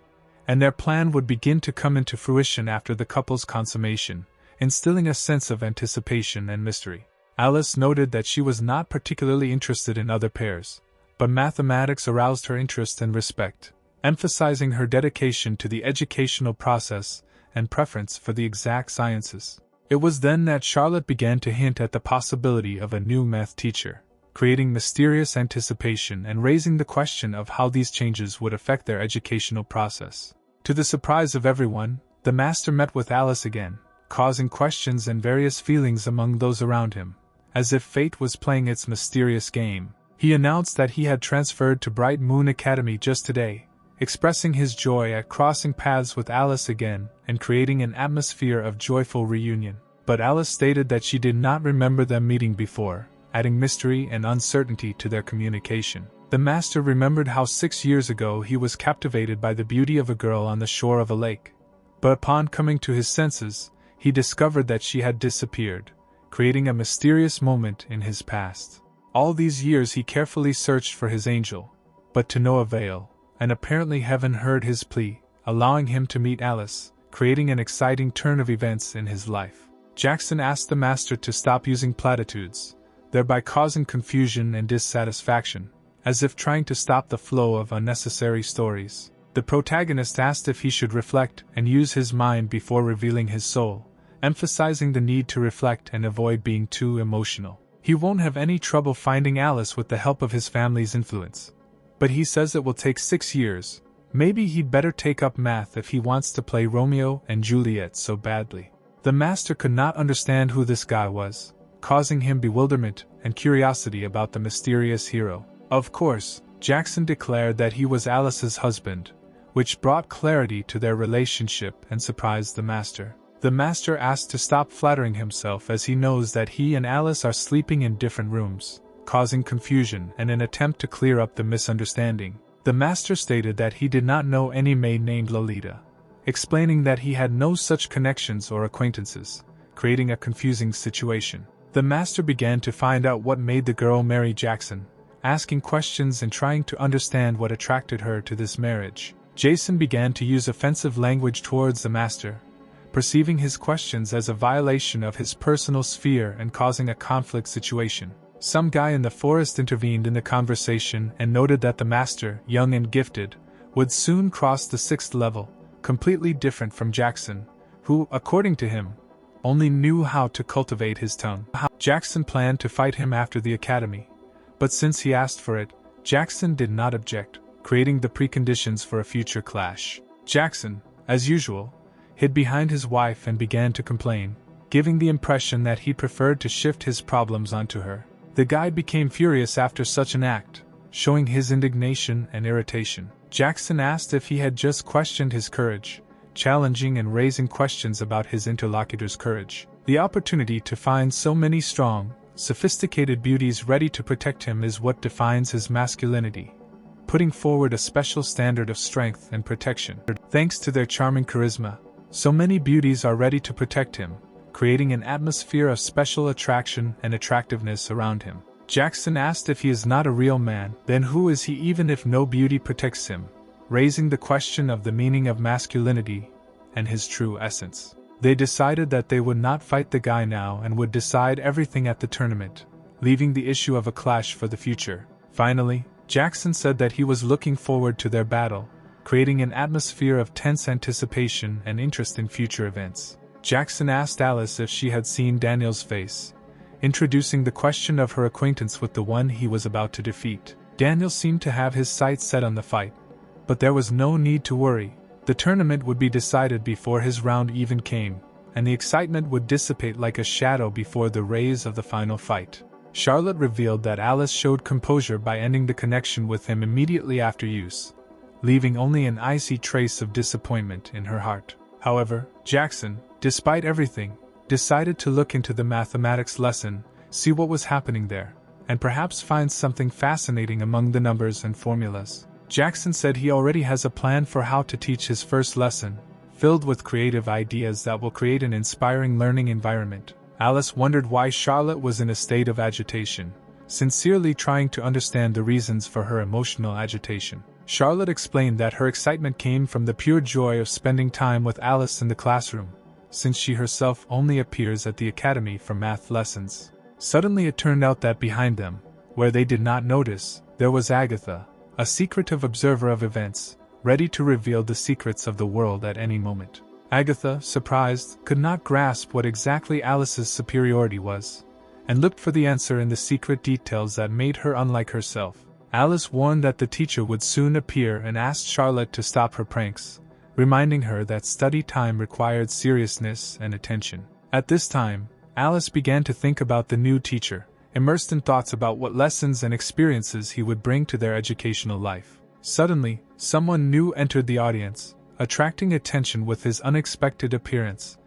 and their plan would begin to come into fruition after the couple's consummation, instilling a sense of anticipation and mystery. Alice noted that she was not particularly interested in other pairs, but mathematics aroused her interest and respect, emphasizing her dedication to the educational process and preference for the exact sciences. It was then that Charlotte began to hint at the possibility of a new math teacher, creating mysterious anticipation and raising the question of how these changes would affect their educational process. To the surprise of everyone, the master met with Alice again, causing questions and various feelings among those around him, as if fate was playing its mysterious game. He announced that he had transferred to Bright Moon Academy just today, expressing his joy at crossing paths with Alice again and creating an atmosphere of joyful reunion. But Alice stated that she did not remember them meeting before, adding mystery and uncertainty to their communication. The master remembered how 6 years ago he was captivated by the beauty of a girl on the shore of a lake, but upon coming to his senses, he discovered that she had disappeared, creating a mysterious moment in his past. All these years he carefully searched for his angel, but to no avail, and apparently heaven heard his plea, allowing him to meet Alice, creating an exciting turn of events in his life. Jackson asked the master to stop using platitudes, thereby causing confusion and dissatisfaction, as if trying to stop the flow of unnecessary stories. The protagonist asked if he should reflect and use his mind before revealing his soul, emphasizing the need to reflect and avoid being too emotional. He won't have any trouble finding Alice with the help of his family's influence, but he says it will take 6 years. Maybe he'd better take up math if he wants to play Romeo and Juliet so badly. The master could not understand who this guy was, causing him bewilderment and curiosity about the mysterious hero. Of course, Jackson declared that he was Alice's husband, which brought clarity to their relationship and surprised the master. The master asked to stop flattering himself as he knows that he and Alice are sleeping in different rooms, causing confusion and an attempt to clear up the misunderstanding. The master stated that he did not know any maid named Lolita, explaining that he had no such connections or acquaintances, creating a confusing situation. The master began to find out what made the girl marry Jackson, asking questions and trying to understand what attracted her to this marriage. Jason began to use offensive language towards the master, perceiving his questions as a violation of his personal sphere and causing a conflict situation. Some guy in the forest intervened in the conversation and noted that the master, young and gifted, would soon cross the 6th level, completely different from Jackson, who, according to him, only knew how to cultivate his tongue. Jackson planned to fight him after the academy, but since he asked for it, Jackson did not object, creating the preconditions for a future clash. Jackson, as usual, hid behind his wife and began to complain, giving the impression that he preferred to shift his problems onto her. The guy became furious after such an act, showing his indignation and irritation. Jackson asked if he had just questioned his courage, challenging and raising questions about his interlocutor's courage. The opportunity to find so many strong, sophisticated beauties ready to protect him is what defines his masculinity, putting forward a special standard of strength and protection. Thanks to their charming charisma, so many beauties are ready to protect him, creating an atmosphere of special attraction and attractiveness around him. Jackson asked if he is not a real man, then who is he even if no beauty protects him, raising the question of the meaning of masculinity and his true essence. They decided that they would not fight the guy now and would decide everything at the tournament, leaving the issue of a clash for the future. Finally, Jackson said that he was looking forward to their battle, creating an atmosphere of tense anticipation and interest in future events. Jackson asked Alice if she had seen Daniel's face, introducing the question of her acquaintance with the one he was about to defeat. Daniel seemed to have his sights set on the fight, but there was no need to worry. The tournament would be decided before his round even came, and the excitement would dissipate like a shadow before the rays of the final fight. Charlotte revealed that Alice showed composure by ending the connection with him immediately after use, leaving only an icy trace of disappointment in her heart. However, Jackson, despite everything, decided to look into the mathematics lesson, see what was happening there, and perhaps find something fascinating among the numbers and formulas. Jackson said he already has a plan for how to teach his first lesson, filled with creative ideas that will create an inspiring learning environment. Alice wondered why Charlotte was in a state of agitation, sincerely trying to understand the reasons for her emotional agitation. Charlotte explained that her excitement came from the pure joy of spending time with Alice in the classroom, since she herself only appears at the academy for math lessons. Suddenly it turned out that behind them, where they did not notice, there was Agatha, a secretive observer of events, ready to reveal the secrets of the world at any moment. Agatha, surprised, could not grasp what exactly Alice's superiority was, and looked for the answer in the secret details that made her unlike herself. Alice warned that the teacher would soon appear and asked Charlotte to stop her pranks, reminding her that study time required seriousness and attention. At this time, Alice began to think about the new teacher, immersed in thoughts about what lessons and experiences he would bring to their educational life. Suddenly, someone new entered the audience, attracting attention with his unexpected appearance,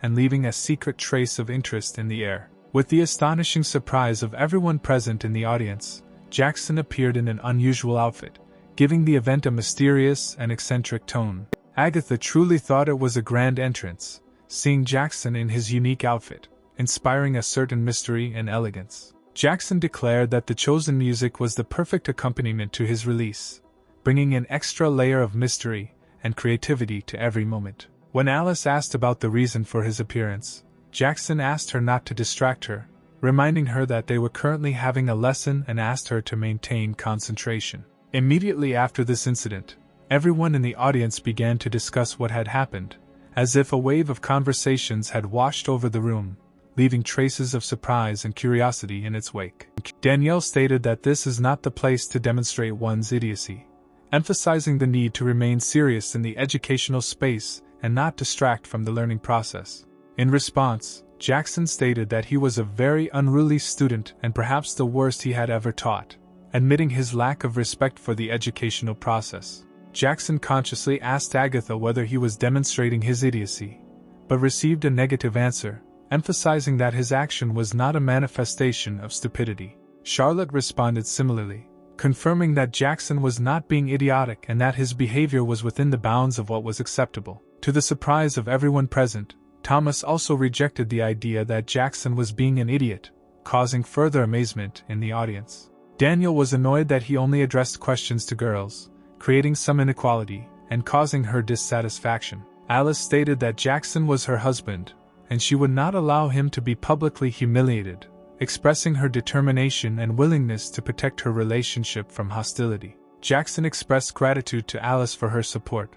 and leaving a secret trace of interest in the air. With the astonishing surprise of everyone present in the audience, Jackson appeared in an unusual outfit, giving the event a mysterious and eccentric tone. Agatha truly thought it was a grand entrance, seeing Jackson in his unique outfit, inspiring a certain mystery and elegance. Jackson declared that the chosen music was the perfect accompaniment to his release, bringing an extra layer of mystery and creativity to every moment. When Alice asked about the reason for his appearance, Jackson asked her not to distract her, reminding her that they were currently having a lesson and asked her to maintain concentration. Immediately after this incident, everyone in the audience began to discuss what had happened, as if a wave of conversations had washed over the room, leaving traces of surprise and curiosity in its wake. Danielle stated that this is not the place to demonstrate one's idiocy, emphasizing the need to remain serious in the educational space and not distract from the learning process. In response, Jackson stated that he was a very unruly student and perhaps the worst he had ever taught, admitting his lack of respect for the educational process. Jackson consciously asked Agatha whether he was demonstrating his idiocy, but received a negative answer, emphasizing that his action was not a manifestation of stupidity. Charlotte responded similarly, confirming that Jackson was not being idiotic and that his behavior was within the bounds of what was acceptable. To the surprise of everyone present, Thomas also rejected the idea that Jackson was being an idiot, causing further amazement in the audience. Daniel was annoyed that he only addressed questions to girls, creating some inequality and causing her dissatisfaction. Alice stated that Jackson was her husband, and she would not allow him to be publicly humiliated, expressing her determination and willingness to protect her relationship from hostility. Jackson expressed gratitude to Alice for her support,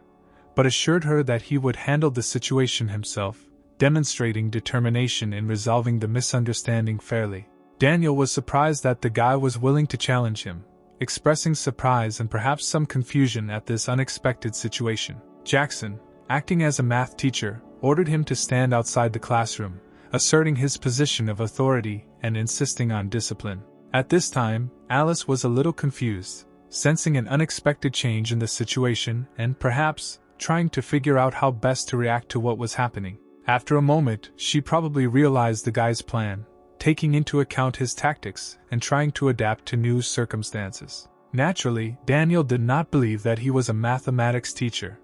but assured her that he would handle the situation himself, demonstrating determination in resolving the misunderstanding fairly. Daniel was surprised that the guy was willing to challenge him, expressing surprise and perhaps some confusion at this unexpected situation. Jackson, acting as a math teacher, ordered him to stand outside the classroom, asserting his position of authority and insisting on discipline. At this time, Alice was a little confused, sensing an unexpected change in the situation and, perhaps, trying to figure out how best to react to what was happening. After a moment, she probably realized the guy's plan, taking into account his tactics and trying to adapt to new circumstances. Naturally, Daniel did not believe that he was a mathematics teacher,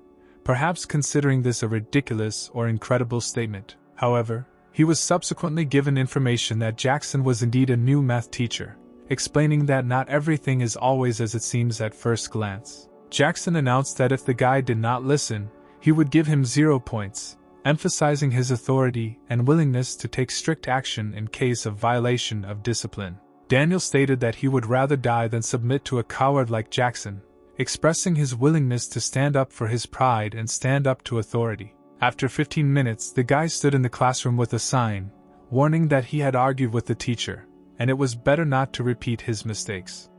perhaps considering this a ridiculous or incredible statement. However, he was subsequently given information that Jackson was indeed a new math teacher, explaining that not everything is always as it seems at first glance. Jackson announced that if the guy did not listen, he would give him 0 points, emphasizing his authority and willingness to take strict action in case of violation of discipline. Daniel stated that he would rather die than submit to a coward like Jackson, expressing his willingness to stand up for his pride and stand up to authority. After 15 minutes, the guy stood in the classroom with a sign, warning that he had argued with the teacher, and it was better not to repeat his mistakes.